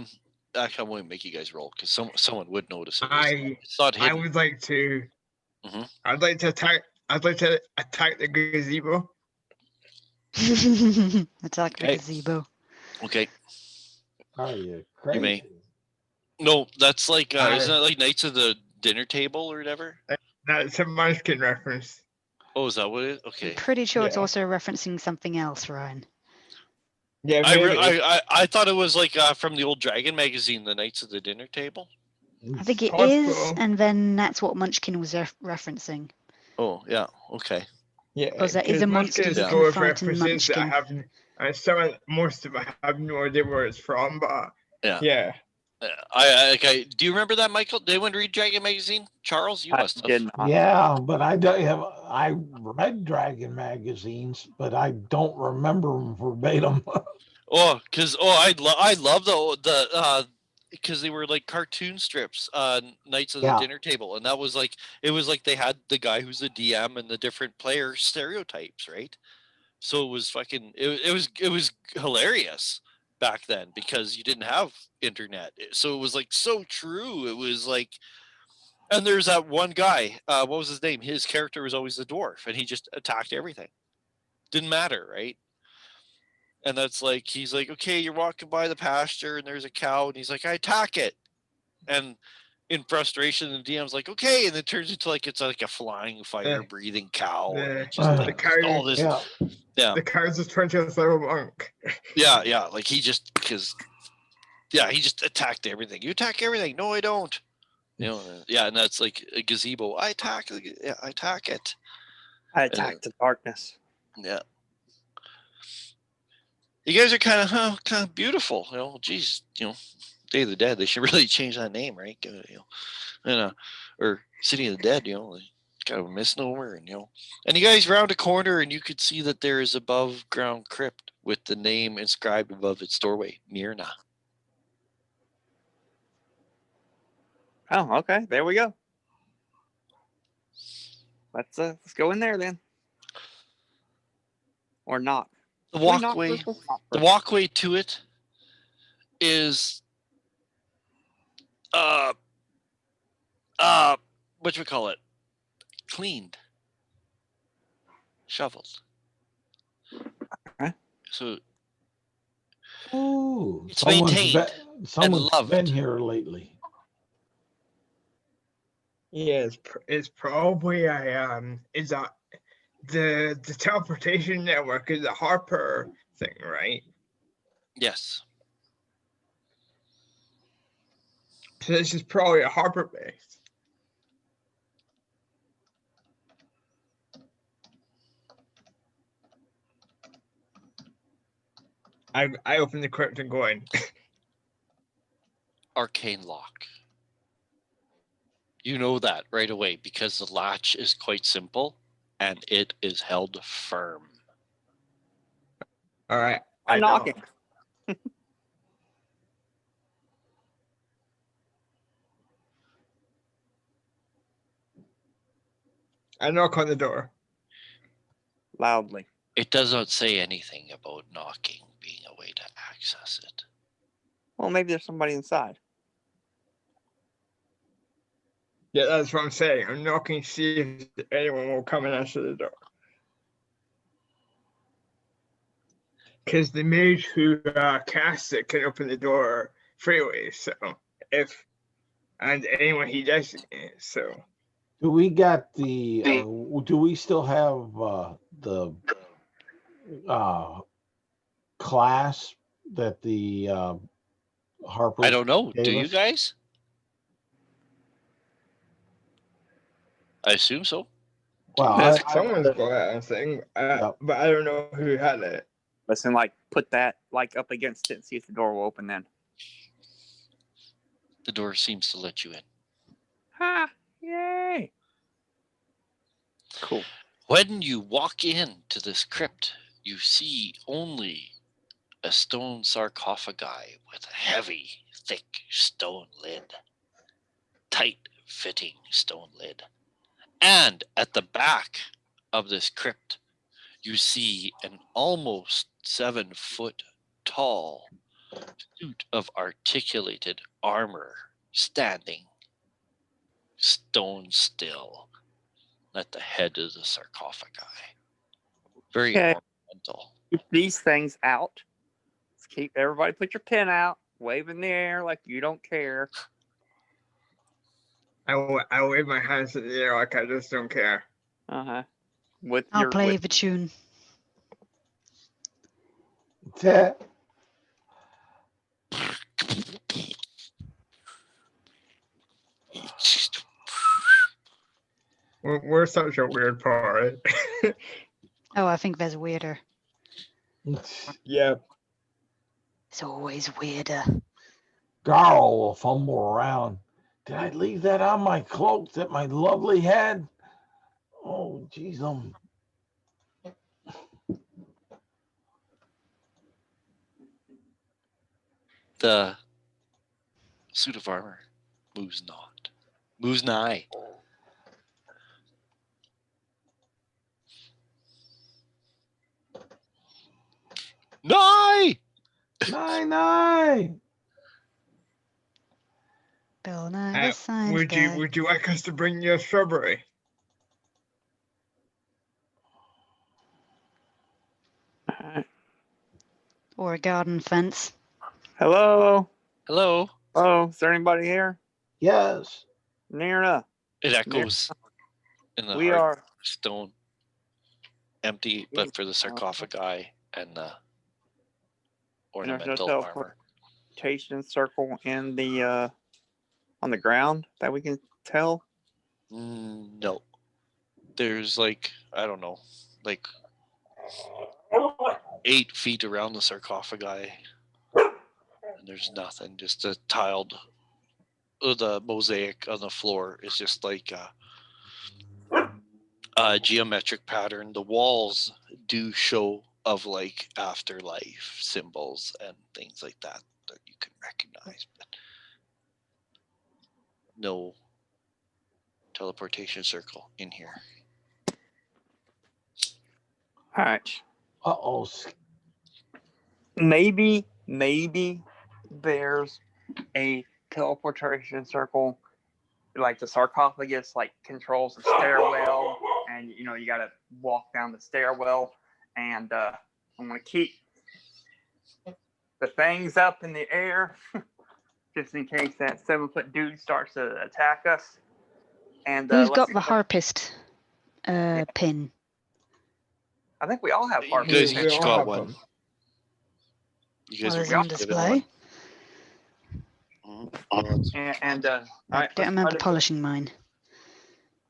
I won't make you guys roll because someone would notice it. It's not hidden.
I would like to.
Mhm.
I'd like to attack the gazebo.
Attack the
Okay.
gazebo.
Okay.
Are you crazy?
You may. No, that's like
Aye.
isn't that like Knights of the Dinner Table or whatever?
That's a Munchkin reference.
Oh, is that what it is? Okay.
I'm pretty sure it's
Yeah.
also referencing something else, Ryan.
Yeah, maybe.
I thought it was like from the old Dragon magazine, the Knights of the Dinner Table.
I think it
Possible.
is, and then that's what Munchkin was referencing.
Oh yeah, okay.
Yeah,
Because there is a monster
Munchkin's
you
Yeah.
can
full of
fight in
references that I
Munchkin.
have. Most of it I have no idea where it's from, but
Yeah.
yeah.
Okay. Do you remember that, Michael? Did anyone read Dragon magazine? Charles, you
I
must have.
did not.
Yeah, but I don't have. I read Dragon magazines, but I don't remember them verbatim.
Oh, I love the because they were like cartoon strips, Knights of the
Yeah.
Dinner Table, and that was like it was like they had the guy who's the DM and the different player stereotypes, right? So it was fucking it was hilarious back then because you didn't have internet, so it was like so true. It was like, and there's that one guy, what was his name? His character was always the dwarf, and he just attacked everything. Didn't matter, right? And that's like, he's like, okay, you're walking by the pasture and there's a cow, and he's like, I attack it. And in frustration, the DM's like, okay, and it turns into like it's like a flying, fire-breathing cow, and it just
the
like
cow-
all this,
Yeah.
yeah,
The cow's just 20th level monk.
yeah, like he just he just attacked everything. You attack everything. No, I don't. You know, yeah, and that's like a gazebo. I attack it.
I attack the darkness.
Yeah. You guys are kind of beautiful. You know, geez, you know, Day of the Dead. They should really change that name, right? Or City of the Dead. You know, kind of a misnomer, and and you guys round a corner, and you could see that there is above ground crypt with the name inscribed above its doorway, Myrna.
Oh, okay. There we go. Let's go in there then. Or not.
The
Should we knock
walkway,
first? Let's knock
the
first.
walkway to it is what you call it? Cleaned, shoveled.
Okay.
So
Ooh,
It's maintained
someone's
loved.
been here lately.
Yeah, it's probably the teleportation network is a Harper thing, right?
yes,
So this is probably a Harper base. I open the crypt and go in.
arcane lock. You know that right away because the latch is quite simple and it is held firm.
All right,
I'm knocking.
I knock on the door.
Loudly.
It does not say anything about knocking being a way to access it.
Well, maybe there's somebody inside.
Yeah, that's what I'm saying. I'm knocking to see if anyone will come and answer the door. Because the mage who casts it can open the door freely. So and anyone he does, so.
Do we got the? Do we still have the class that the Harper?
I don't know.
gave
Do you
us?
guys? I assume so.
Well,
Someone's got that thing,
Yep.
but I don't know who had it.
Listen, like, put that, like, up against it and see if the door will open then.
The door seems to let you in.
Ha! Yay! Cool.
When you walk into this crypt, you see only a stone sarcophagi with a heavy, thick stone lid. Tight-fitting stone lid. And at the back of this crypt, you see an almost 7-foot tall suit of articulated armor standing stone still at the head of the sarcophagi. Very
Okay.
ornamental.
Keep these things out. Let's keep everybody put your pen out, wave in the air like you don't care.
I wave my hands in the air like I just don't care.
Uh-huh. With
I'll
your
play
with,
the tune.
We're such a weird party.
Oh, I think there's weirder.
Yeah.
It's always weirder.
Garl will fumble around. Did I leave that on my cloak that my lovely had? Oh, geez,
The suit of armor moves not. Moves nigh. Nigh!
Nine.
Bill Nye, the science
Would
guy.
you like us to bring you a strawberry?
Or a garden fence.
Hello?
Hello?
Oh, is there anybody here?
Yes.
Nirna,
It echoes in the
we
hard
are
stone. Empty, but for the sarcophagi and the
and there's no
ornamental armor.
teleportation circle in the on the ground that we can tell.
No. There's like, I don't know, like 8 feet around the sarcophagi. And there's nothing, just a tiled, the mosaic on the floor is just like a geometric pattern. The walls do show of like afterlife symbols and things like that that you can recognize, but no teleportation circle in here.
All right.
Uh-oh.
Maybe there's a teleportation circle, like the sarcophagus, like controls the stairwell, and you know you got to walk down the stairwell, and I'm gonna keep the things up in the air, just in case that 7-foot dude starts to attack us. And
Who's
let's
got
see
the
what-
harpist pin?
I think we all have
You
harpies.
guys
We
each
all
got
have
one.
them.
You guys
Well,
are
is it on
given
display?
one.
And all
I
right,
don't remember polishing mine.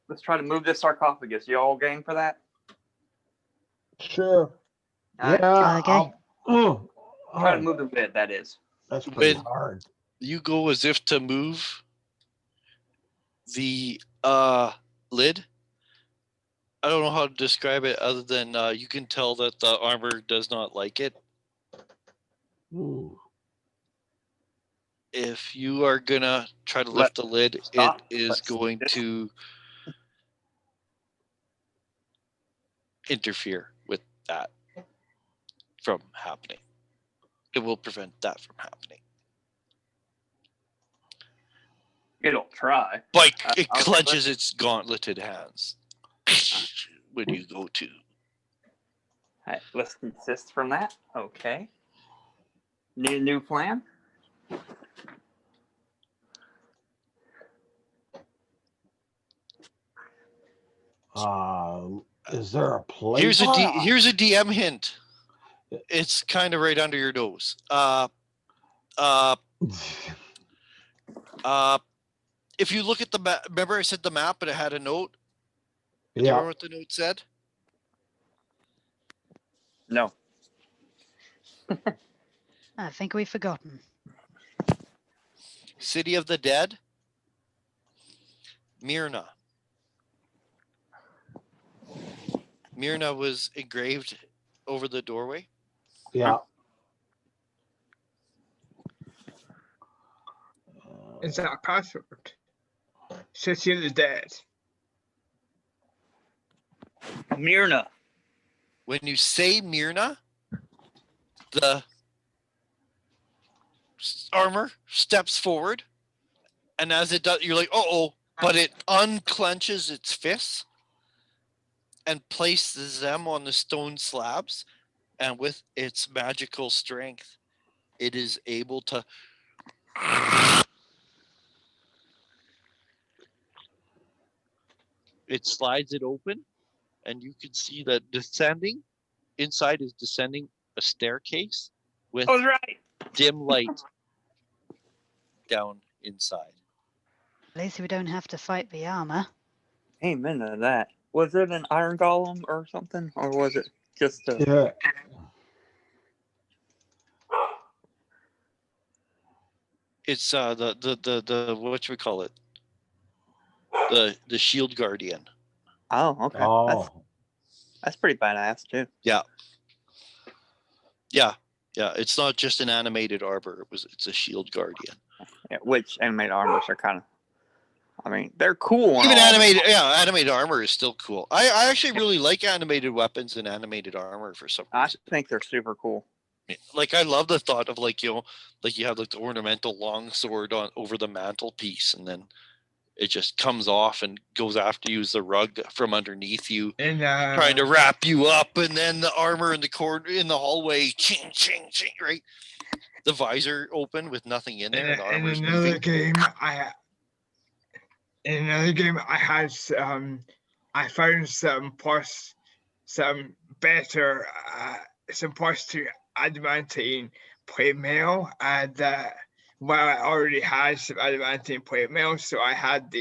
let's try to move this sarcophagus. You all game for that?
Sure.
All right.
Yeah.
Okay.
Try to move the lid. That is.
That's pretty
When-
hard.
You go as if to move the lid. I don't know how to describe it other than you can tell that the armor does not like it.
Ooh.
If you are gonna try to lift the lid,
Stop.
it is
Let's
going
do this.
to interfere with that from happening. It will prevent that from happening.
It'll try.
Like
I
it
was
clenches its gauntleted hands when you go to.
All right, let's desist from that. Okay. Need a new plan?
Is there a place?
Here's a DM hint. It's kind of right under your nose. If you look at the map, remember I said the map, but it had a note. Do you
Yeah.
remember what the note said?
No.
I think we've forgotten.
City of the Dead, Myrna. Myrna was engraved over the doorway.
Yeah.
Is that a password? City of the Dead.
Myrna.
When you say Myrna, the armor steps forward, and as it does, you're like, oh, but it unclenches its fists and places them on the stone slabs, and with its magical strength, it is able to it slides it open, and you can see that inside is descending a staircase with
I was right.
dim light down inside.
At least we don't have to fight the armor.
Amen to that. Was it an iron golem or something? Or was it just a.
Yeah.
It's the what we call it? The shield guardian.
Oh, okay.
Oh.
That's pretty badass, too.
Yeah, it's not just an animated armor. It's a shield guardian.
Yeah, which animated armors are kind of. I mean, they're cool. and
Even
all,
animated armor is still cool. I actually really like animated weapons and animated armor for some
I
reason.
think they're super cool.
Like I love the thought of like you have like the ornamental longsword on over the mantelpiece, and then it just comes off and goes after you as the rug from underneath you,
And
trying to wrap you up, and then the armor in the corner in the hallway, ching ching ching, right? The visor open with nothing in there, and the
in
armor's
another
moving.
game, in another game, I found some better, some plus 2 adamantine plate mail, and well, I already had some adamantine plate mail, so I had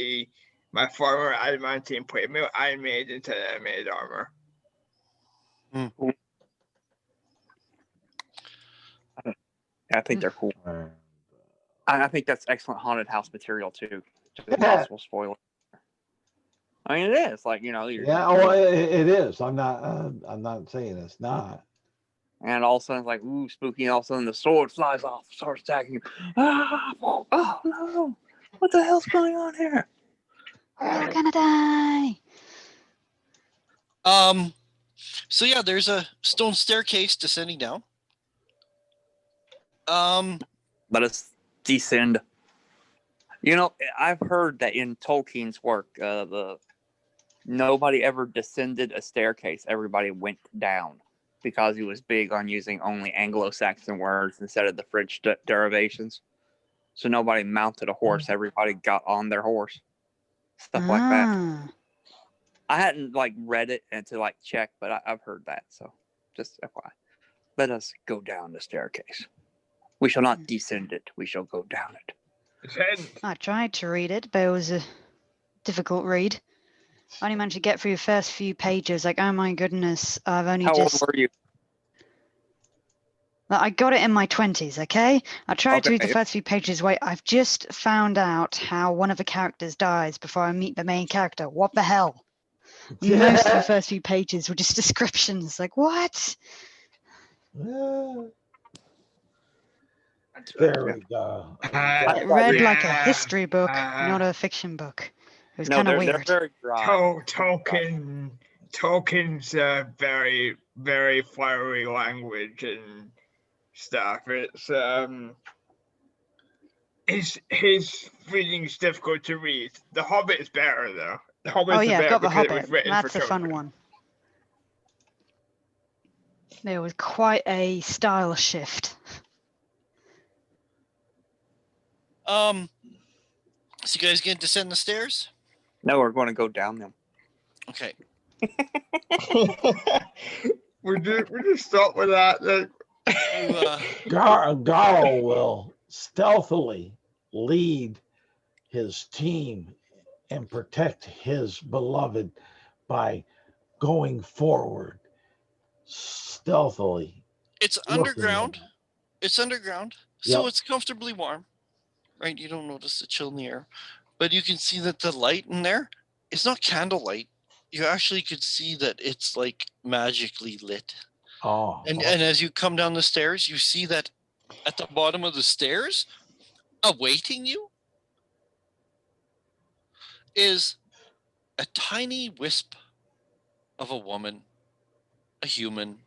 my former adamantine plate mail I made into animated armor.
I think they're cool.
And,
I think that's excellent haunted house material too. Just possible spoiler. I mean, it is like
yeah, oh, it is. I'm not saying it's not.
and all of a sudden it's like ooh spooky, and all of a sudden the sword flies off, starts attacking you. Ah, oh no! What the hell's going on here?
We're all gonna die.
So yeah, there's a stone staircase descending down.
Let us descend. I've heard that in Tolkien's work, nobody ever descended a staircase. Everybody went down because he was big on using only Anglo-Saxon words instead of the French derivations. So nobody mounted a horse. Everybody got on their horse. Stuff like that.
Ah.
I hadn't read it and to check, but I've heard that. So just FYI. Let us go down the staircase. We shall not descend it. We shall go down it.
I tried to read it, but it was a difficult read. I only managed to get through the first few pages. Like, oh my goodness, I've only
How
just.
old were you?
I got it in my 20s, okay? I tried to read the
Okay.
first few pages. Wait, I've just found out how one of the characters dies before I meet the main character. What the hell? Most of the first few pages were just descriptions. Like, what?
Yeah. There we go.
It read like a history book, not a fiction book. It was
No,
kind of
they're
weird.
very dry.
Tolkien's very, very flowery language and stuff. It's his reading's difficult to read. The Hobbit is better though. The Hobbit
Oh
is
yeah, I've
better
got the
because it was
Hobbit.
written
That's
for
a fun
children.
one. There was quite a style shift.
So you guys gonna descend the stairs?
No, we're going to go down them.
Okay.
we just stop with that.
Garl will stealthily lead his team and protect his beloved by going forward stealthily.
It's
looking at
underground.
him.
It's underground, so
Yep.
it's comfortably warm, right? You don't notice the chill in the air, but you can see that the light in there, it's not candlelight. You actually could see that it's like magically lit.
Oh,
And as you come down the stairs, you see that at the bottom of the stairs, awaiting you, is a tiny wisp of a woman, a human,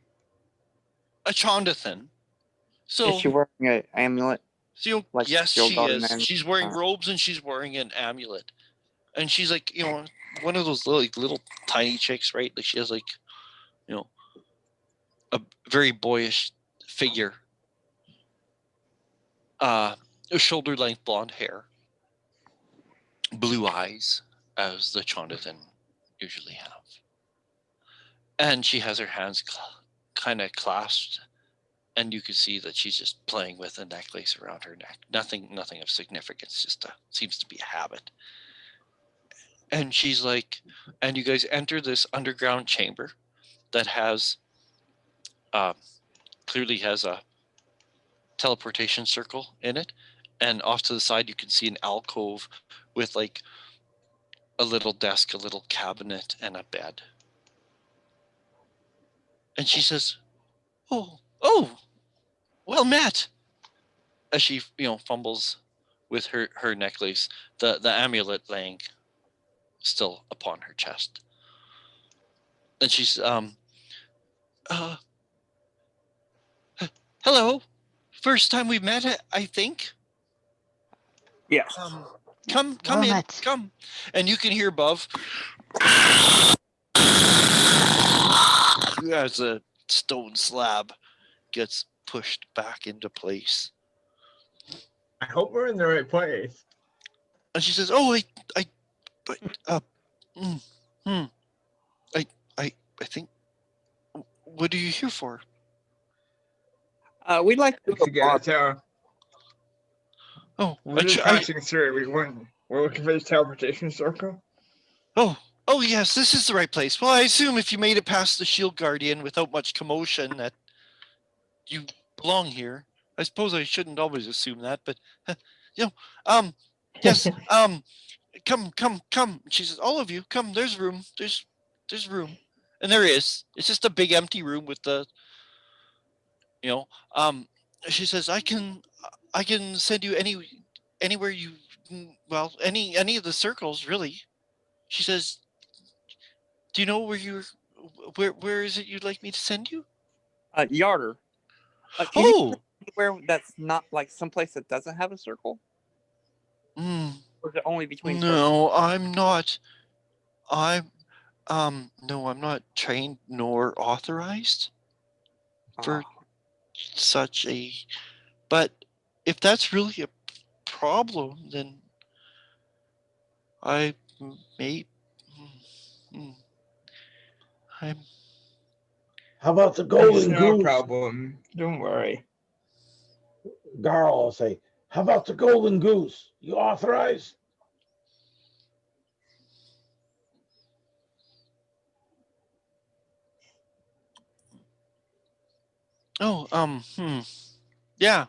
a Chondathan. So
Is she wearing an amulet?
So
Like
yes,
Steel
she
Garden
is.
Man?
She's wearing robes and she's wearing an amulet, and she's like one of those little tiny chicks, right? Like she has a very boyish figure, shoulder length blonde hair, blue eyes, as the Chondathan usually have, and she has her hands kind of clasped. And you can see that she's just playing with a necklace around her neck. Nothing of significance. Just seems to be a habit. And she's like, and you guys enter this underground chamber that has, clearly has a teleportation circle in it. And off to the side, you can see an alcove with like a little desk, a little cabinet, and a bed. And she says, "Oh, well met," as she fumbles with her necklace, the amulet laying still upon her chest. And she's hello, first time we've met, I think.
Yes.
Come
Well
in,
met.
come. And you can hear above as a stone slab gets pushed back into place.
I hope we're in the right place.
And she says, "Oh, But mm, hmm, I think. What are you here for?
We'd like to do
To
a
get a
bar.
tower.
Oh,
We're just passing through. We're looking for the teleportation circle.
oh yes, this is the right place. Well, I assume if you made it past the shield guardian without much commotion, that you belong here. I suppose I shouldn't always assume that, but yes, come. She says, all of you, come. There's room. There's room, and there is. It's just a big empty room with the, you know, She says, I can send you anywhere you, well, any of the circles really. She says, do you know where is it you'd like me to send you?
Yarder. Can you
Oh,
anywhere that's not like someplace that doesn't have a circle?
mm,
Or is it only between circles?
no, I'm not. No, I'm not trained nor authorized for
Oh,
such a. But if that's really a problem, then I may. mm, I'm.
How about the
It's
golden
no
goose?
problem. Don't worry.
Garl will say, how about the golden goose? You authorized?
Oh, yeah.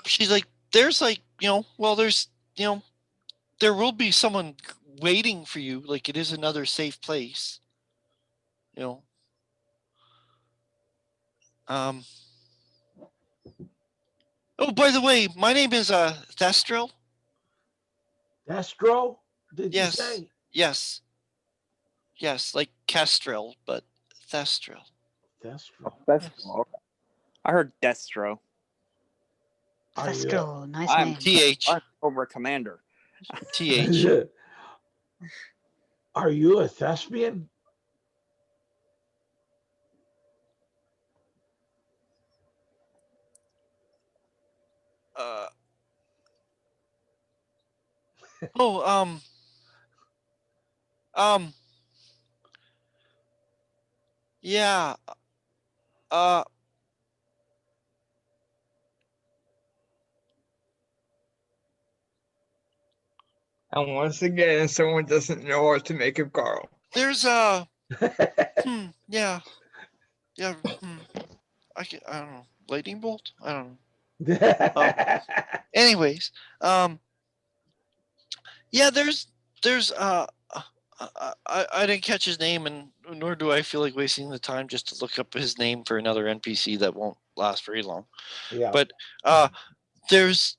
She's like, there's like, well, there's, there will be someone waiting for you. Like it is another safe place. You know. Oh, by the way, my name is Thestral.
Destro, did
Yes.
you say?
Yes, like Kestrel, but Thestral.
Destro.
that's
Yes.
okay. I heard Destro.
Are you,
Thestral, nice
I'm
name.
TH.
I'm over commander.
TH.
are you a thespian?
Uh. Oh, yeah. Uh.
And once again, someone doesn't know what to make of Carl.
There's yeah. I don't know. Lightning bolt? I don't know. Anyways, yeah, there's I didn't catch his name, and nor do I feel like wasting the time just to look up his name for another NPC that won't last very long.
Yeah.
But there's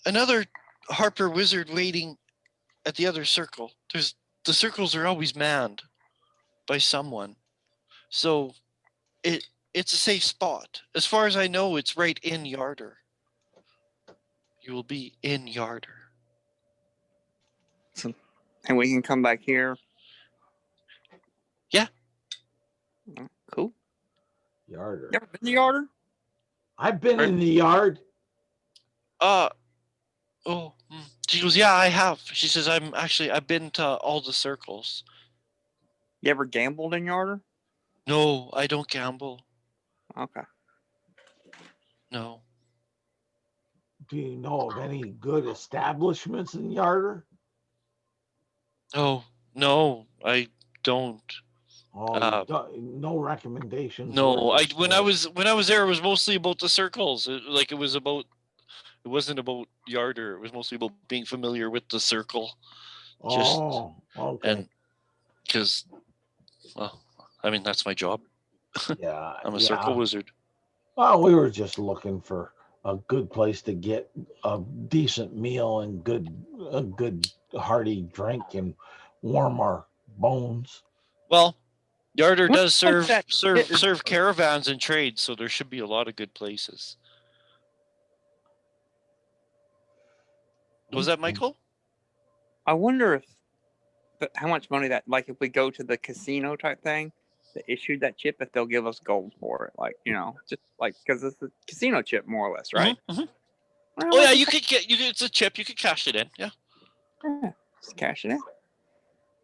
another Harper wizard waiting at the other circle. The circles are always manned by someone, so it's a safe spot. As far as I know, it's right in Yarder. You will be in Yarder.
And we can come back here.
Yeah.
Cool.
Yarder.
You ever been to Yarder?
I've been
Right.
in the yard.
She goes, yeah, I have. She says, I've been to all the circles.
You ever gambled in Yarder?
No, I don't gamble.
Okay.
No.
Do you know of any good establishments in Yarder?
Oh, no, I don't.
Oh, no recommendations.
No,
worth a
when I
stare.
was there, it was mostly about the circles. It wasn't about Yarder. It was mostly about being familiar with the circle.
Oh, okay.
And because, well, I mean, that's my job.
Yeah.
I'm a circle wizard.
Well, we were just looking for a good place to get a decent meal and a good hearty drink and warm our bones.
Well, Yarder
What
does
the fuck that
serve caravans and trade, so there should be a lot of good places. Was that Michael?
I wonder how much money that, like, if we go to the casino type thing, that issued that chip, if they'll give us gold for it, like, just like, because it's a casino chip more or less, right?
Mm-hmm. Oh yeah, you could get it's a chip. You could cash it in. Yeah,
Yeah, just cash it in.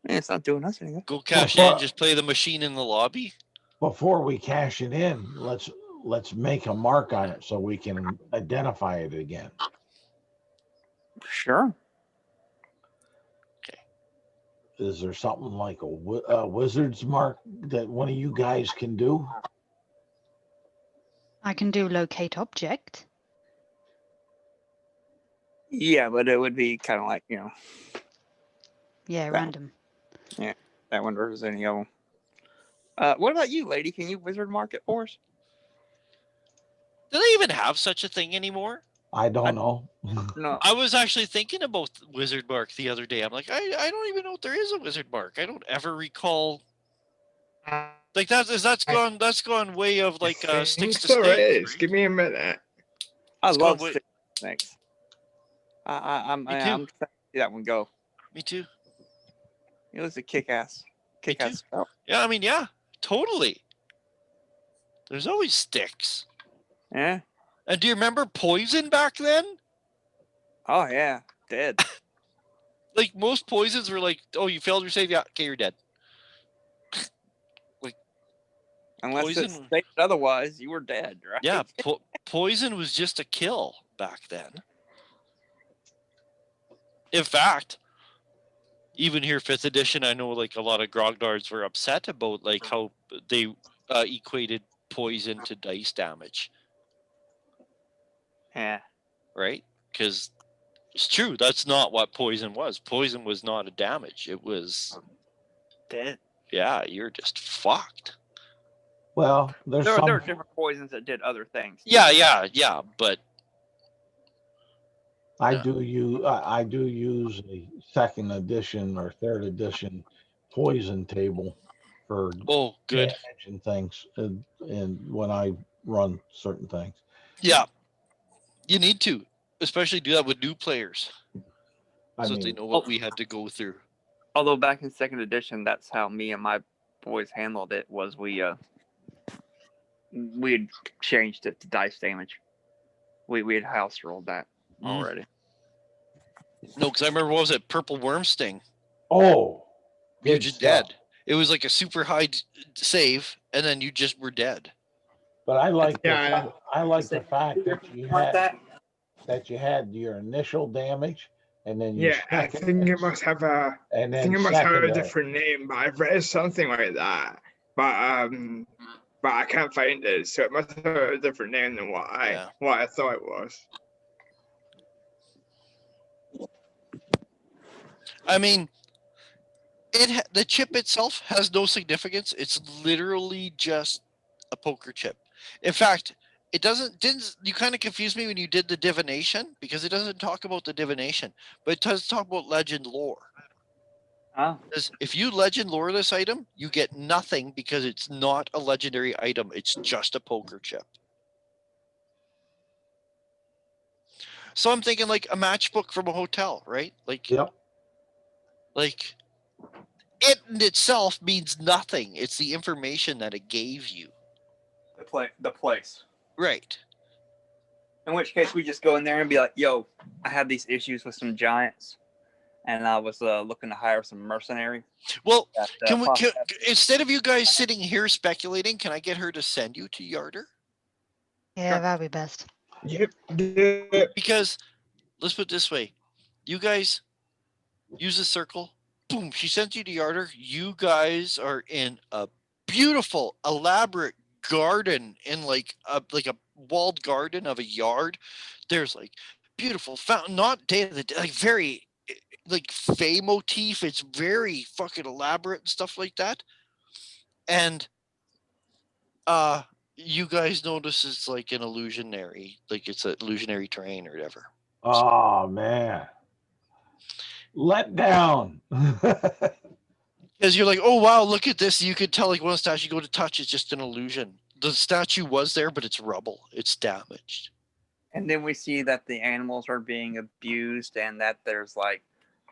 Man, it's not doing us anything.
go cash
Well,
in. Just play the machine in the lobby.
Before we cash it in, let's make a mark on it so we can identify it again.
Sure.
Is there something like a wizard's mark that one of you guys can do?
I can do locate object.
Yeah, but it would be kind of like,
Yeah,
That-
random.
I wonder if there's any of them. What about you, lady? Can you wizard mark it for us?
Do they even have such a thing anymore?
I don't know.
No.
I was actually thinking about wizard mark the other day. I'm like, I don't even know if there is a wizard mark. I don't ever recall. Like that's gone way of like sticks to
there
sticks.
is. Give me a minute.
I
It's
love
going
stick snakes. I'm
Me too.
excited to see that one go.
Me too.
It was a kick-ass
too.
spell.
Yeah, I mean, yeah, totally. There's always sticks.
Yeah.
And do you remember poison back then?
Oh yeah, dead.
Like most poisons were like, oh, you failed your save. Yeah, okay, you're dead.
Unless it
Poison-
stated otherwise, you were dead, right?
Yeah, poison was just a kill back then. In fact, even here, 5th edition, I know like a lot of grognards were upset about like how they equated poison to dice damage,
Yeah.
right? Because it's true. That's not what poison was. Poison was not a damage. It was,
Dead.
yeah, you're just fucked.
Well, there's
There
some.
are different poisons that did other things.
Yeah, but
I
Yeah.
do use a 2nd edition or 3rd edition poison table for
oh, good.
damage and things, and when I run certain things.
Yeah, you need to, especially do that with new players,
I
so that they
mean,
know what we had to go through.
Although back in 2nd edition, that's how me and my boys handled it. Was we had changed it to dice damage. We had house rolled that already.
No, because I remember, what was it? Purple worm sting.
oh,
You're
good
just
stuff.
dead. It was like a super high save, and then you just were dead.
But I like
Yeah.
I like the fact that you had your initial damage, and then your
Yeah, I
second,
think it must have a.
and
I
then
think it must have a
secondary.
different name, but I've read something like that. But I can't find it, so it must have a different name than what
Yeah.
I thought it was.
I mean, the chip itself has no significance. It's literally just a poker chip. In fact, it didn't you kind of confused me when you did the divination, because it doesn't talk about the divination, but it does talk about legend lore.
Oh.
Because if you legend lore this item, you get nothing because it's not a legendary item. It's just a poker chip. So I'm thinking like a matchbook from a hotel, right? Like,
Yep.
like it in itself means nothing. It's the information that it gave you.
The place.
Right.
In which case, we just go in there and be like, "Yo, I have these issues with some giants, and I was looking to hire some mercenary."
Well,
That,
can instead of you guys sitting here speculating, can I get her to send you to Yarder?
Yeah,
Sure.
that'd be best.
Yep. Yep.
Because let's put it this way, you guys use the circle. Boom! She sends you to Yarder. You guys are in a beautiful, elaborate garden in like a walled garden of a yard. There's like beautiful fountain, not Day of the Dead, like very like Fey motif. It's very fucking elaborate and stuff like that. And you guys notice it's like an illusionary, like it's an illusionary terrain or whatever.
Oh man, let down.
Because you're like, oh wow, look at this. You could tell like one statue you go to touch is just an illusion. The statue was there, but it's rubble. It's damaged.
And then we see that the animals are being abused, and that there's like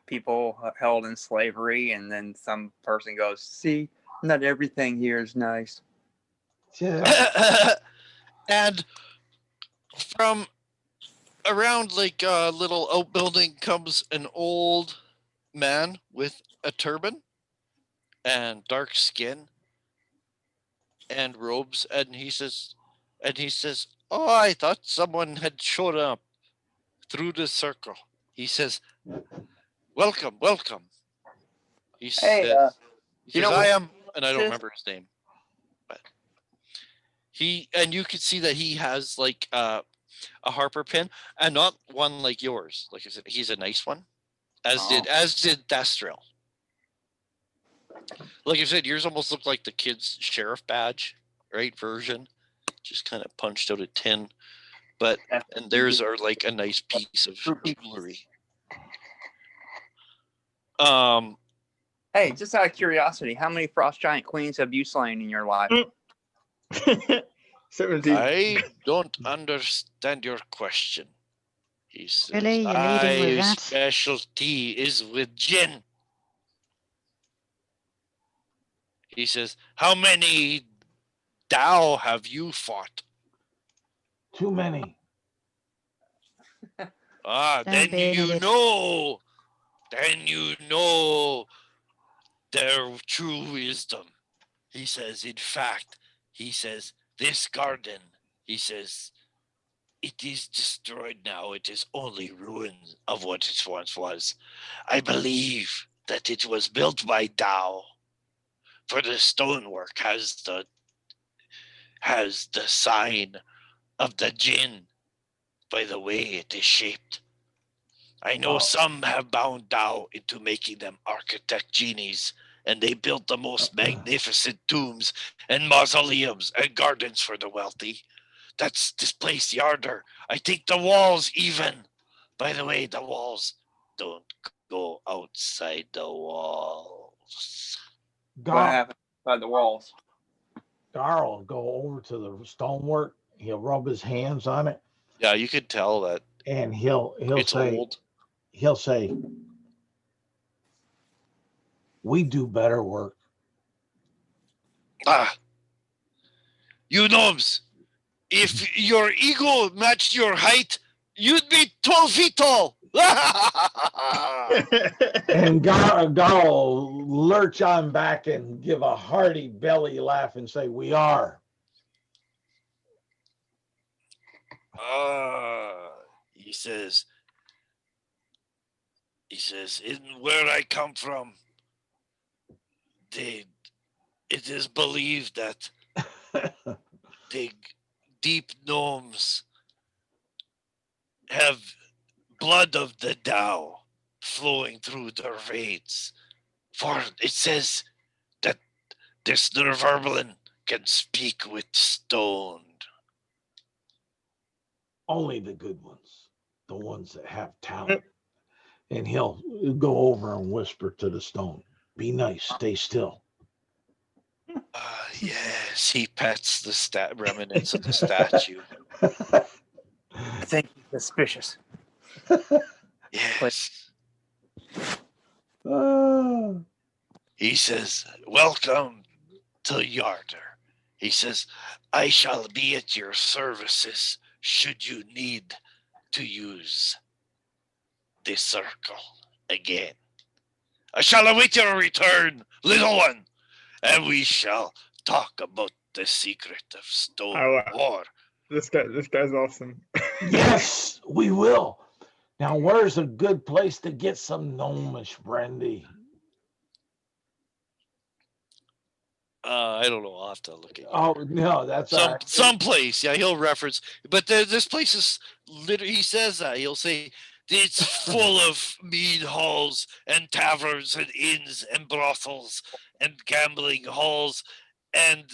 people held in slavery. And then some person goes, "See, not everything here is nice."
Yeah.
And from around like a little outbuilding comes an old man with a turban and dark skin and robes, and he says, "Oh, I thought someone had shown up through the circle." He says, "Welcome, welcome." He
Hey,
says,
you know
"I
what
am," and I don't
this is?
remember his name, but and you can see that he has like a harper pin, and not one like yours. Like I said, he's a nice one, as
Oh.
did Destrel. Like I said, yours almost looked like the kid's sheriff badge, right? Version, just kind of punched out a tin. But and theirs are like a nice piece of jewelry.
Hey, just out of curiosity, how many frost giant queens have you slain in your life?
17.
I don't understand your question. He says,
Really? You're leading with
"My
that?
specialty is with gin." He says, "How many Tao have you fought?"
Too many.
Ah,
Don't
then
be an
you
idiot.
know. Then you know their true wisdom. He says, in fact, he says, this garden, he says, it is destroyed now. It is only ruins of what it once was. I believe that it was built by Tao, for the stonework has the sign of the jinn by the way it is shaped. I know some have bound Tao into making them architect genies, and they built the most magnificent tombs and mausoleums and gardens for the wealthy. That's displaced Yarder. I think the walls even. By the way, the walls don't go outside the walls.
What
Gar,
happened by the walls?
Gar will go over to the stonework. He'll rub his hands on it,
Yeah, you could tell that
and he'll
it's
say,
old.
he'll say, "We do better work."
Ah, you gnomes, if your ego matched your height, you'd be 12 feet tall.
And Gar will lurch on back and give a hearty belly laugh and say, "We are."
He says, in where I come from, it is believed that the deep gnomes have blood of the Tao flowing through their veins. For it says that this Nerverblin can speak with stone.
Only the good ones, the ones that have talent. And he'll go over and whisper to the stone, "Be nice, stay still."
Yes, he pets the remnants of the statue.
I think he's suspicious.
Yes.
Ah.
He says, "Welcome to Yarder." He says, "I shall be at your services should you need to use this circle again. I shall await your return, little one, and we shall talk about the secret of stone war."
This guy's awesome.
Yes, we will. Now, where's a good place to get some gnomish brandy?
I don't know. I'll have to look at
Oh no, that's all right.
some place. Yeah, he'll reference, but this place is literally. He says that he'll say it's full of mead halls and taverns and inns and brothels and gambling halls and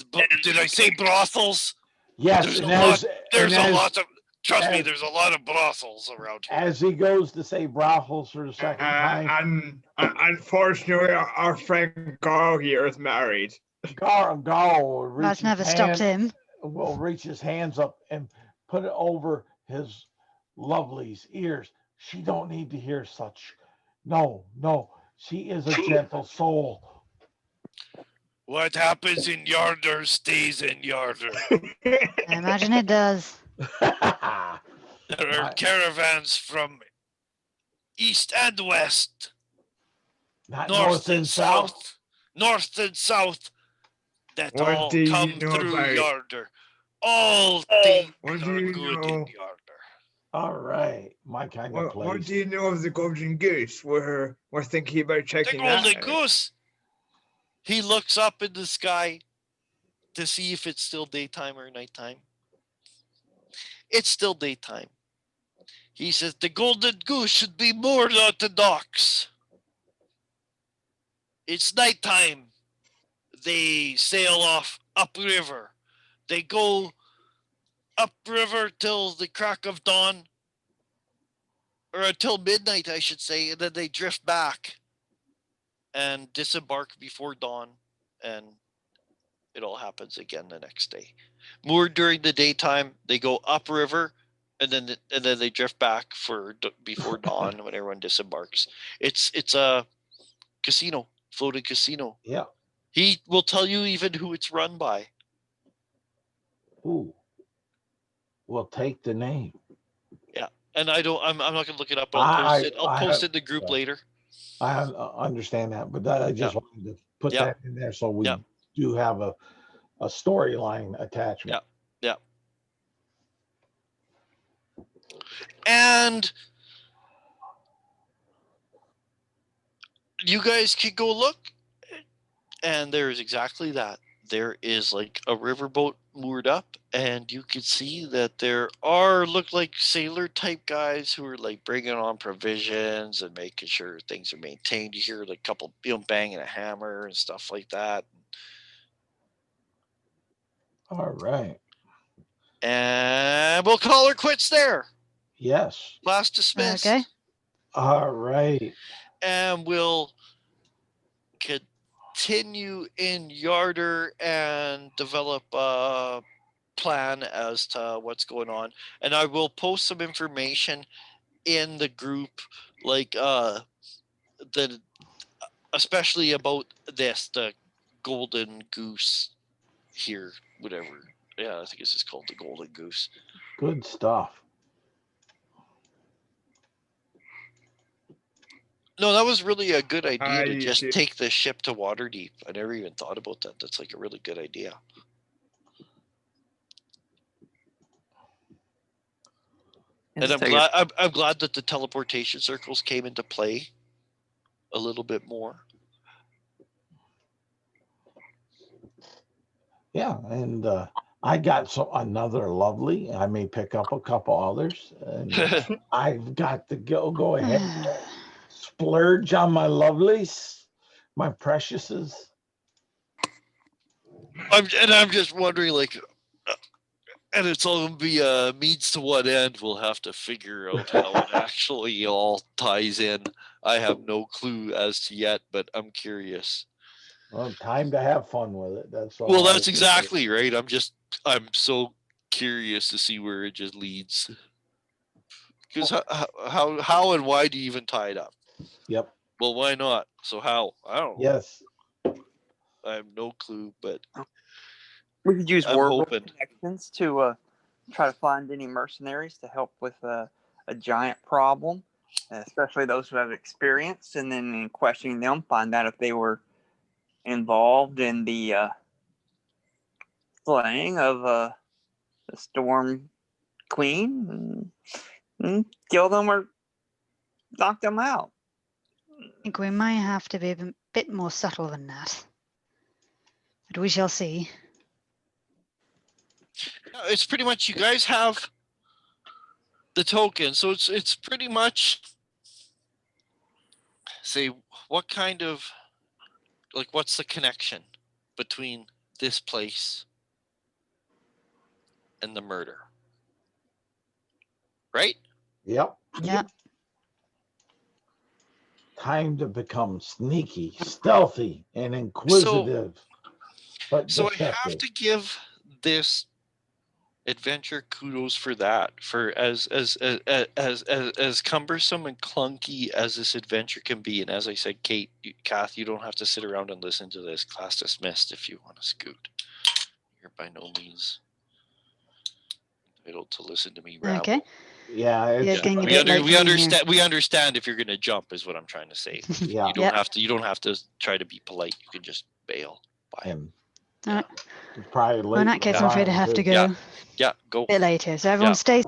did I say brothels?
Yes,
There's
and
a lot.
as
There's
and
a
as,
lot of. Trust me,
as-
there's a lot of brothels around here.
as he goes to say brothels for the second time,
And unfortunately, our friend Carl here is married.
Gar will reach
That's
his
never stopped him.
will reach his hands up and put it over his lovely's ears. She don't need to hear such. No, she is a gentle soul.
What happens in Yarder stays in Yarder.
I imagine it does.
There are caravans from east and west,
Not
north and south, north and south, that
What
all
do you
come
know
through
about-
yonder. All things
What do
are
you
good
know?
in yonder.
All right, my kind of
What
place.
do you know of the Golden Goose? We're thinking about
The
checking that
golden
out.
goose. He looks up in the sky to see if it's still daytime or nighttime. It's still daytime. He says the golden goose should be moored at the docks. It's nighttime. They sail off upriver. They go upriver till the crack of dawn, or until midnight, I should say, and then they drift back and disembark before dawn, and it all happens again the next day. Moored during the daytime, they go upriver, and then they drift back before dawn when everyone disembarks. It's a casino, floating casino.
Yeah.
He will tell you even who it's run by.
Ooh. We'll take the name.
And I'm not gonna look it up, but I'll post it. I'll post it in the group
yeah.
later.
I understand that, but I just wanted to put
Yeah.
that in there so we
Yeah.
do have a storyline attachment.
Yeah. And you guys can go look, and there's exactly that. There is like a riverboat moored up, and you can see that there look like sailor type guys who are like bringing on provisions and making sure things are maintained. You hear like a couple banging a hammer and stuff like that.
All right.
And we'll call her quits there.
Yes.
Class dismissed.
Okay.
All right.
And we'll continue in Yarder and develop a plan as to what's going on. And I will post some information in the group, like especially about the golden goose here, whatever. Yeah, I think it's just called the golden goose.
Good stuff.
No, that was really a good idea to
you
just
do.
take the ship to Waterdeep. I never even thought about that. That's like a really good idea. And I'm glad that the teleportation circles came into play a little bit more.
Yeah, and I got another lovely. I may pick up a couple others, and I've got to go ahead and splurge on my lovelies, my preciouses.
I'm just wondering, like, and it's all gonna be means to what end. We'll have to figure out how it actually all ties in. I have no clue as to yet, but I'm curious.
Well, time to have fun with it. That's all.
Well, that's exactly right. I'm so curious to see where it just leads. Because how and why do you even tie it up?
Yep.
Well, why not? So how? I don't know.
Yes.
I have no clue, but
we could use
I'm
Wargold
hoping.
connections to try to find any mercenaries to help with a giant problem, especially those who have experience, and then in questioning them, find out if they were involved in the slaying of the Storm Queen, and kill them or knock them out.
I think we might have to be a bit more subtle than that. But we shall see.
It's pretty much you guys have the token, so it's pretty much say what kind of what's the connection between this place and the murder, right?
Yep.
Yeah.
Time to become sneaky, stealthy, and inquisitive.
So I have to give this adventure kudos for that. For as cumbersome and clunky as this adventure can be, and as I said, Kath, you don't have to sit around and listen to this. Class dismissed if you want to scoot. You're by no means entitled to listen to me ramble.
Okay.
Yeah, it's
getting a
we,
bit late
we
for me here.
understand. We understand if you're going to jump, is what I'm trying to say.
yeah.
You don't
Yep.
have to. You don't have to try to be polite. You can just bail. Bye.
And
Alright.
it's probably late.
Well, in that case, I'm afraid I have to go.
Yeah, go.
A bit later. So everyone
Yeah.
stay